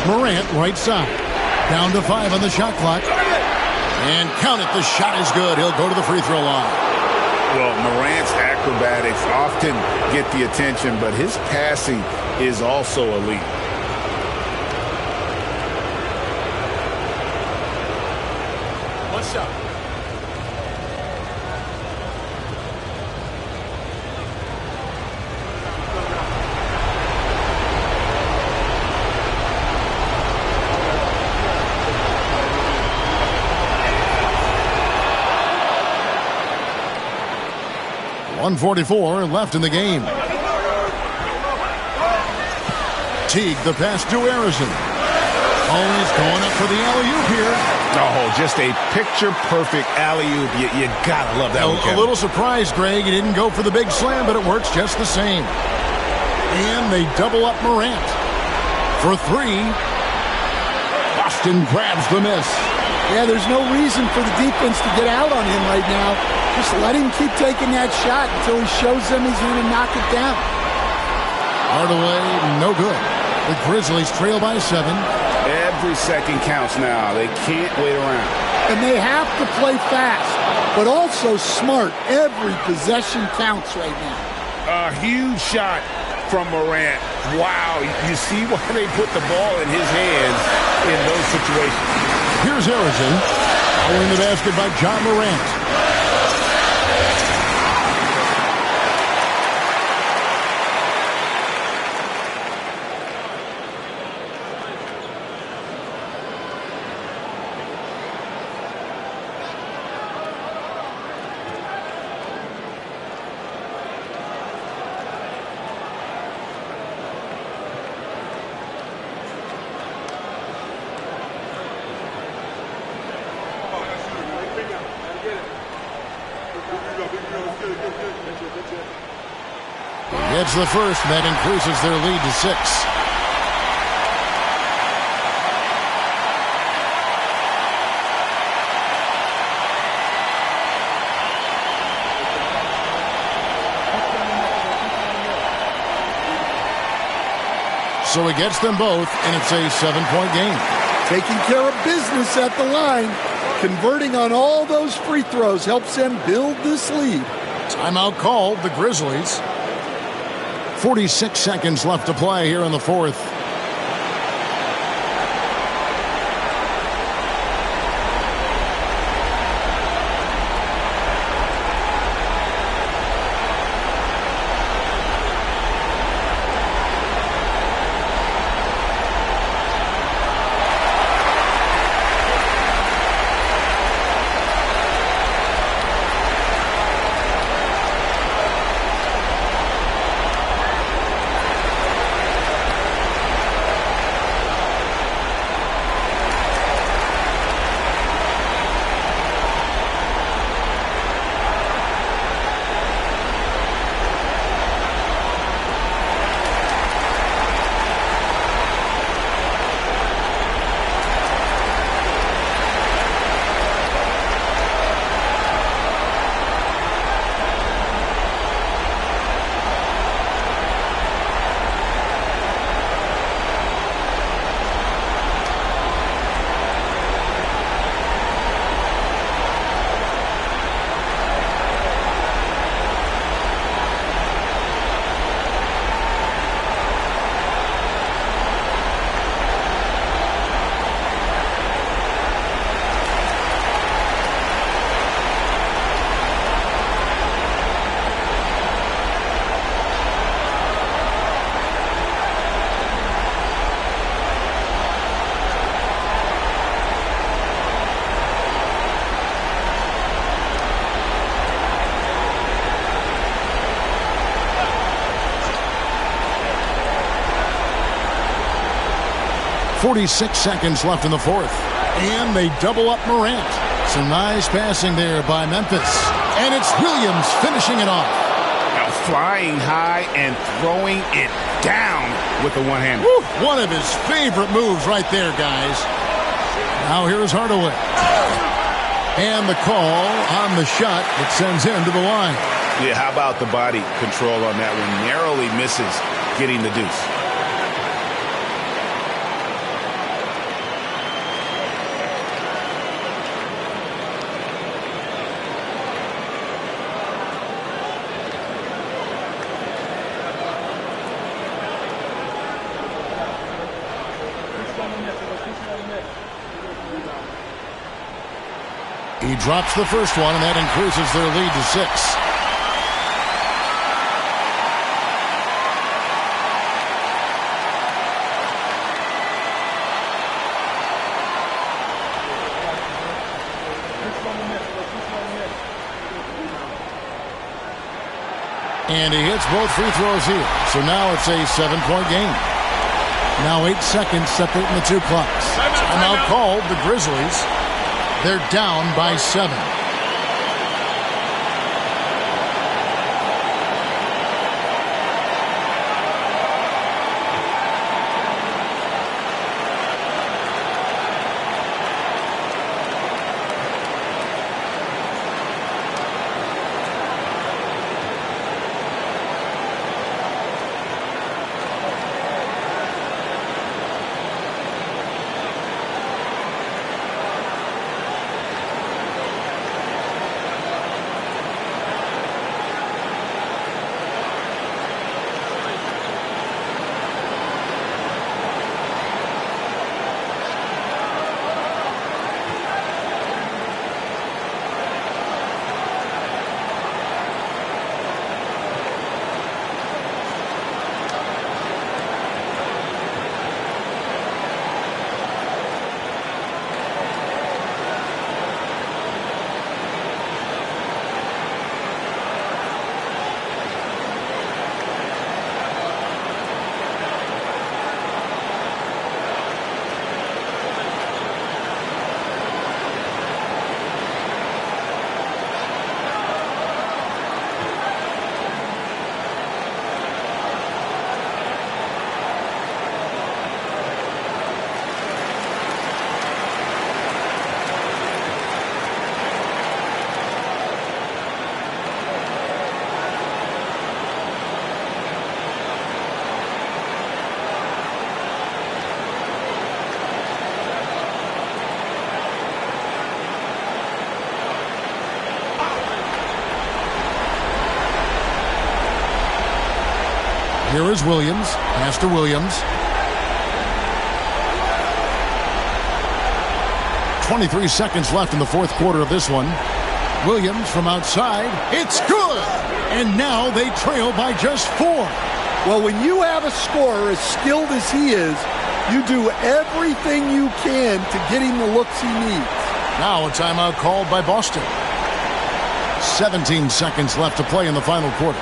Morant right side. Down to 5 on the shot clock. And count it, the shot is good. He'll go to the free throw line. Well, Morant's acrobatics often get the attention, but his passing is also elite. One shot. .144 left in the game. Teague, the pass to Harrison. Oh, he's going up for the alley-oop here. Oh, just a picture-perfect alley-oop. You gotta love that one, A little surprised, Greg. He didn't go for the big slam, but it works just the same. And they double up Morant. For 3. Boston grabs the miss. Yeah, there's no reason for the defense to get out on him right now. Just let him keep taking that shot until he shows them he's going to knock it down. Hardaway, no good. The Grizzlies trail by 7. Every second counts now. They can't wait around. And they have to play fast, but also smart. Every possession counts right now. A huge shot from Morant. Wow, you see why they put the ball in his hands in those situations. Here's Harrison. Pulling the basket by John Morant. Gets the first, and that increases their lead to 6. So he gets them both, and it's a 7-point game. Taking care of business at the line. Converting on all those free throws helps them build this lead. Timeout called, the Grizzlies. 46 seconds left to play here in the fourth. 46 seconds left in the fourth. And they double up Morant. Some nice passing there by Memphis. And it's Williams finishing it off. Now flying high and throwing it down with the one-hander. One of his favorite moves right there, guys. Now here's Hardaway. And the call on the shot that sends him to the line. Yeah, how about the body control on that one? Narrowly misses getting the deuce. He drops the first one, and that increases their lead to 6. And he hits both free throws here. So now it's a 7-point game. Now 8 seconds separating the two clocks. Timeout called. The Grizzlies, they're down by 7. Here is Williams. Pass to Williams. 23 seconds left in the fourth quarter of this one. Williams from outside. It's good! And now they trail by just 4. Well, when you have a scorer as skilled as he is, you do everything you can to get him the looks he needs. Now a timeout called by Boston. 17 seconds left to play in the final quarter.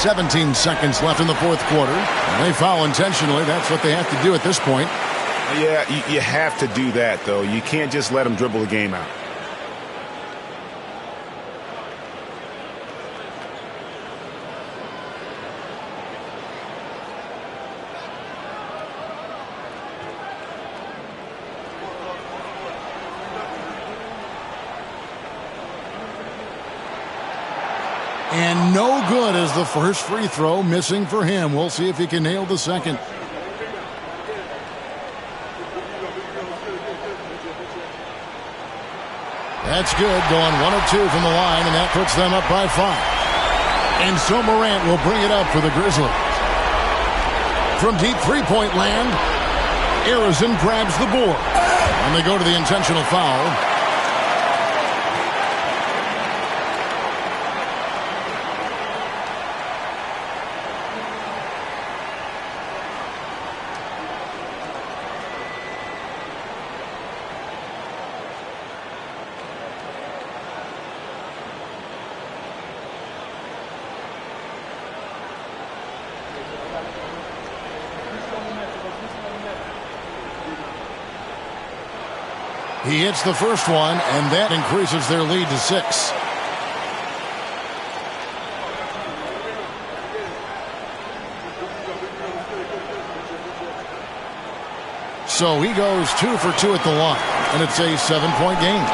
17 seconds left in the fourth quarter. And they foul intentionally. That's what they have to do at this point. Yeah, you have to do that, though. You can't just let them dribble the game out. And no good as the first free throw missing for him. We'll see if he can nail the second. That's good, going 1 of 2 from the line, and that puts them up by 5. And so Morant will bring it up for the Grizzlies. From deep three-point land, Arizin grabs the board. And they go to the intentional foul. He hits the first one, and that increases their lead to 6. So he goes 2 for 2 at the line, and it's a 7-point game.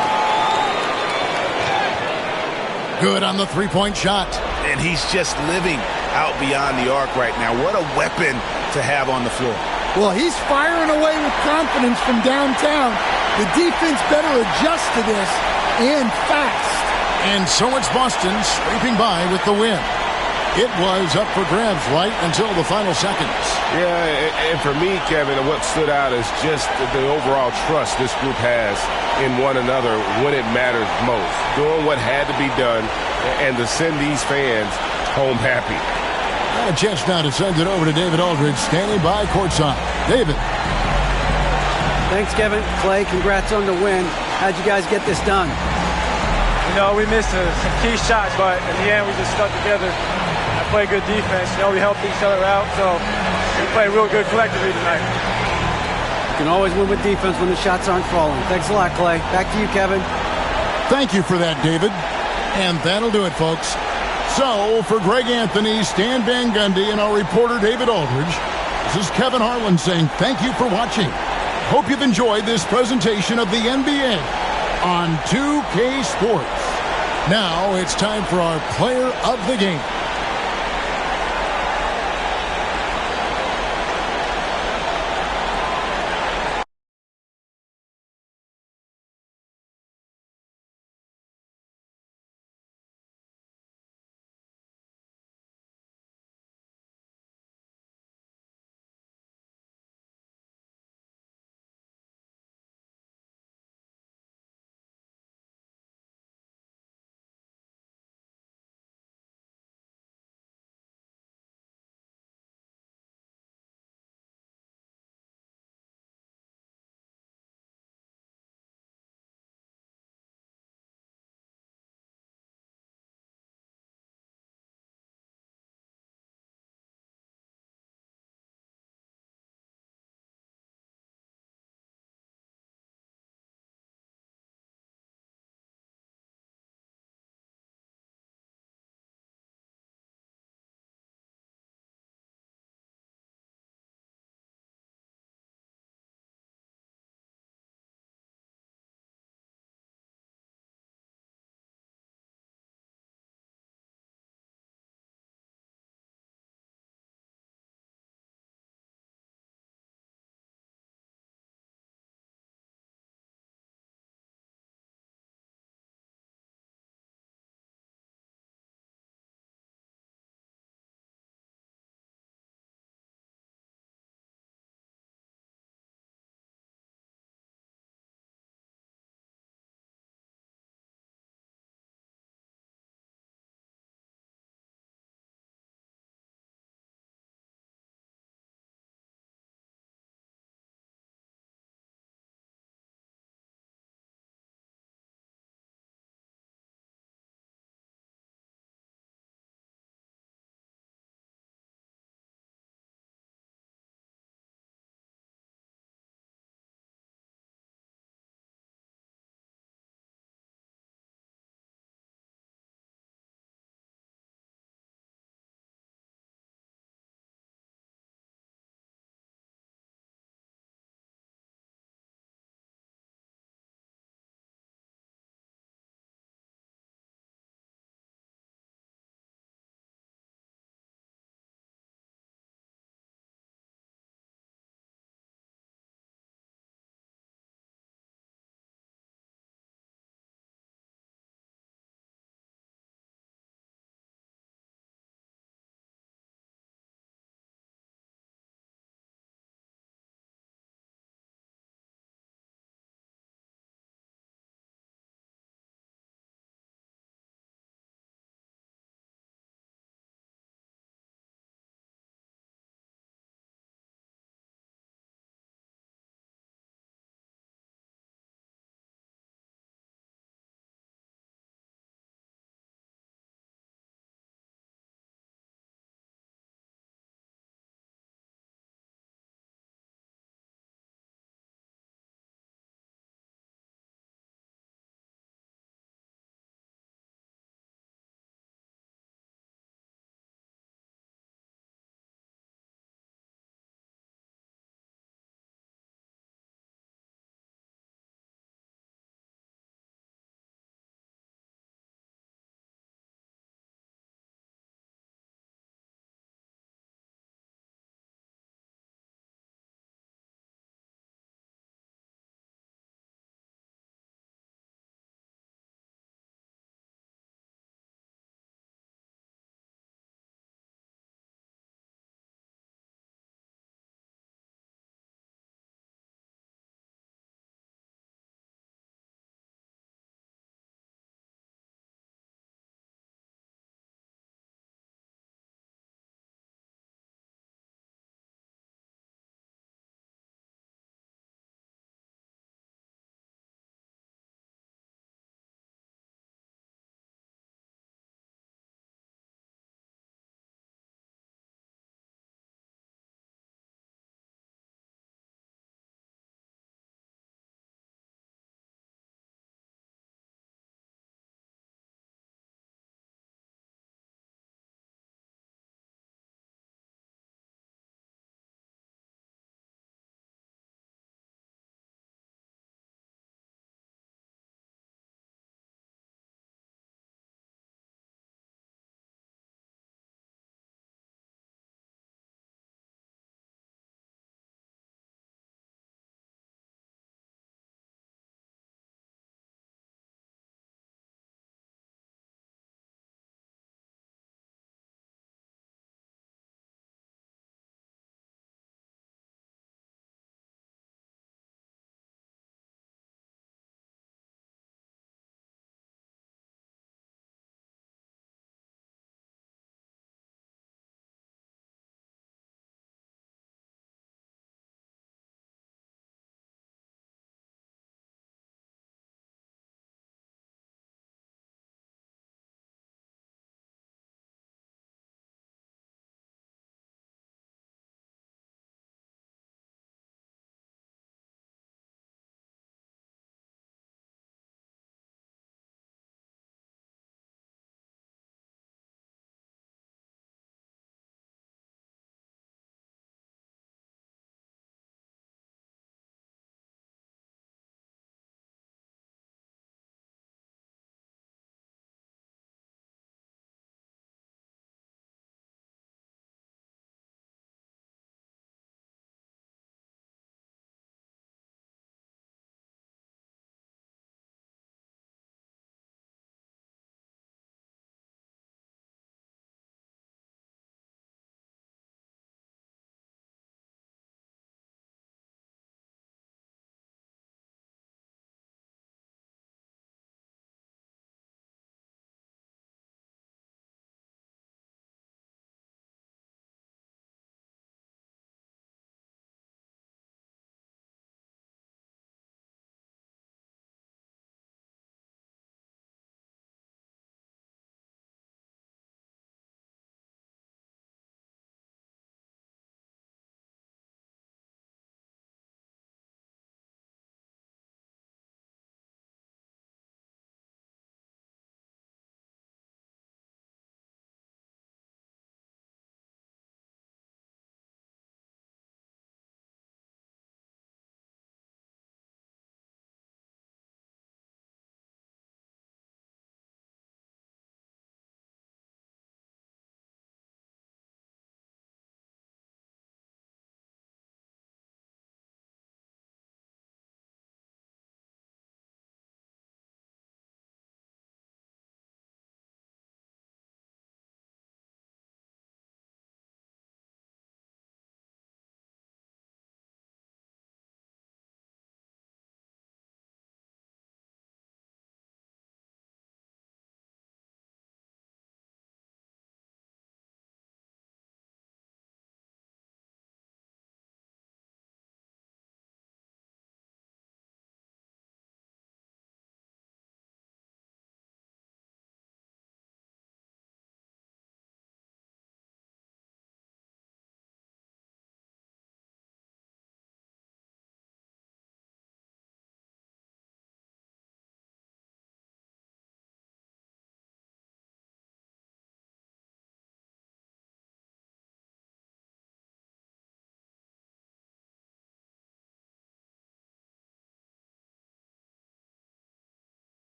Good on the three-point shot. And he's just living out beyond the arc right now. What a weapon to have on the floor. Well, he's firing away with confidence from downtown. The defense better adjust to this, and fast. And so it's Boston scraping by with the win. It was up for grabs right until the final seconds. Yeah, and for me, Kevin, what stood out is just the overall trust this group has in one another when it matters most. Doing what had to be done and to send these fans home happy. A chance now to send it over to David Aldridge, standing by courtside. David. Thanks, Kevin. Clay, congrats on the win. How'd you guys get this done? You know, we missed some key shots, but in the end, we just stuck together and played good defense. You know, we helped each other out, so we played real good collectively tonight. You can always win with defense when the shots aren't falling. Thanks a lot, Clay. Back to you, Kevin. Thank you for that, David. And that'll do it, folks. So, for Greg Anthony, Stan Van Gundy, and our reporter, David Aldridge, this is Kevin Harlan saying thank you for watching. Hope you've enjoyed this presentation of the NBA on 2K Sports. Now it's time for our player of the game.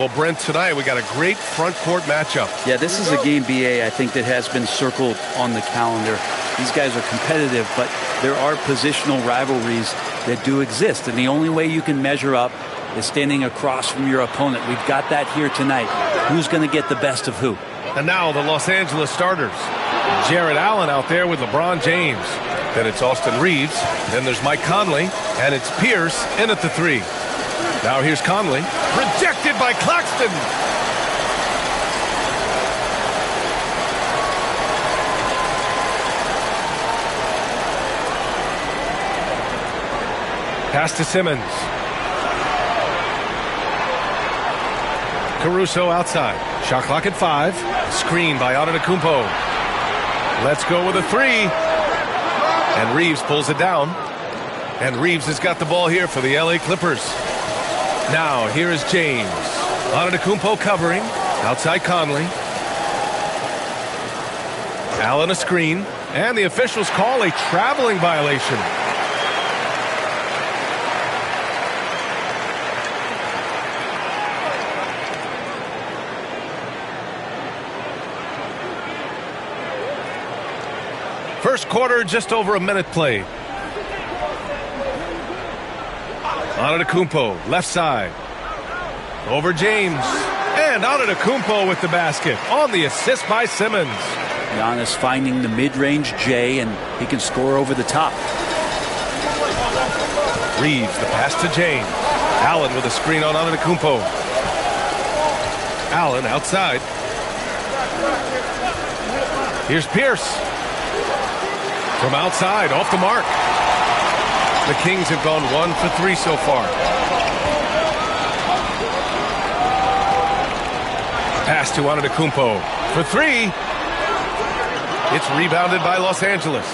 Well, Brent, tonight we got a great front court matchup. Yeah, this is a game, BA, I think that has been circled on the calendar. These guys are competitive, but there are positional rivalries that do exist. And the only way you can measure up is standing across from your opponent. We've got that here tonight. Who's going to get the best of who? And now the Los Angeles starters. Jarrett Allen out there with LeBron James. Then it's Austin Reeves. Then there's Mike Conley. And it's Pierce in at the 3. Now here's Conley. Rejected by Claxton. Pass to Simmons. Caruso outside. Shot clock at 5. Screen by Antetokounmpo. Let's go with a 3. And Reeves pulls it down. And Reeves has got the ball here for the LA Clippers. Now, here is James. Antetokounmpo covering. Outside Conley. Allen a screen. And the officials call a traveling violation. First quarter, just over a minute played. Antetokounmpo, left side. Over James. And Antetokounmpo with the basket on the assist by Simmons. Giannis finding the mid-range J, and he can score over the top. Reeves, the pass to James. Allen with a screen on Antetokounmpo. Allen outside. Here's Pierce. From outside, off the mark. The Kings have gone 1 for 3 so far. Pass to Antetokounmpo for 3. It's rebounded by Los Angeles.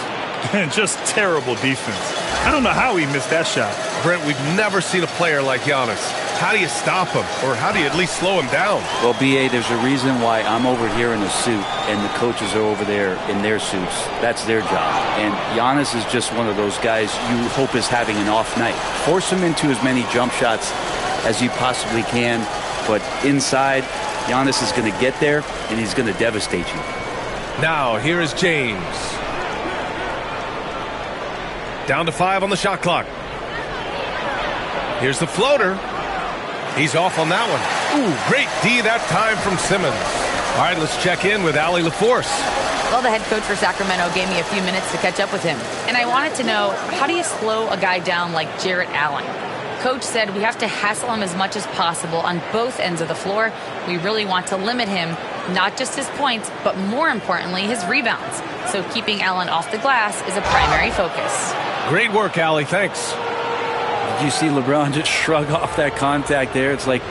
And just terrible defense. I don't know how he missed that shot. Brent, we've never seen a player like Giannis. How do you stop him? Or how do you at least slow him down? Well, BA, there's a reason why I'm over here in a suit and the coaches are over there in their suits. That's their job. And Giannis is just one of those guys you hope is having an off night. Force him into as many jump shots as you possibly can. But inside, Giannis is going to get there and he's going to devastate you. Now, here is James. Down to 5 on the shot clock. Here's the floater. He's off on that one. Ooh, great D that time from Simmons. All right, let's check in with Allie LaForce. Well, the head coach for Sacramento gave me a few minutes to catch up with him. And I wanted to know, how do you slow a guy down like Jarrett Allen? Coach said we have to hassle him as much as possible on both ends of the floor. We really want to limit him, not just his points, but more importantly, his rebounds. So keeping Allen off the glass is a primary focus. Great work, Allie. Thanks. Did you see LeBron just shrug off that contact there? It's like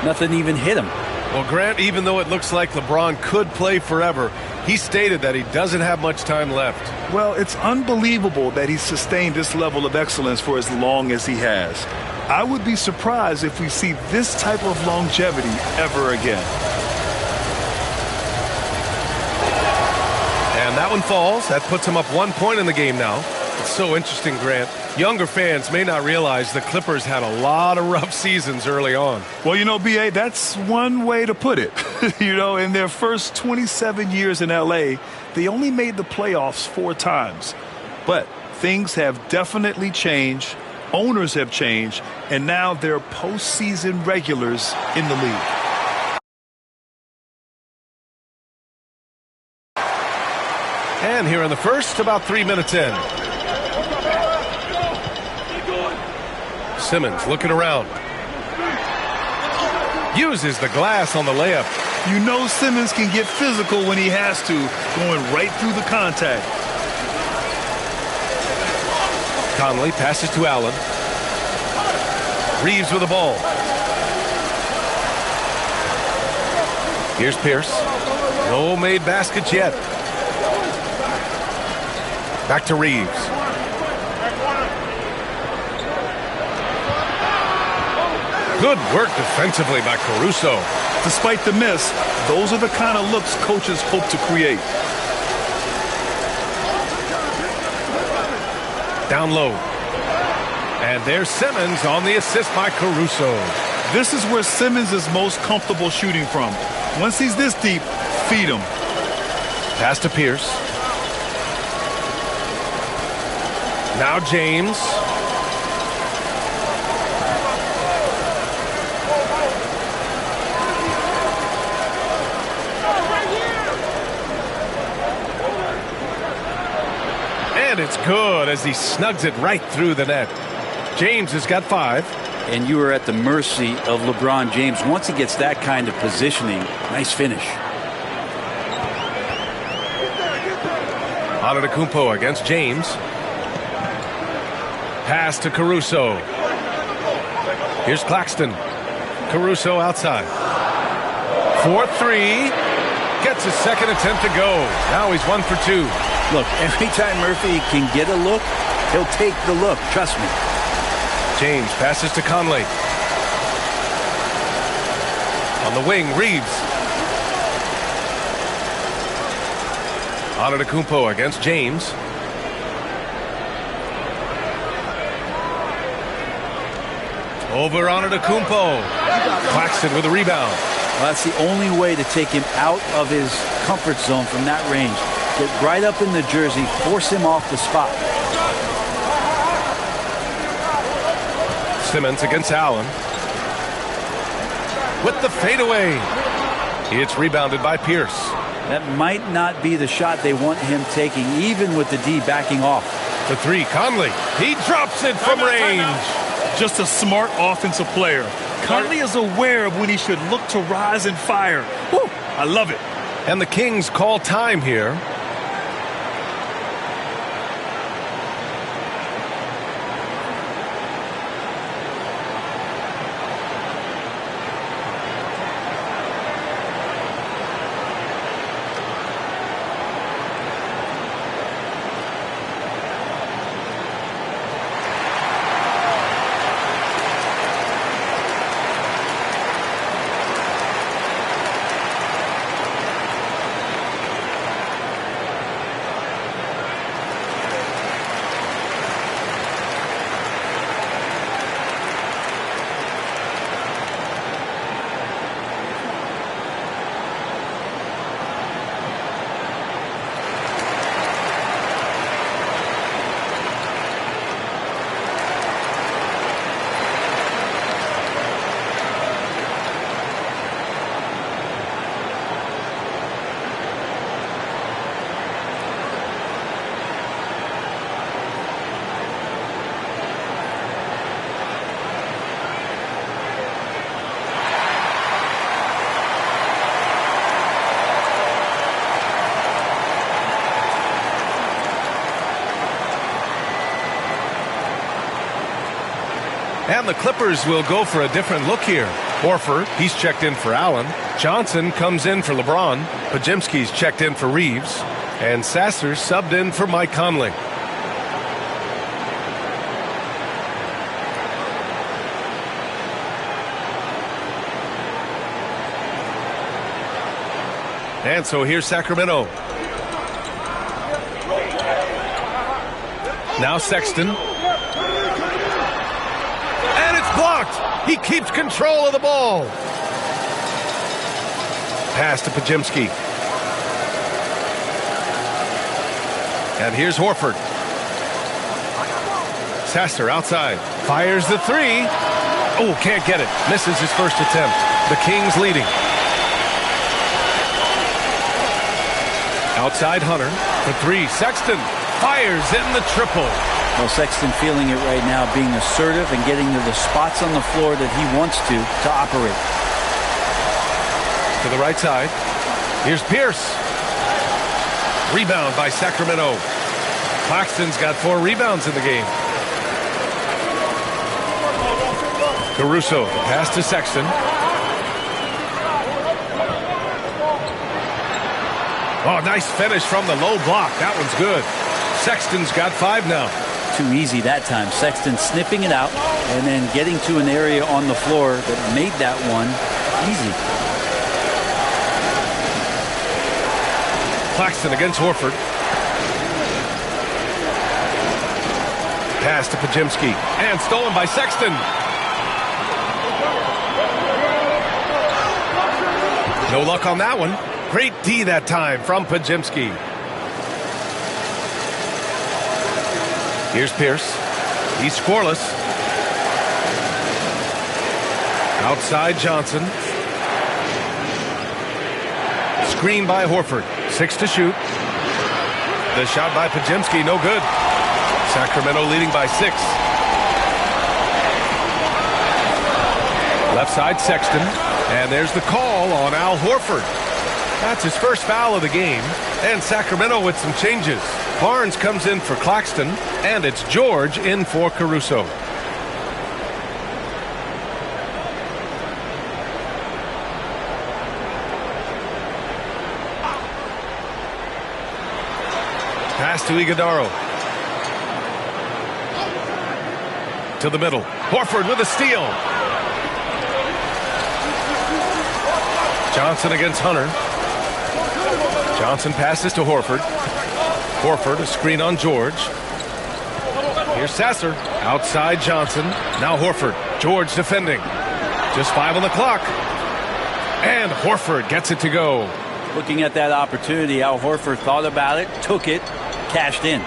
nothing even hit him. Well, Grant, even though it looks like LeBron could play forever, he stated that he doesn't have much time left. Well, it's unbelievable that he's sustained this level of excellence for as long as he has. I would be surprised if we see this type of longevity ever again. And that one falls. That puts him up 1 point in the game now. It's so interesting, Grant. Younger fans may not realize the Clippers had a lot of rough seasons early on. Well, you know, B.A., that's one way to put it. You know, in their first 27 years in L.A., they only made the playoffs 4 times. But things have definitely changed. Owners have changed. And now they're postseason regulars in the league. And here in the first, about 3 minutes in. Simmons looking around. Uses the glass on the layup. You know Simmons can get physical when he has to, going right through the contact. Conley passes to Allen. Reeves with the ball. Here's Pierce. No made baskets yet. Back to Reeves. Good work defensively by Caruso. Despite the miss, those are the kind of looks coaches hope to create. Down low. And there's Simmons on the assist by Caruso. This is where Simmons is most comfortable shooting from. Once he's this deep, feed him. Pass to Pierce. Now James. And it's good as he snugs it right through the net. James has got 5. And you are at the mercy of LeBron James. Once he gets that kind of positioning, nice finish. Antetokounmpo against James. Pass to Caruso. Here's Claxton. Caruso outside. 4-3. Gets his second attempt to go. Now he's 1 for 2. Look, every time Murphy can get a look, he'll take the look. Trust me. James passes to Conley. On the wing, Reeves. Antetokounmpo against James. Over Antetokounmpo. Claxton with a rebound. Well, that's the only way to take him out of his comfort zone from that range. Get right up in the jersey, force him off the spot. Simmons against Allen. With the fadeaway. It's rebounded by Pierce. That might not be the shot they want him taking, even with the D backing off. The 3, Conley. He drops it from range. Just a smart offensive player. Conley is aware of when he should look to rise and fire. Woo, I love it. And the Kings call time here. And the Clippers will go for a different look here. Horford, he's checked in for Allen. Johnson comes in for LeBron. Podziemski's checked in for Reeves. And Sasser subbed in for Mike Conley. And so here's Sacramento. Now Sexton. And it's blocked. He keeps control of the ball. Pass to Podziemski. And here's Horford. Sasser outside. Fires the three. Oh, can't get it. Misses his first attempt. The Kings leading. Outside Hunter for three. Sexton fires in the triple. Well, Sexton feeling it right now, being assertive and getting to the spots on the floor that he wants to operate. To the right side. Here's Pierce. Rebound by Sacramento. Claxton's got 4 rebounds in the game. Caruso, pass to Sexton. Oh, nice finish from the low block. That one's good. Sexton's got 5 now. Too easy that time. Sexton snipping it out and then getting to an area on the floor that made that one easy. Claxton against Horford. Pass to Podziemski. And stolen by Sexton. No luck on that one. Great D that time from Podziemski. Here's Pierce. He's scoreless. Outside Johnson. Screen by Horford. 6 to shoot. The shot by Podziemski, no good. Sacramento leading by 6. Left side Sexton. And there's the call on Al Horford. That's his first foul of the game. And Sacramento with some changes. Barnes comes in for Claxton. And it's George in for Caruso. Pass to Iguodaro. To the middle. Horford with a steal. Johnson against Hunter. Johnson passes to Horford. Horford, a screen on George. Here's Sasser. Outside Johnson. Now Horford. George defending. Just 5 on the clock. And Horford gets it to go. Looking at that opportunity, Al Horford thought about it, took it, cashed in.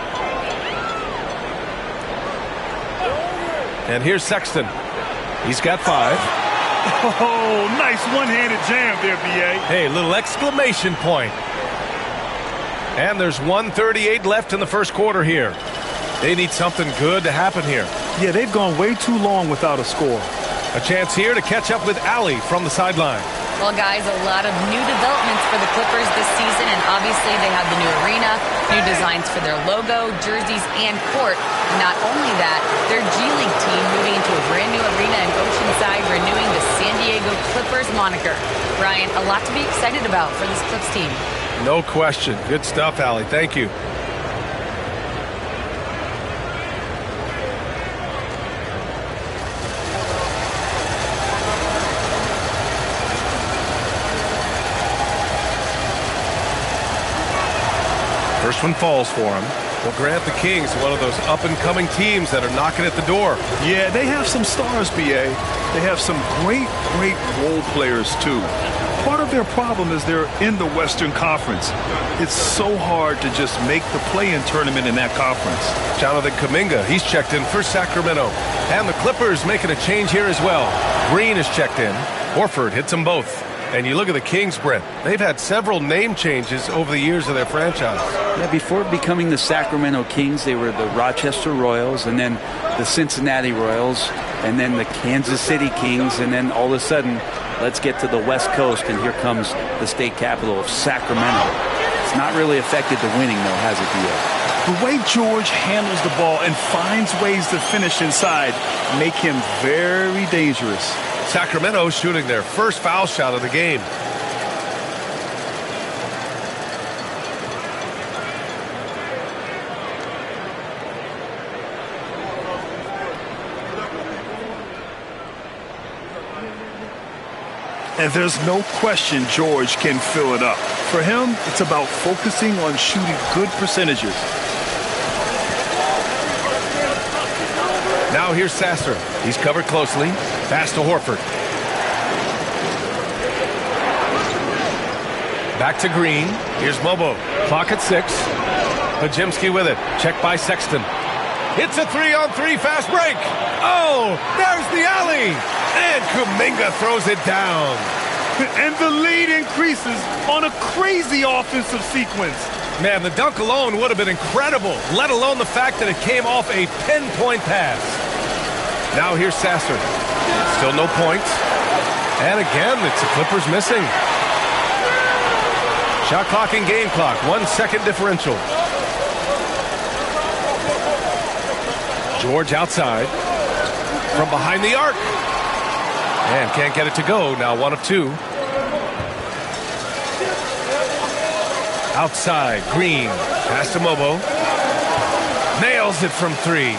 And here's Sexton. He's got 5. Oh, nice one-handed jam there, B.A. Hey, little exclamation point. And there's 1:38 left in the first quarter here. They need something good to happen here. Yeah, they've gone way too long without a score. A chance here to catch up with Allie from the sideline. Well, guys, a lot of new developments for the Clippers this season, and obviously they have the new arena, new designs for their logo, jerseys, and court. Not only that, their G League team moving into a brand new arena in Oceanside, renewing the San Diego Clippers moniker. Brian, a lot to be excited about for this Clips team. No question. Good stuff, Allie. Thank you. First one falls for him. Well, Grant, the Kings, one of those up-and-coming teams that are knocking at the door. Yeah, they have some stars, B.A. They have some great role players, too. Part of their problem is they're in the Western Conference. It's so hard to just make the play-in tournament in that conference. Jonathan Kuminga, he's checked in for Sacramento. And the Clippers making a change here as well. Green is checked in. Horford hits them both. And you look at the Kings, Brent. They've had several name changes over the years of their franchise. Yeah, before becoming the Sacramento Kings, they were the Rochester Royals, and then the Cincinnati Royals, and then the Kansas City Kings, and then all of a sudden, let's get to the West Coast, and here comes the state capital of Sacramento. It's not really affected the winning, though, has it, D.A.? The way George handles the ball and finds ways to finish inside make him very dangerous. Sacramento shooting their first foul shot of the game. And there's no question George can fill it up. For him, it's about focusing on shooting good percentages. Now here's Sasser. He's covered closely. Pass to Horford. Back to Green. Here's Mobo. Clock at 6. Podziemski with it. Checked by Sexton. Hits a 3-on-3 fast break. Oh, there's the alley. And Kuminga throws it down. And the lead increases on a crazy offensive sequence. Man, the dunk alone would have been incredible, let alone the fact that it came off a pinpoint pass. Now here's Sasser. Still no points. And again, it's the Clippers missing. Shot clock and game clock, 1 second differential. George outside. From behind the arc. And can't get it to go. Now 1 of 2. Outside, Green. Pass to Mobo. Nails it from 3.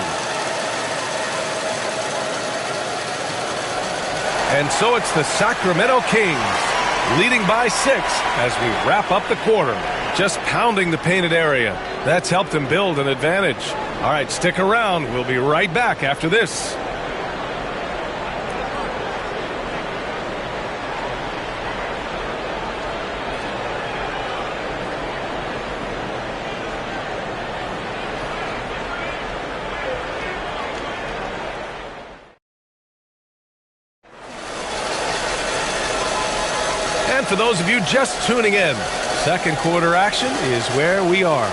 And so it's the Sacramento Kings leading by 6 as we wrap up the quarter. just pounding the painted area. That's helped him build an advantage. All right, stick around. We'll be right back after this. And for those of you just tuning in, second quarter action is where we are.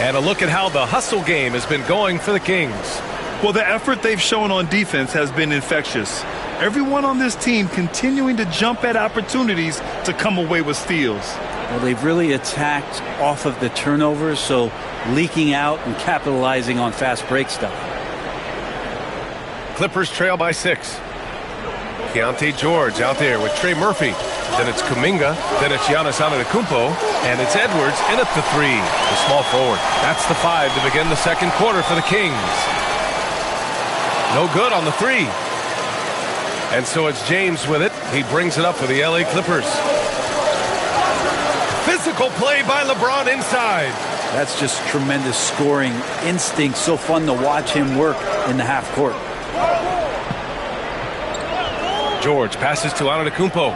And a look at how the hustle game has been going for the Kings. Well, the effort they've shown on defense has been infectious. Everyone on this team continuing to jump at opportunities to come away with steals. Well, they've really attacked off of the turnovers, so leaking out and capitalizing on fast break stuff. Clippers trail by 6. Keontae George out there with Trey Murphy. Then it's Kuminga. Then it's Giannis Antetokounmpo. And it's Edwards in at the 3. The small forward. That's the 5 to begin the second quarter for the Kings. No good on the 3. And so it's James with it. He brings it up for the LA Clippers. Physical play by LeBron inside. That's just tremendous scoring instinct. So fun to watch him work in the half court. George passes to Antetokounmpo.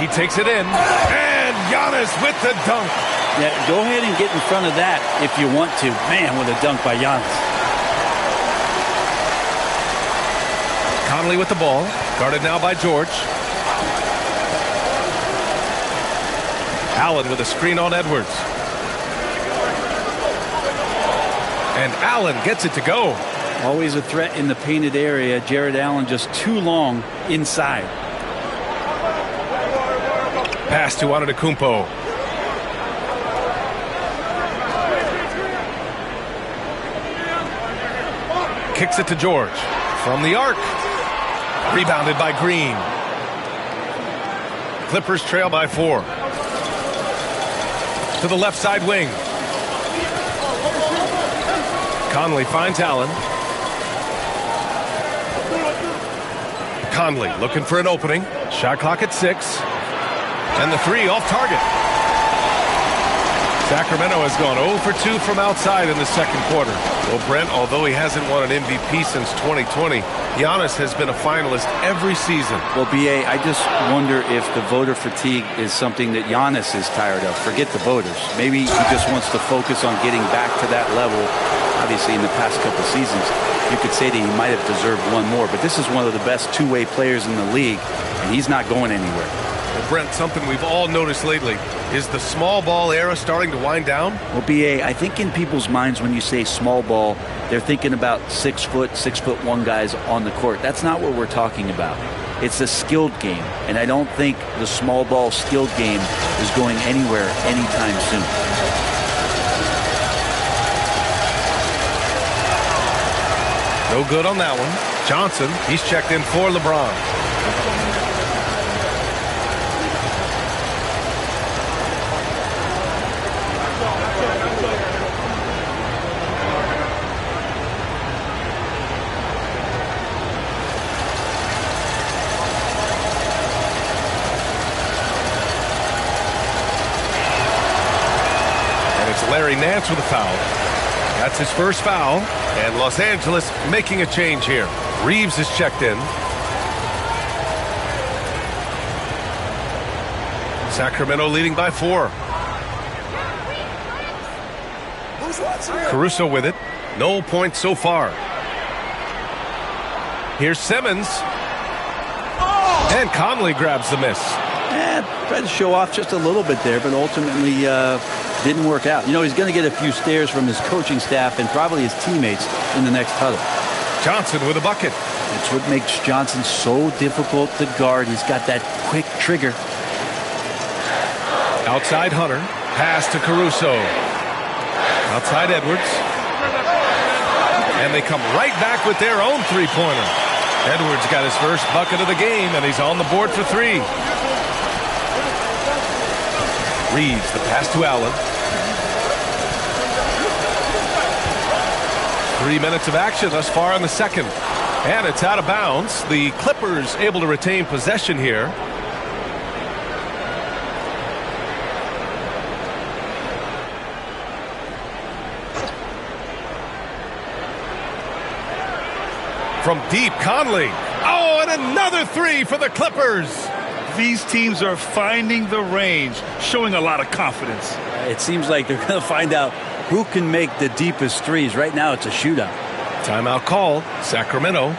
He takes it in. And Giannis with the dunk. Yeah, go ahead and get in front of that if you want to. Man, with a dunk by Giannis. Conley with the ball. Guarded now by George. Allen with a screen on Edwards. And Allen gets it to go. Always a threat in the painted area. Jared Allen just too long inside. Pass to Antetokounmpo. Kicks it to George. From the arc. Rebounded by Green. Clippers trail by 4. To the left side wing. Conley finds Allen. Conley looking for an opening. Shot clock at 6. And the 3 off target. Sacramento has gone 0 for 2 from outside in the second quarter. Well, Brent, although he hasn't won an MVP since 2020, Giannis has been a finalist every season. Well, B.A., I just wonder if the voter fatigue is something that Giannis is tired of. Forget the voters. Maybe he just wants to focus on getting back to that level. Obviously, in the past couple seasons, you could say that he might have deserved one more. But this is one of the best two-way players in the league, and he's not going anywhere. Well, Brent, something we've all noticed lately is the small ball era starting to wind down. Well, B.A., I think in people's minds when you say small ball, they're thinking about 6'1" guys on the court. That's not what we're talking about. It's a skilled game, and I don't think the small ball skilled game is going anywhere anytime soon. No good on that one. Johnson, he's checked in for LeBron. Larry Nance with a foul. That's his first foul. And Los Angeles making a change here. Reeves is checked in. Sacramento leading by 4. Caruso with it. No points so far. Here's Simmons. And Conley grabs the miss. Tried to show off just a little bit there, but ultimately didn't work out. You know, he's going to get a few stares from his coaching staff and probably his teammates in the next huddle. Johnson with a bucket. That's what makes Johnson so difficult to guard. He's got that quick trigger. Outside Hunter. Pass to Caruso. Outside Edwards. And they come right back with their own three-pointer. Edwards got his first bucket of the game, and he's on the board for 3. Reeves, the pass to Allen. 3 minutes of action thus far in the second. And it's out of bounds. The Clippers able to retain possession here. From deep, Conley. Oh, and another three for the Clippers. These teams are finding the range, showing a lot of confidence. It seems like they're going to find out who can make the deepest threes. Right now, it's a shootout. Timeout call, Sacramento.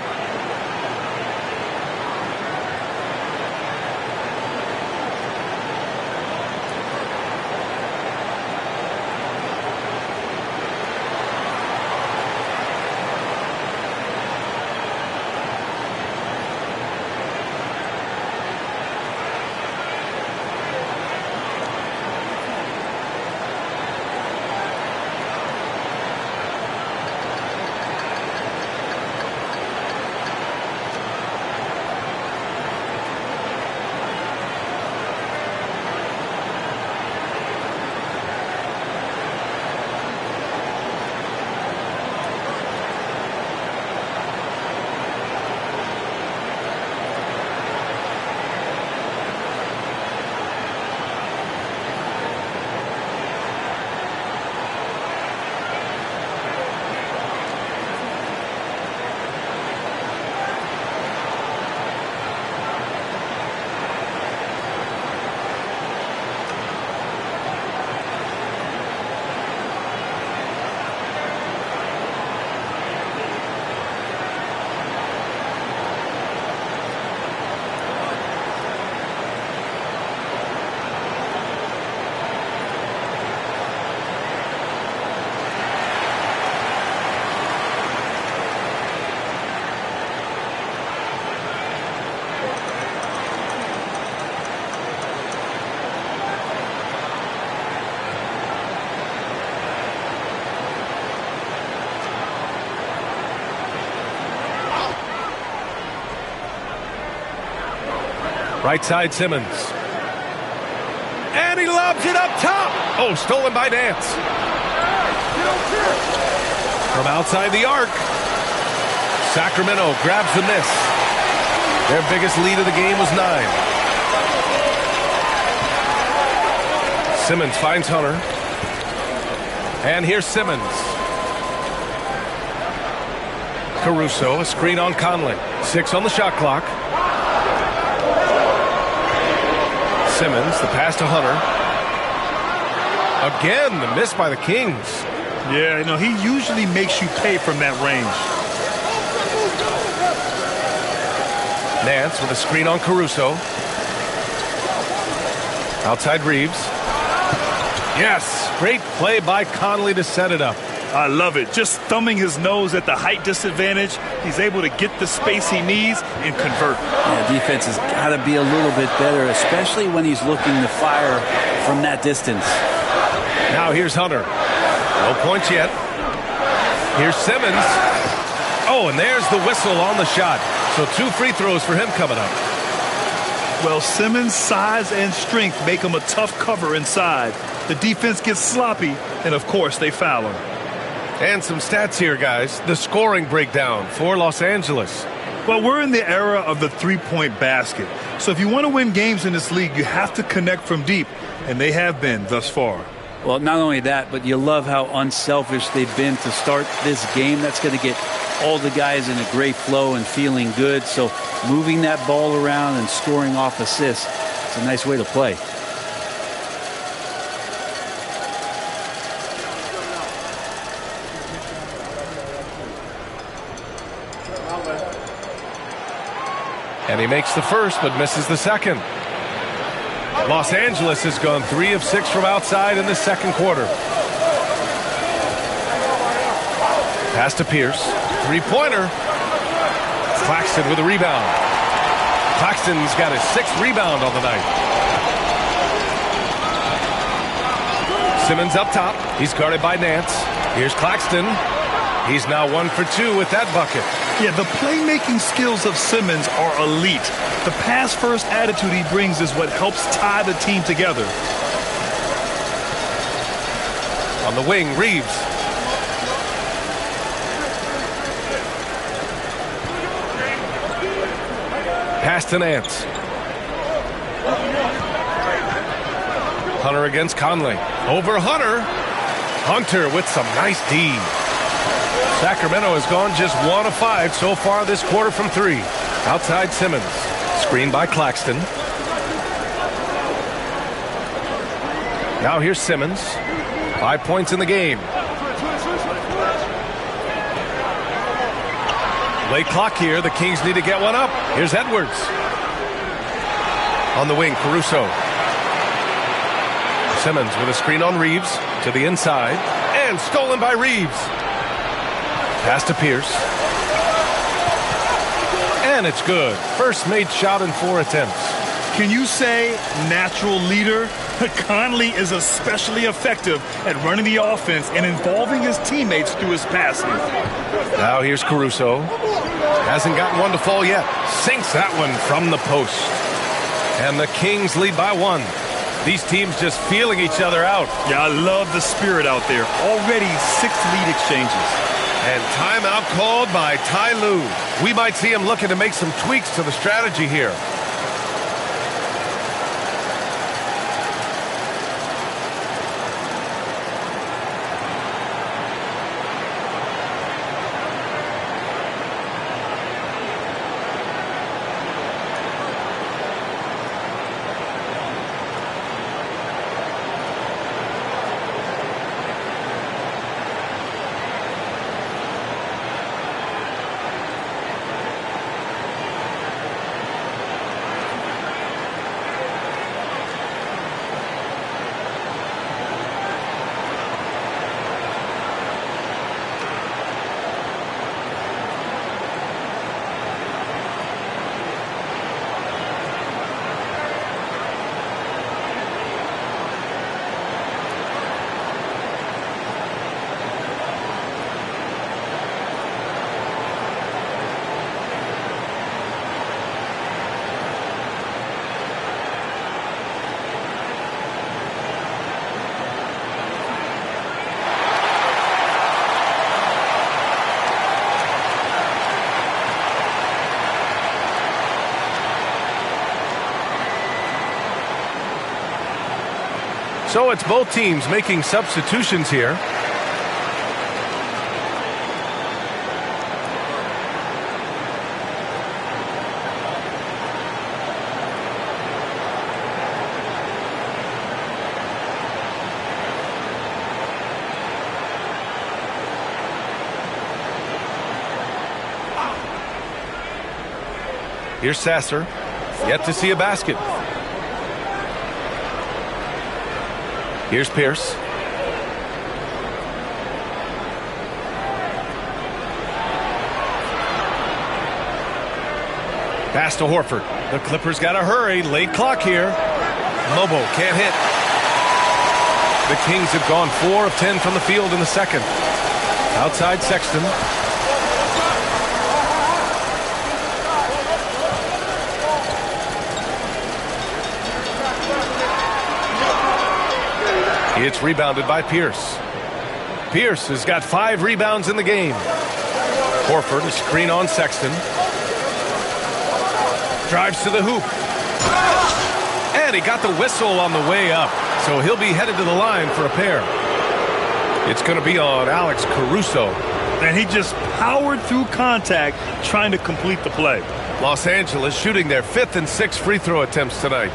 Right side, Simmons. And he lobs it up top. Oh, stolen by Nance. From outside the arc. Sacramento grabs the miss. Their biggest lead of the game was 9. Simmons finds Hunter. And here's Simmons. Caruso, a screen on Conley. 6 on the shot clock. Simmons, the pass to Hunter. Again, the miss by the Kings. Yeah, you know, he usually makes you pay from that range. Nance with a screen on Caruso. Outside Reeves. Yes, great play by Conley to set it up. I love it. Just thumbing his nose at the height disadvantage. He's able to get the space he needs and convert. Yeah, defense has got to be a little bit better, especially when he's looking to fire from that distance. Now here's Hunter. No points yet. Here's Simmons. Oh, and there's the whistle on the shot. So 2 free throws for him coming up. Well, Simmons' size and strength make him a tough cover inside. The defense gets sloppy, and of course they foul him. And some stats here, guys. The scoring breakdown for Los Angeles. Well, we're in the era of the three-point basket. So if you want to win games in this league, you have to connect from deep, and they have been thus far. Well, not only that, but you love how unselfish they've been to start this game. That's going to get all the guys in a great flow and feeling good. So moving that ball around and scoring off assists, it's a nice way to play. And he makes the first, but misses the second. Los Angeles has gone 3 of 6 from outside in the second quarter. Pass to Pierce. Three-pointer. Claxton with a rebound. Claxton's got his 6th rebound on the night. Simmons up top. He's guarded by Nance. Here's Claxton. He's now 1 for 2 with that bucket. Yeah, the playmaking skills of Simmons are elite. The pass-first attitude he brings is what helps tie the team together. On the wing, Reeves. Pass to Nance. Hunter against Conley. Over Hunter. Hunter with some nice D. Sacramento has gone just 1 of 5 so far this quarter from 3. Outside Simmons. Screen by Claxton. Now here's Simmons. 5 points in the game. Late clock here. The Kings need to get one up. Here's Edwards. On the wing, Caruso. Simmons with a screen on Reeves to the inside. And stolen by Reeves. Pass to Pierce. And it's good. First made shot in 4 attempts. Can you say natural leader? Conley is especially effective at running the offense and involving his teammates through his passing. Now here's Caruso. Hasn't gotten one to fall yet. Sinks that one from the post. And the Kings lead by 1. These teams just feeling each other out. Yeah, I love the spirit out there. Already 6 lead exchanges. And timeout called by Ty Lue. We might see him looking to make some tweaks to the strategy here. So it's both teams making substitutions here. Here's Sasser. Yet to see a basket. Here's Pierce. Pass to Horford. The Clippers got to hurry. Late clock here. Lobo can't hit. The Kings have gone 4 of 10 from the field in the second. Outside Sexton. It's rebounded by Pierce. Pierce has got 5 rebounds in the game. Horford, a screen on Sexton. Drives to the hoop. And he got the whistle on the way up. So he'll be headed to the line for a pair. It's going to be on Alex Caruso. And he just powered through contact trying to complete the play. Los Angeles shooting their 5th and 6th free throw attempts tonight.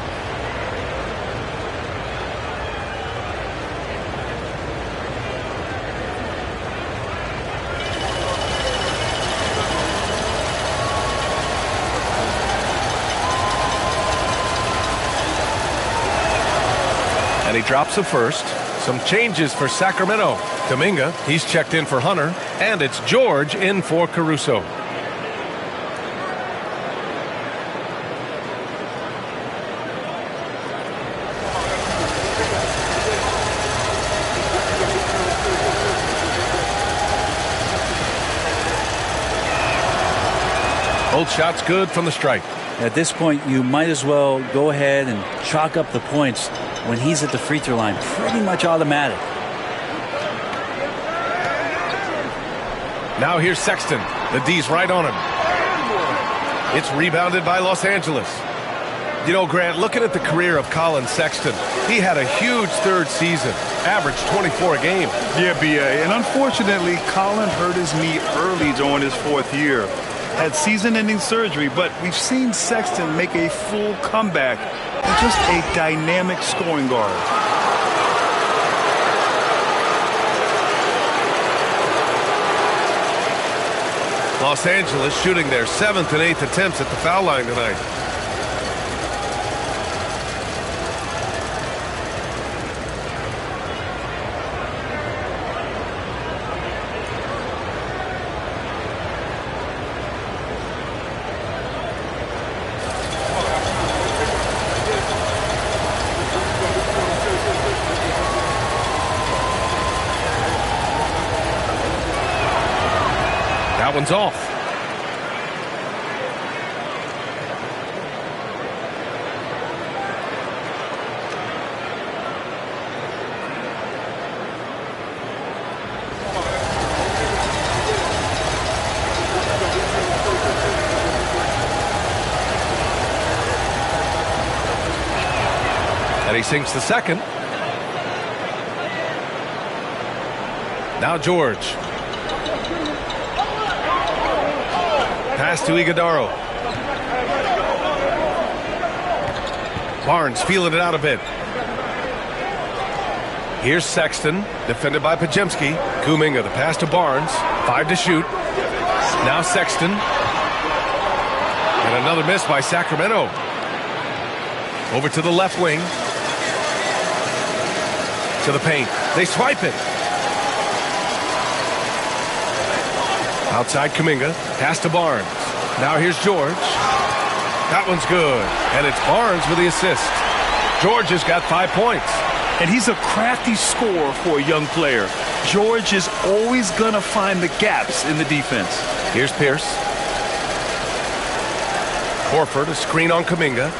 And he drops the first. Some changes for Sacramento. Kuminga, he's checked in for Hunter. And it's George in for Caruso. Both shots good from the stripe. At this point, you might as well go ahead and chalk up the points when he's at the free throw line. Pretty much automatic. Now here's Sexton. The D's right on him. It's rebounded by Los Angeles. You know, Grant, looking at the career of Colin Sexton, he had a huge third season, averaged 24 a game. Yeah, B.A. And unfortunately, Colin hurt his knee early during his fourth year. Had season-ending surgery, but we've seen Sexton make a full comeback and just a dynamic scoring guard. Los Angeles shooting their 7th and 8th attempts at the foul line tonight. That one's off. And he sinks the second. Now George. Pass to Iguodaro. Barnes feeling it out a bit. Here's Sexton, defended by Podziemski. Kuminga, the pass to Barnes. 5 to shoot. Now Sexton. And another miss by Sacramento. Over to the left wing. To the paint. They swipe it. Outside Kuminga. Pass to Barnes. Now here's George. That one's good. And it's Barnes with the assist. George has got 5 points. And he's a crafty scorer for a young player. George is always going to find the gaps in the defense. Here's Pierce. Horford, a screen on Kuminga.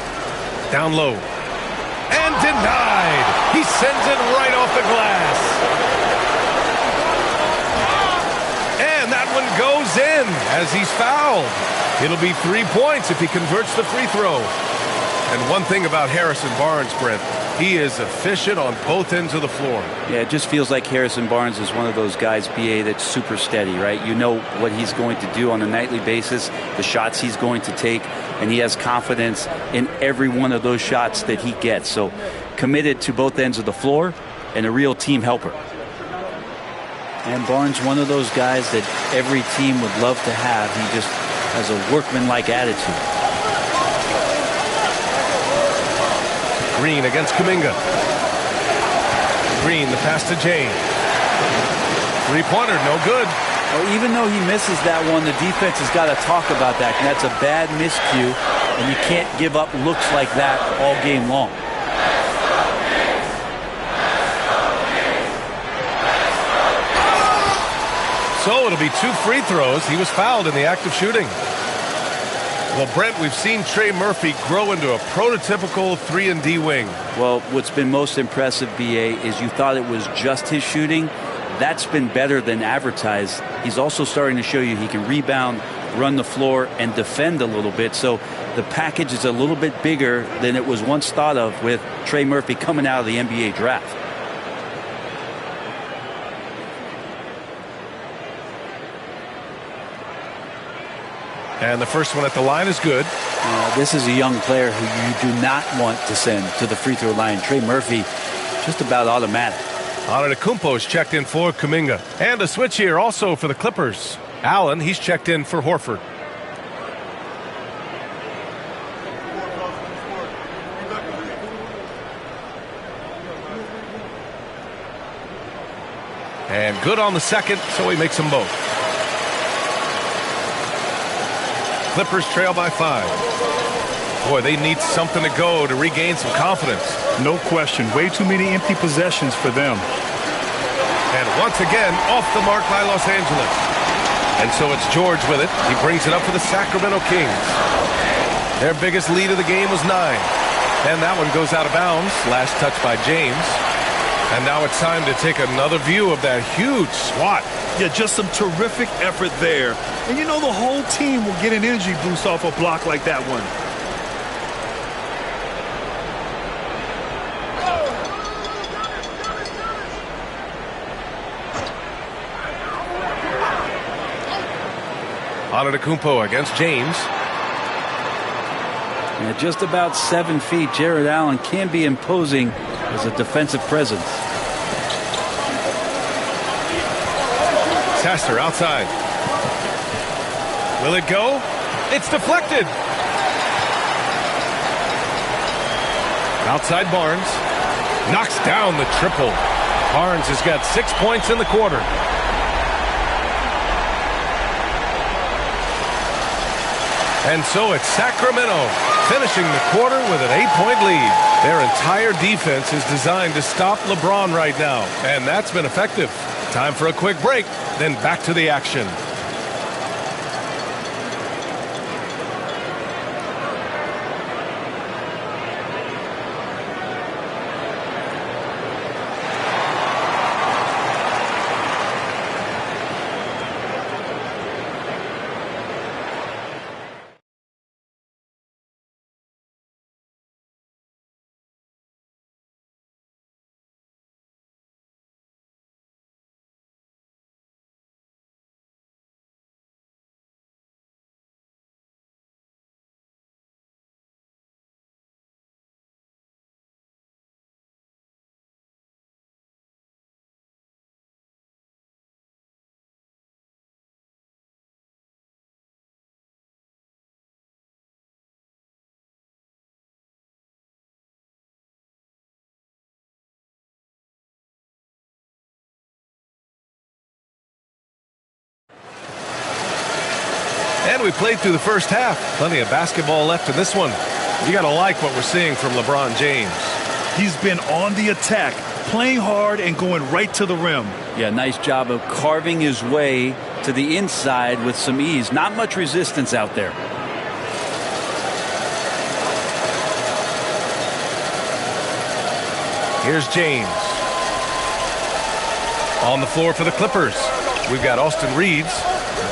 Down low. And denied. He sends it right off the glass. And that one goes in as he's fouled. It'll be 3 points if he converts the free throw. And one thing about Harrison Barnes, Brent, he is efficient on both ends of the floor. Yeah, it just feels like Harrison Barnes is one of those guys, BA, that's super steady, right? You know what he's going to do on a nightly basis, the shots he's going to take, and he has confidence in every one of those shots that he gets. So committed to both ends of the floor and a real team helper. And Barnes, one of those guys that every team would love to have. He just has a workmanlike attitude. Green against Kuminga. Green, the pass to James. Three-pointer, no good. Well, even though he misses that one, the defense has got to talk about that. And that's a bad miscue, and you can't give up looks like that all game long. So it'll be 2 free throws. He was fouled in the act of shooting. Well, Brent, we've seen Trey Murphy grow into a prototypical 3-and-D wing. Well, what's been most impressive, BA, is you thought it was just his shooting. That's been better than advertised. He's also starting to show you he can rebound, run the floor, and defend a little bit. So the package is a little bit bigger than it was once thought of with Trey Murphy coming out of the NBA draft. And the first one at the line is good. This is a young player who you do not want to send to the free throw line. Trey Murphy, just about automatic. Antetokounmpo is checked in for Kuminga. And a switch here also for the Clippers. Allen, he's checked in for Horford. And good on the second, so he makes them both. Clippers trail by 5. Boy, they need something to go to regain some confidence. No question. Way too many empty possessions for them. And once again, off the mark by Los Angeles. And so it's George with it. He brings it up for the Sacramento Kings. Their biggest lead of the game was 9. And that one goes out of bounds. Last touch by James. And now it's time to take another view of that huge swat. Yeah, just some terrific effort there. And you know the whole team will get an energy boost off a block like that one. Antetokounmpo against James. At just about 7 feet, Jared Allen can be imposing as a defensive presence. Sasser outside. Will it go? It's deflected. Outside Barnes. Knocks down the triple. Barnes has got 6 points in the quarter. And so it's Sacramento finishing the quarter with an 8-point lead. Their entire defense is designed to stop LeBron right now, and that's been effective. Time for a quick break, then back to the action. And we played through the first half. Plenty of basketball left in this one. You got to like what we're seeing from LeBron James. He's been on the attack, playing hard and going right to the rim. Yeah, nice job of carving his way to the inside with some ease. Not much resistance out there. Here's James. On the floor for the Clippers. We've got Austin Reeves,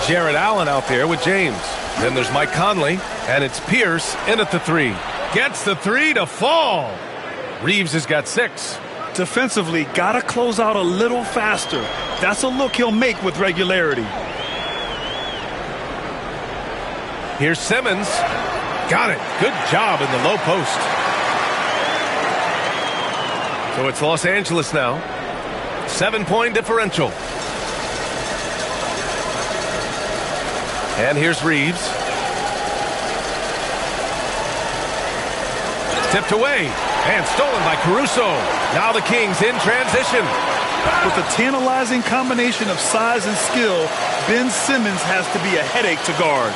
Jared Allen out there with James. Then there's Mike Conley, and it's Pierce in at the three. Gets the three to fall. Reeves has got 6. Defensively, got to close out a little faster. That's a look he'll make with regularity. Here's Simmons. Got it. Good job in the low post. So it's Los Angeles now. 7-point differential. And here's Reeves. Tipped away and stolen by Caruso. Now the Kings in transition. With a tantalizing combination of size and skill, Ben Simmons has to be a headache to guard.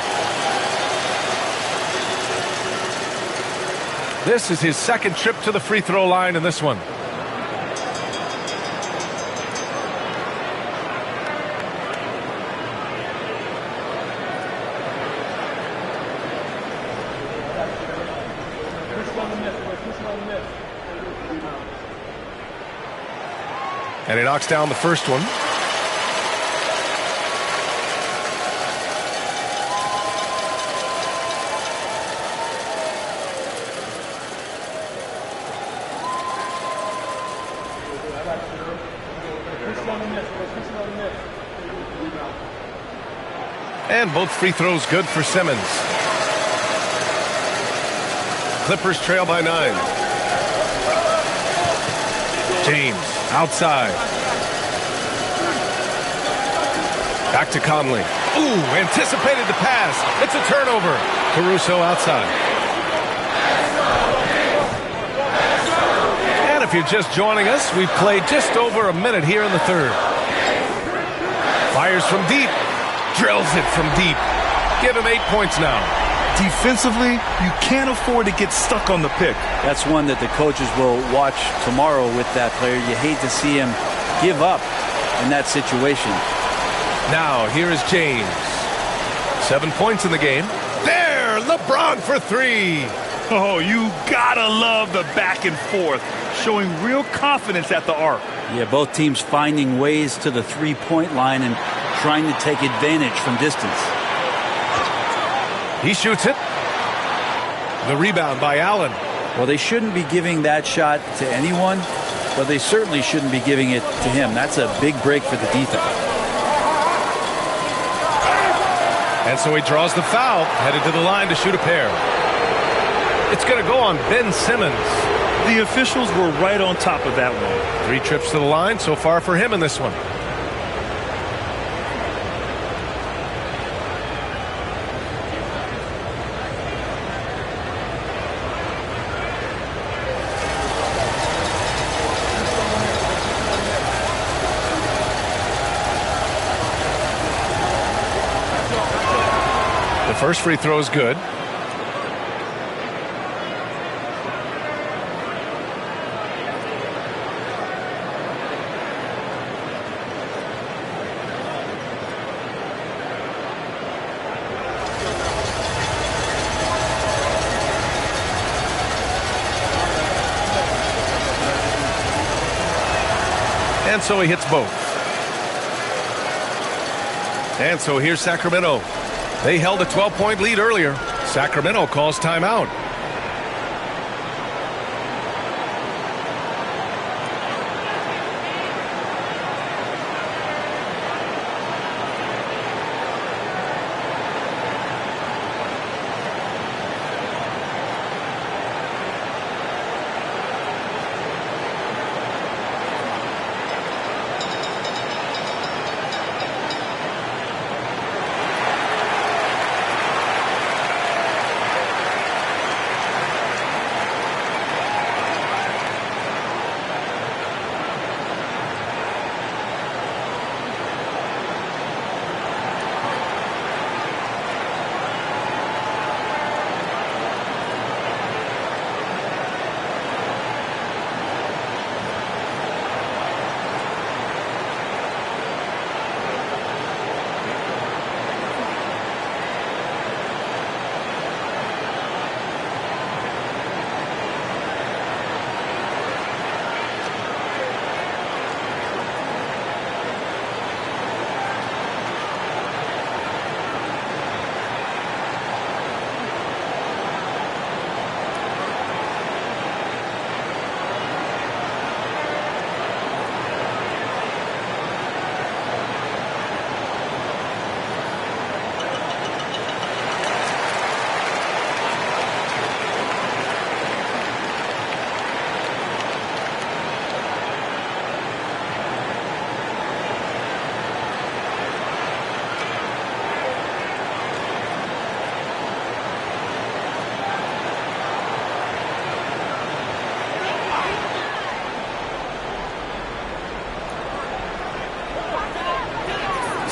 This is his second trip to the free throw line in this one. And he knocks down the first one. And both free throws good for Simmons. Clippers trail by 9. James outside. Back to Conley. Ooh, anticipated the pass. It's a turnover. Caruso outside. And if you're just joining us, we've played just over a minute here in the third. Fires from deep. Drills it from deep. Give him 8 points now. Defensively, you can't afford to get stuck on the pick. That's one that the coaches will watch tomorrow with that player. You hate to see him give up in that situation. Now, here is James. 7 points in the game. There, LeBron for 3. Oh, you gotta love the back and forth, showing real confidence at the arc. Yeah, both teams finding ways to the three-point line and trying to take advantage from distance. He shoots it. The rebound by Allen. Well, they shouldn't be giving that shot to anyone, but they certainly shouldn't be giving it to him. That's a big break for the defense. And so he draws the foul, headed to the line to shoot a pair. It's going to go on Ben Simmons. The officials were right on top of that one. 3 trips to the line so far for him in this one. The first free throw is good. And so he hits both. And so here's Sacramento. They held a 12-point lead earlier. Sacramento calls timeout.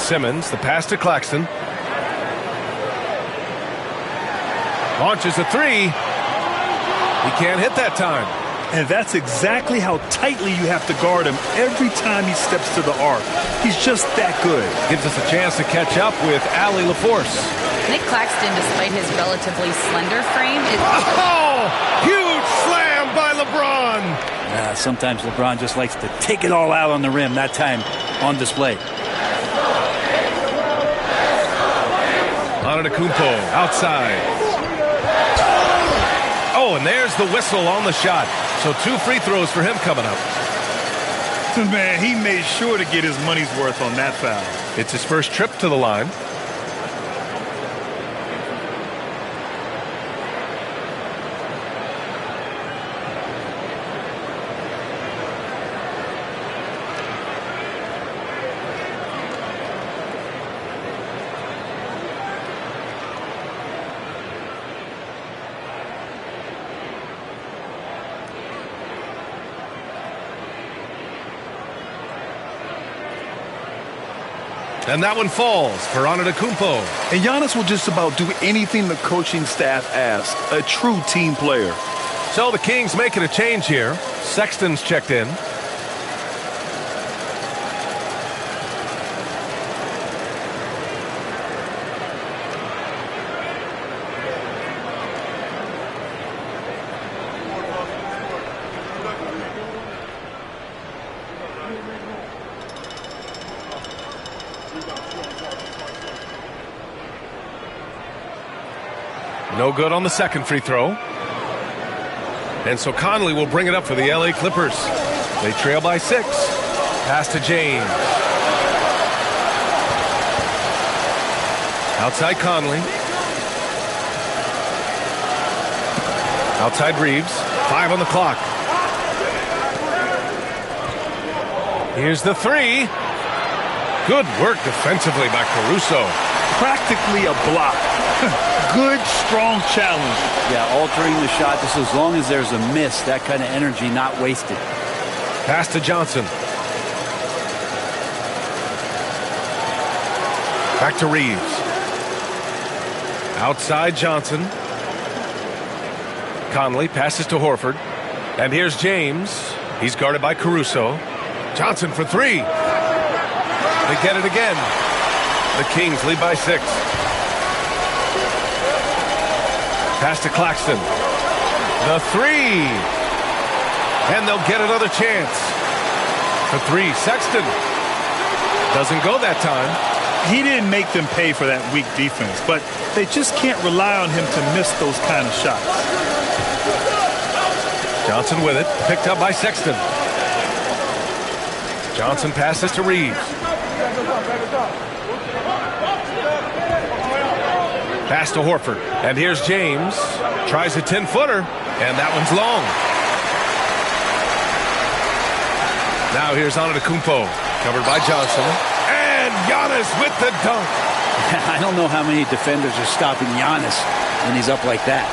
Simmons, the pass to Claxton. Launches a 3. He can't hit that time. And that's exactly how tightly you have to guard him every time he steps to the arc. He's just that good. Gives us a chance to catch up with Allie LaForce. Nick Claxton, despite his relatively slender frame, is... Oh! Huge slam by LeBron! Sometimes LeBron just likes to take it all out on the rim. That time on display. Antetokounmpo outside. Oh, and there's the whistle on the shot. So 2 free throws for him coming up. Man, he made sure to get his money's worth on that foul. It's his first trip to the line. And that one falls for Antetokounmpo. And Giannis will just about do anything the coaching staff asks. A true team player. So the Kings making a change here. Sexton's checked in. No good on the second free throw. And so Conley will bring it up for the LA Clippers. They trail by 6. Pass to James. Outside Conley. Outside Reeves. 5 on the clock. Here's the three. Good work defensively by Caruso. Practically a block. Good, strong challenge. Yeah, altering the shot just as long as there's a miss. That kind of energy not wasted. Pass to Johnson. Back to Reeves. Outside Johnson. Conley passes to Horford. And here's James. He's guarded by Caruso. Johnson for three. They get it again. The Kings lead by 6. Pass to Claxton. The three. And they'll get another chance. For three, Sexton. Doesn't go that time. He didn't make them pay for that weak defense, but they just can't rely on him to miss those kind of shots. Johnson with it. Picked up by Sexton. Johnson passes to Reeves. Pass to Horford. And here's James. Tries a 10-footer. And that one's long. Now here's Antetokounmpo. Covered by Johnson. And Giannis with the dunk. I don't know how many defenders are stopping Giannis when he's up like that.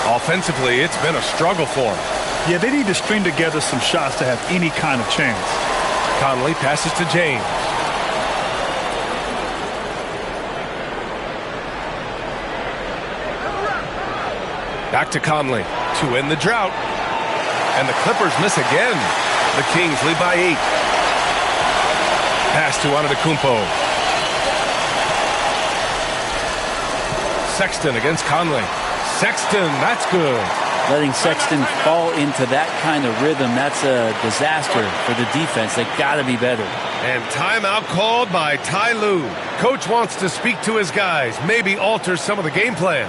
Offensively, it's been a struggle for him. Yeah, they need to string together some shots to have any kind of chance. Conley passes to James. Back to Conley to end the drought. And the Clippers miss again. The Kings lead by 8. Pass to Antetokounmpo. Sexton against Conley. Sexton, that's good. Letting Sexton fall into that kind of rhythm, that's a disaster for the defense. They got to be better. And timeout called by Ty Lue. Coach wants to speak to his guys, maybe alter some of the game plan.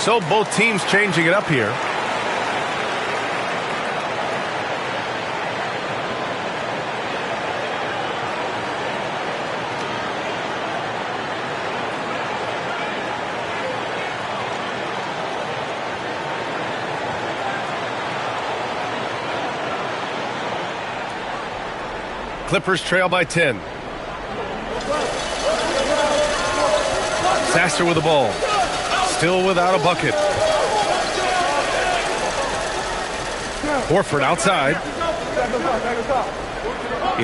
So both teams changing it up here. Clippers trail by 10. Sasser with the ball. Still without a bucket. Horford outside.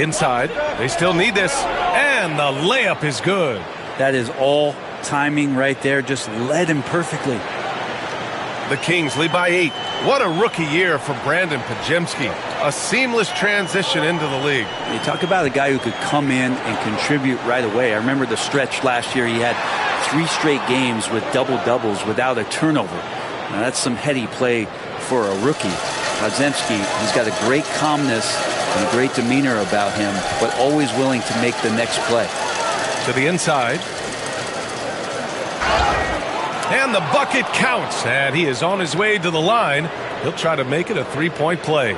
Inside. They still need this. And the layup is good. That is all timing right there. Just led him perfectly. The Kings lead by 8. What a rookie year for Brandon Podziemski. A seamless transition into the league. You talk about a guy who could come in and contribute right away. I remember the stretch last year. He had 3 straight games with double-doubles without a turnover. Now, that's some heady play for a rookie. Podziemski, he's got a great calmness and a great demeanor about him, but always willing to make the next play. To the inside. And the bucket counts, and he is on his way to the line. He'll try to make it a 3-point play.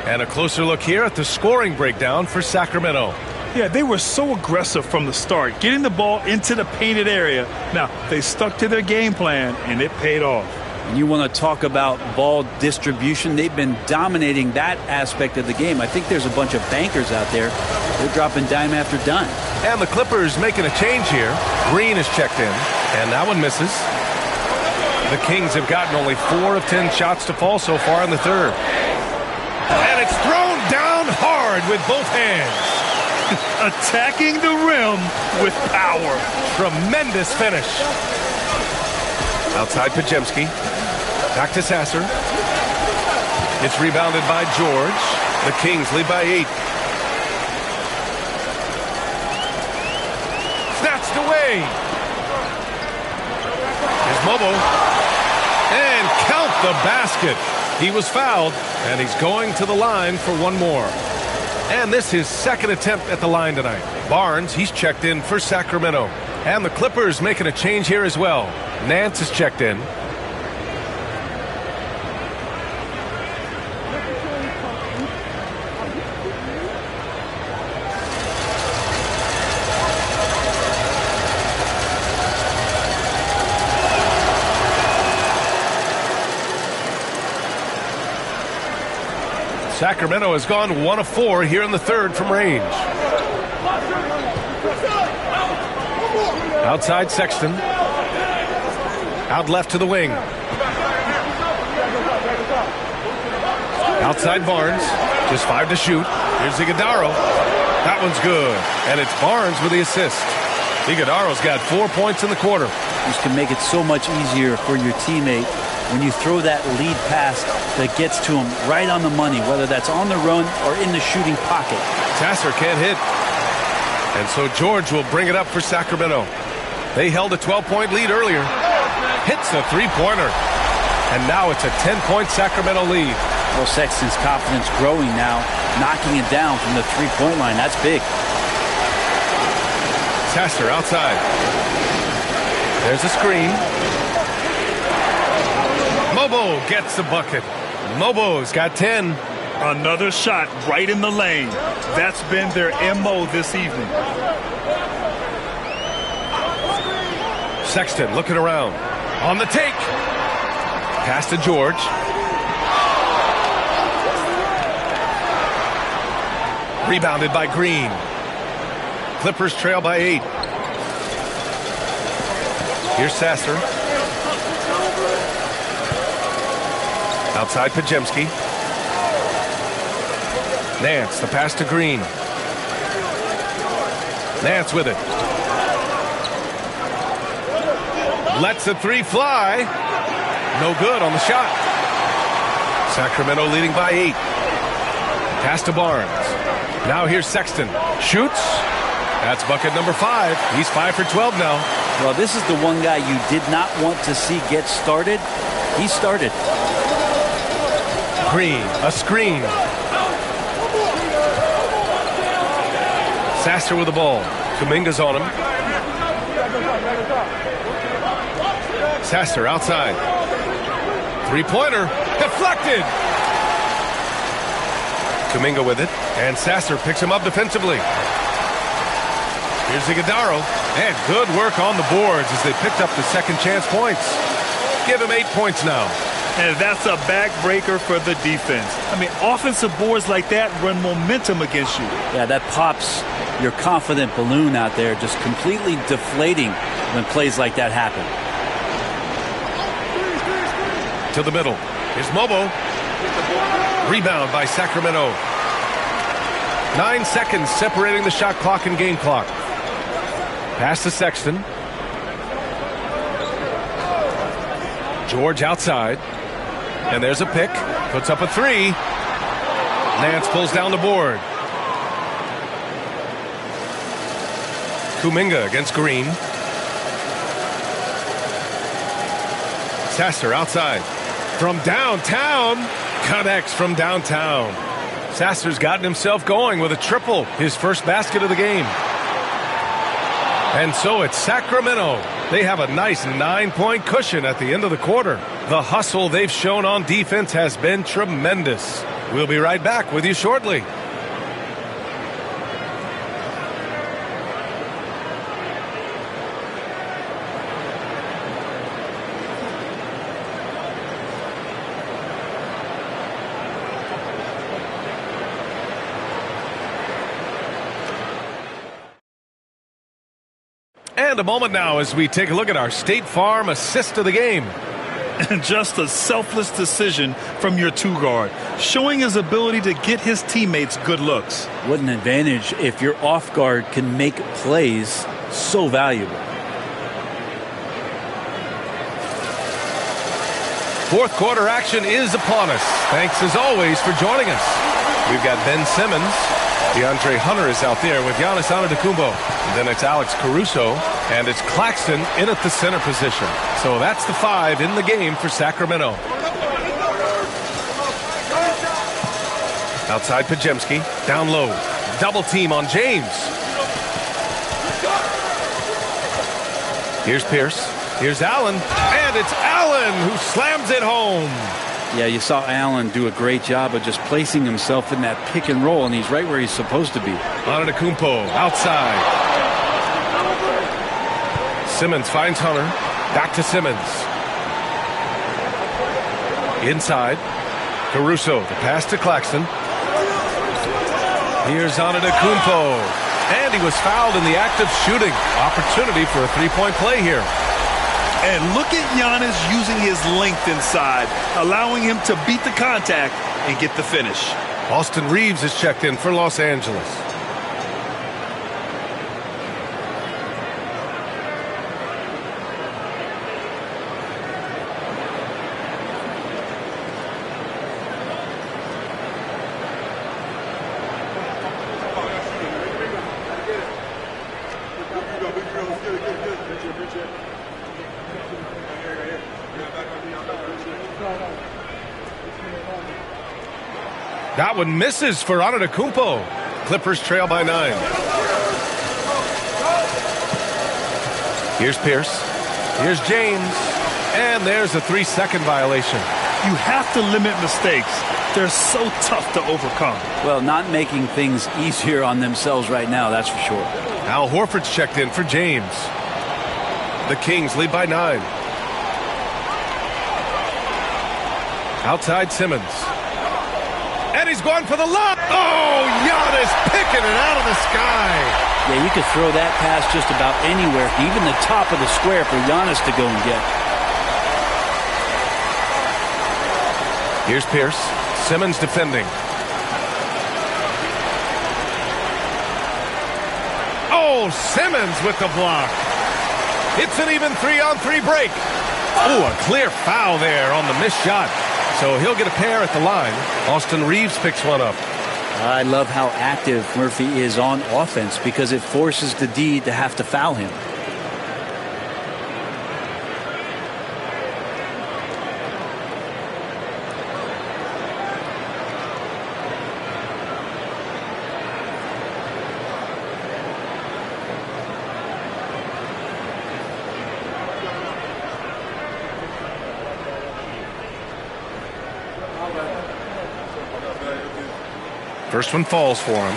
And a closer look here at the scoring breakdown for Sacramento. Yeah, they were so aggressive from the start, getting the ball into the painted area. Now, they stuck to their game plan, and it paid off. You want to talk about ball distribution. They've been dominating that aspect of the game. I think there's a bunch of bankers out there. They're dropping dime after dime. And the Clippers making a change here. Green is checked in, and that one misses. The Kings have gotten only 4 of 10 shots to fall so far in the third. And it's thrown down hard with both hands. Attacking the rim with power. Tremendous finish. Outside Podziemski. Back to Sasser. It's rebounded by George. The Kings lead by 8. Snatched away. Here's Mobo. And count the basket. He was fouled, and he's going to the line for one more. And this is his second attempt at the line tonight. Barnes, he's checked in for Sacramento. And the Clippers making a change here as well. Nance is checked in. Sacramento has gone 1 of 4 here in the third from range. Outside Sexton. Out left to the wing. Outside Barnes. Just 5 to shoot. Here's Iguodala. That one's good. And it's Barnes with the assist. Iguodala's got 4 points in the quarter. This can make it so much easier for your teammate when you throw that lead pass that gets to him right on the money, whether that's on the run or in the shooting pocket. Sasser can't hit. And so George will bring it up for Sacramento. They held a 12-point lead earlier. Hits a three-pointer. And now it's a 10-point Sacramento lead. Well, Sexton's confidence growing now, knocking it down from the three-point line. That's big. Sasser outside. There's a screen. Mobo gets the bucket. Mobo's got 10. Another shot right in the lane. That's been their MO this evening. Sexton looking around. On the take. Pass to George. Rebounded by Green. Clippers trail by 8. Here's Sasser. Outside Podziemski. Nance, the pass to Green. Nance with it. Lets the three fly. No good on the shot. Sacramento leading by 8. Pass to Barnes. Now here's Sexton. Shoots. That's bucket number 5. He's 5 for 12 now. Well, this is the one guy you did not want to see get started. He started. Green, a screen. Sasser with the ball. Kuminga's on him. Sasser outside. Three-pointer. Deflected. Kuminga with it. And Sasser picks him up defensively. Here's Iguodala. And good work on the boards as they picked up the second chance points. Give him 8 points now. And that's a backbreaker for the defense. I mean, offensive boards like that run momentum against you. Yeah, that pops your confident balloon out there, just completely deflating when plays like that happen. To the middle. Here's Mobo. Rebound by Sacramento. 9 seconds separating the shot clock and game clock. Pass to Sexton. George outside. And there's a pick. Puts up a 3. Nance pulls down the board. Kuminga against Green. Sasser outside. From downtown. Connects from downtown. Sasser's gotten himself going with a triple. His first basket of the game. And so it's Sacramento. They have a nice 9-point cushion at the end of the quarter. The hustle they've shown on defense has been tremendous. We'll be right back with you shortly. And a moment now as we take a look at our State Farm assist of the game. And just a selfless decision from your two-guard, showing his ability to get his teammates good looks. What an advantage if your off guard can make plays so valuable. Fourth quarter action is upon us. Thanks as always for joining us. We've got Ben Simmons. DeAndre Hunter is out there with Giannis Antetokounmpo. And then it's Alex Caruso. And it's Claxton in at the center position. So that's the 5 in the game for Sacramento. Outside Podziemski. Down low. Double team on James. Here's Pierce. Here's Allen. And it's Allen who slams it home. Yeah, you saw Allen do a great job of just placing himself in that pick and roll, and he's right where he's supposed to be. Antetokounmpo outside. Simmons finds Hunter. Back to Simmons. Inside. Caruso. The pass to Claxton. Here's Antetokounmpo. And he was fouled in the act of shooting. Opportunity for a three-point play here. And look at Giannis using his length inside, allowing him to beat the contact and get the finish. Austin Reeves is checked in for Los Angeles. That one misses for Antetokounmpo. Clippers trail by 9. Here's Pierce. Here's James. And there's a 3-second violation. You have to limit mistakes. They're so tough to overcome. Well, not making things easier on themselves right now, that's for sure. Al Horford's checked in for James. The Kings lead by 9. Outside Simmons. And he's going for the lob. Oh, Giannis picking it out of the sky. Yeah, you could throw that pass just about anywhere, even the top of the square for Giannis to go and get. Here's Pierce. Simmons defending. Oh, Simmons with the block. It's an even 3-on-3 break. Oh, a clear foul there on the missed shot. So he'll get a pair at the line. Austin Reeves picks one up. I love how active Murphy is on offense because it forces the D to have to foul him. First one falls for him.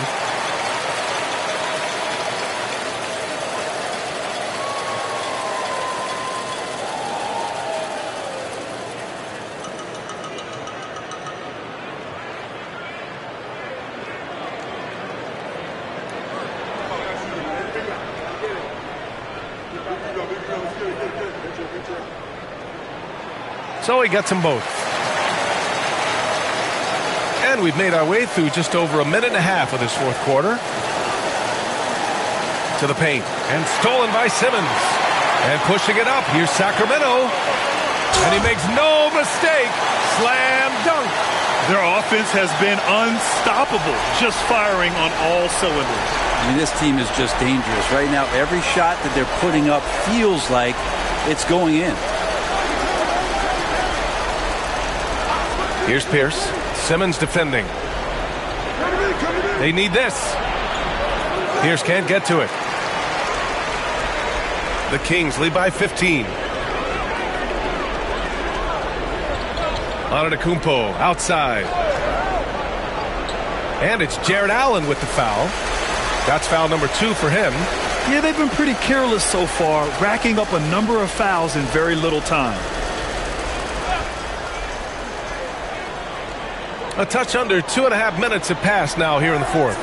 So he gets them both. And we've made our way through just over a minute and a half of this fourth quarter. To the paint. And stolen by Simmons. And pushing it up. Here's Sacramento. And he makes no mistake. Slam dunk. Their offense has been unstoppable. Just firing on all cylinders. I mean, this team is just dangerous. Right now, every shot that they're putting up feels like it's going in. Here's Pierce. Simmons defending. They need this. Pierce can't get to it. The Kings lead by 15. Antetokounmpo outside. And it's Jared Allen with the foul. That's foul number 2 for him. Yeah, they've been pretty careless so far, racking up a number of fouls in very little time. A touch under 2.5 minutes have passed now here in the fourth.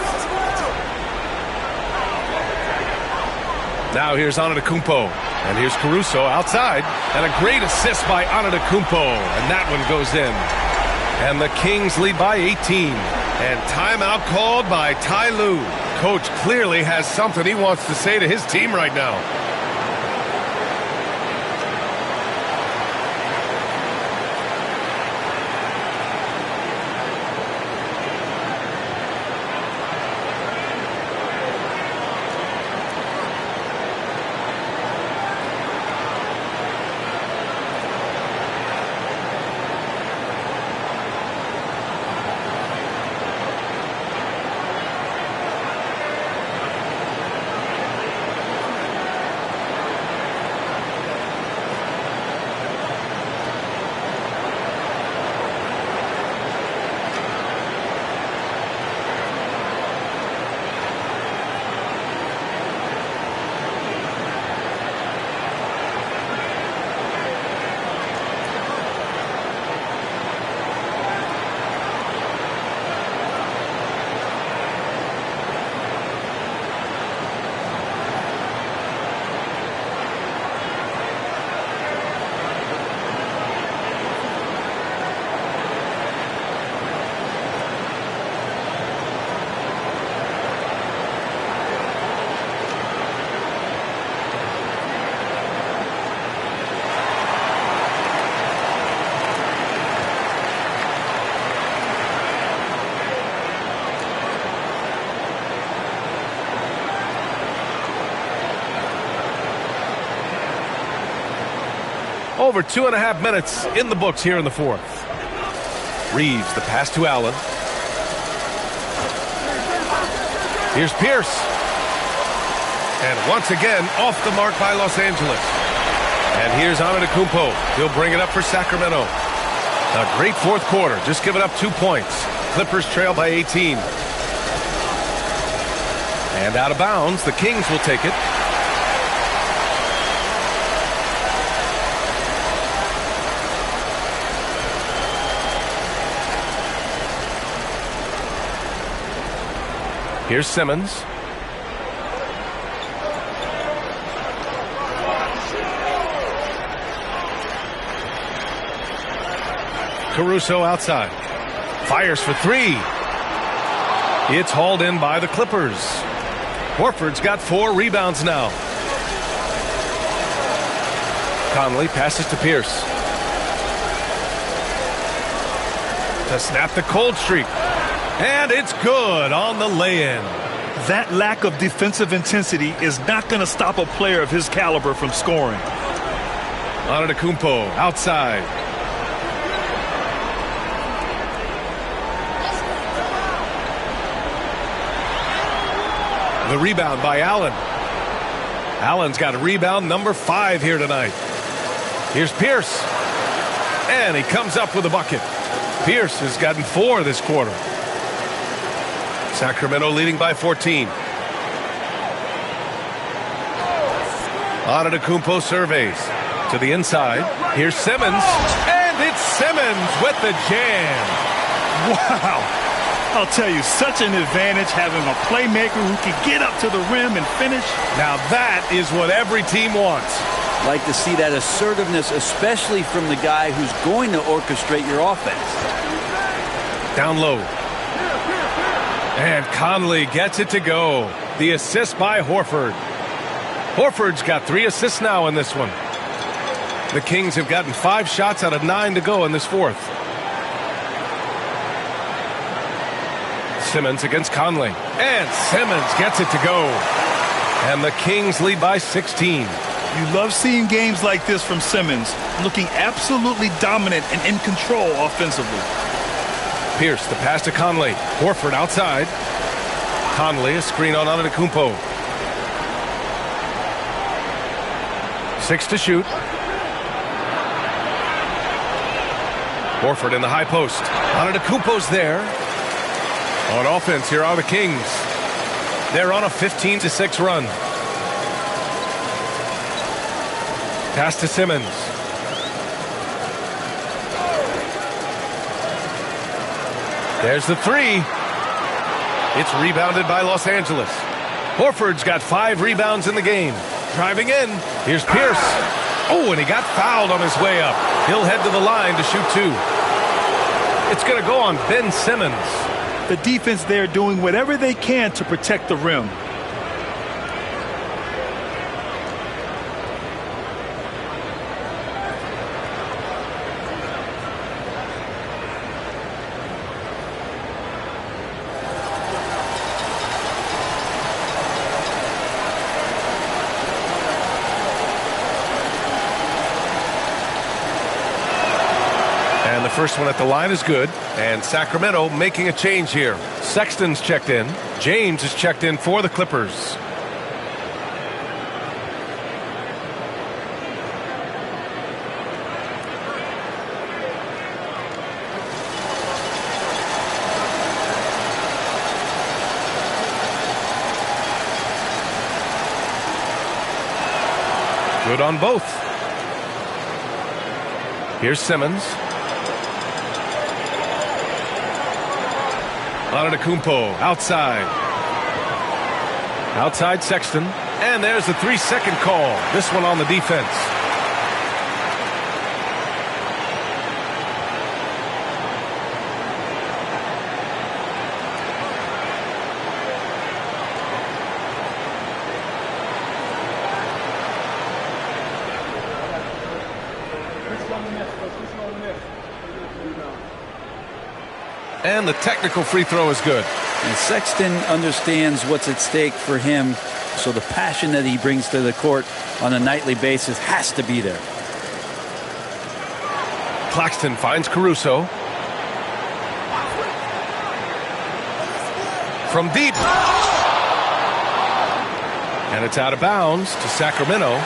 Now here's Antetokounmpo. And here's Caruso outside. And a great assist by Antetokounmpo. And that one goes in. And the Kings lead by 18. And timeout called by Ty Lue. Coach clearly has something he wants to say to his team right now. Over 2.5 minutes in the books here in the fourth. Reeves, the pass to Allen. Here's Pierce. And once again, off the mark by Los Angeles. And here's Antetokounmpo. He'll bring it up for Sacramento. A great fourth quarter, just giving up 2 points. Clippers trail by 18. And out of bounds, the Kings will take it. Here's Simmons. Caruso outside. Fires for three. It's hauled in by the Clippers. Horford's got 4 rebounds now. Conley passes to Pierce. To snap the cold streak. And it's good on the lay-in. That lack of defensive intensity is not going to stop a player of his caliber from scoring. Antetokounmpo outside. The rebound by Allen. Allen's got a rebound number 5 here tonight. Here's Pierce. And he comes up with a bucket. Pierce has gotten 4 this quarter. Sacramento leading by 14. Antetokounmpo surveys to the inside. Here's Simmons. And it's Simmons with the jam. Wow. I'll tell you, such an advantage having a playmaker who can get up to the rim and finish. Now that is what every team wants. Like to see that assertiveness, especially from the guy who's going to orchestrate your offense. Down low. And Conley gets it to go. The assist by Horford. Horford's got 3 assists now in this one. The Kings have gotten 5 shots out of 9 to go in this fourth. Simmons against Conley. And Simmons gets it to go. And the Kings lead by 16. You love seeing games like this from Simmons, looking absolutely dominant and in control offensively. Pierce, the pass to Conley. Horford outside. Conley, a screen on Antetokounmpo. 6 to shoot. Horford in the high post. Antetokounmpo's there. On offense, here are the Kings. They're on a 15-6 run. Pass to Simmons. There's the 3. It's rebounded by Los Angeles. Horford's got 5 rebounds in the game. driving in. Here's Pierce. Oh, and he got fouled on his way up. He'll head to the line to shoot 2. It's going to go on Ben Simmons. The defense there doing whatever they can to protect the rim. First one at the line is good, and Sacramento making a change here. Sexton's checked in. James is checked in for the Clippers. Good on both. Here's Simmons. Antetokounmpo outside. Outside Sexton. And there's the 3-second call. This one on the defense. And the technical free throw is good. And Sexton understands what's at stake for him, so the passion that he brings to the court on a nightly basis has to be there. Claxton finds Caruso. From deep. And it's out of bounds to Sacramento.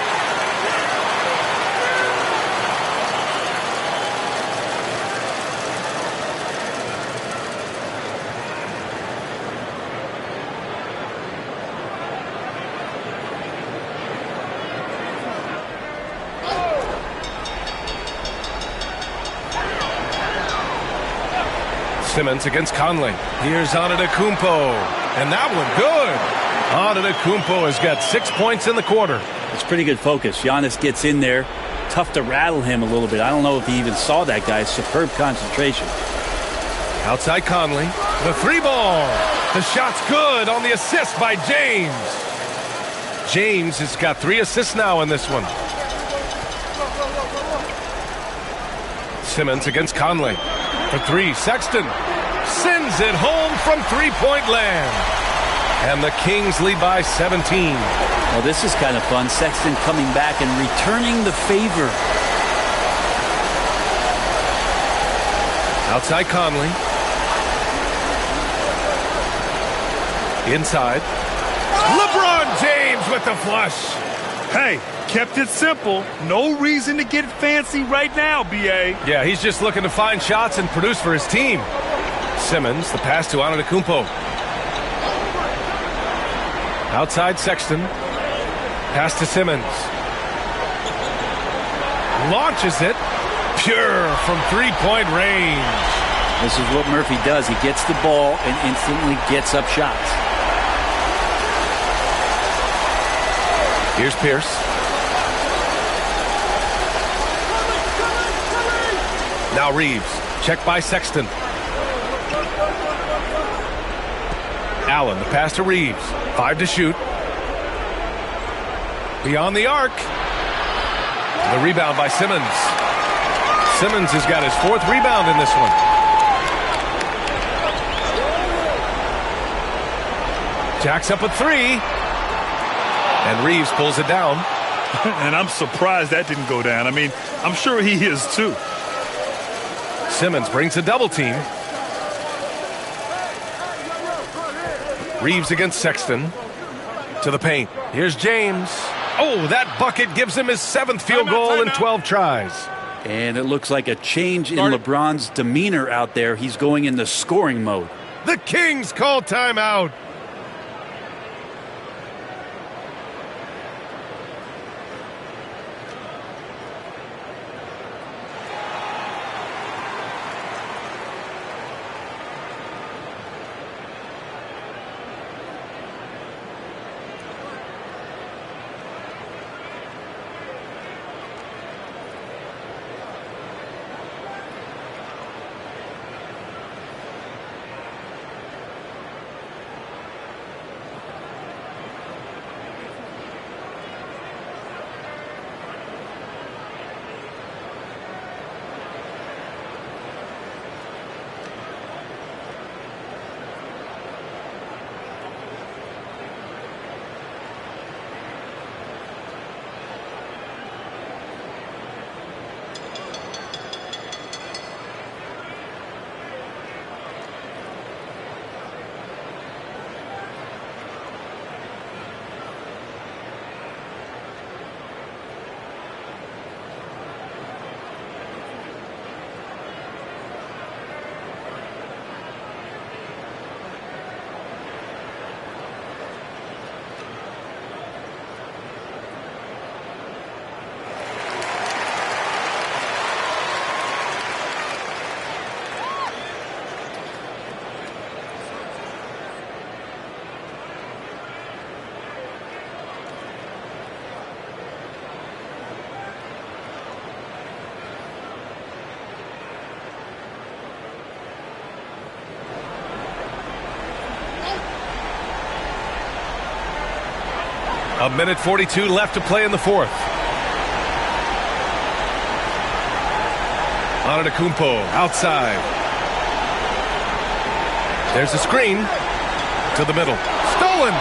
Simmons against Conley. Here's Antetokounmpo. And that one good. Antetokounmpo has got 6 points in the quarter. It's pretty good focus. Giannis gets in there. Tough to rattle him a little bit. I don't know if he even saw that guy. Superb concentration. Outside Conley. The 3-ball. The shot's good on the assist by James. James has got 3 assists now in this one. Simmons against Conley. For 3, Sexton sends it home from three-point land. And the Kings lead by 17. Well, this is kind of fun. Sexton coming back and returning the favor. Outside Conley. Inside. LeBron James with the flush. Hey, kept it simple. No reason to get fancy right now, B.A. Yeah, he's just looking to find shots and produce for his team. Simmons, the pass to Antetokounmpo. Outside Sexton. Pass to Simmons. Launches it. Pure from three-point range. This is what Murphy does. He gets the ball and instantly gets up shots. Here's Pierce. Now Reeves. Checked by Sexton. Allen, the pass to Reeves. 5 to shoot. Beyond the arc. The rebound by Simmons. Simmons has got his 4th rebound in this one. Jacks up a 3. And Reeves pulls it down. And I'm surprised that didn't go down. I mean, I'm sure he is too. Simmons brings a double team. Reeves against Sexton. To the paint. Here's James. Oh, that bucket gives him his 7th field goal in 12 tries. And it looks like a change in LeBron's demeanor out there. He's going into scoring mode. The Kings call timeout. A minute 42 left to play in the fourth. Antetokounmpo outside. There's a screen to the middle. Stolen!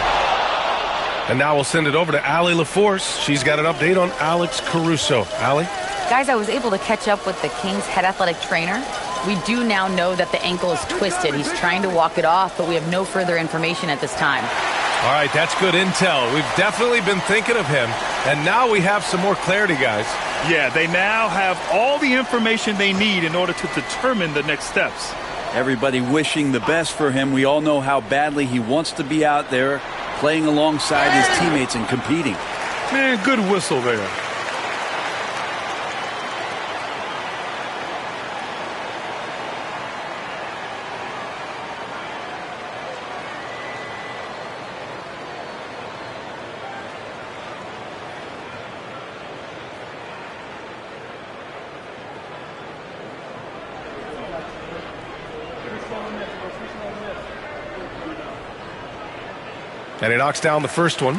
And now we'll send it over to Allie LaForce. She's got an update on Alex Caruso. Allie? Guys, I was able to catch up with the Kings head athletic trainer. We do now know that the ankle is twisted. He's trying to walk it off, but we have no further information at this time. All right, that's good intel. We've definitely been thinking of him, and now we have some more clarity, guys. Yeah, they now have all the information they need in order to determine the next steps. Everybody wishing the best for him. We all know how badly he wants to be out there playing alongside his teammates and competing. Man, good whistle there. And he knocks down the first one.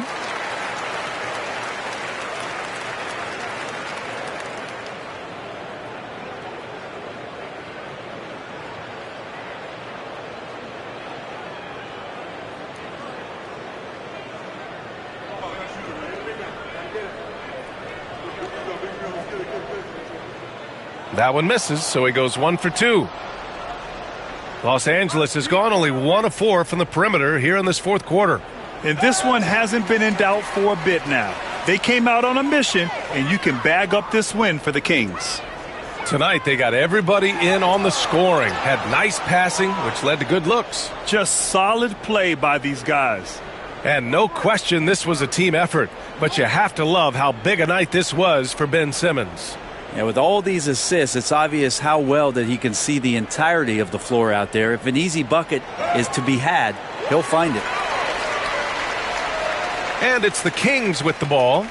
That one misses, so he goes 1 for 2. Los Angeles has gone only 1 of 4 from the perimeter here in this fourth quarter. And this one hasn't been in doubt for a bit now. They came out on a mission, and you can bag up this win for the Kings. Tonight, they got everybody in on the scoring. Had nice passing, which led to good looks. Just solid play by these guys. And no question this was a team effort. But you have to love how big a night this was for Ben Simmons. Yeah, with all these assists, it's obvious how well that he can see the entirety of the floor out there. If an easy bucket is to be had, he'll find it. And it's the Kings with the ball.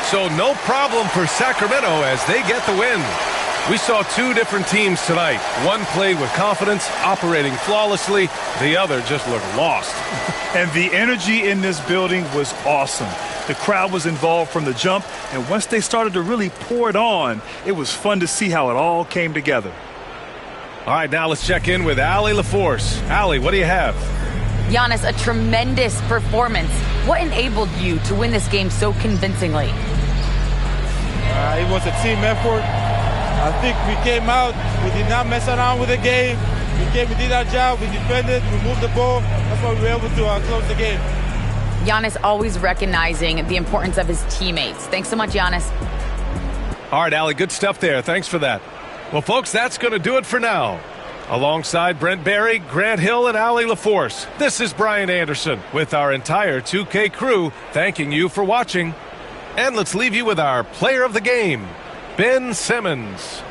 So no problem for Sacramento as they get the win. We saw two different teams tonight. One played with confidence, operating flawlessly. The other just looked lost. And the energy in this building was awesome. The crowd was involved from the jump, and once they started to really pour it on, it was fun to see how it all came together. All right, now let's check in with Allie LaForce. Allie, what do you have? Giannis, a tremendous performance. What enabled you to win this game so convincingly? It was a team effort. I think we came out, we did not mess around with the game. We did our job, we defended, we moved the ball. That's why we were able to close the game. Giannis always recognizing the importance of his teammates. Thanks so much, Giannis. All right, Allie, good stuff there. Thanks for that. Well, folks, that's going to do it for now. Alongside Brent Barry, Grant Hill, and Allie LaForce, this is Brian Anderson with our entire 2K crew thanking you for watching. And let's leave you with our player of the game, Ben Simmons.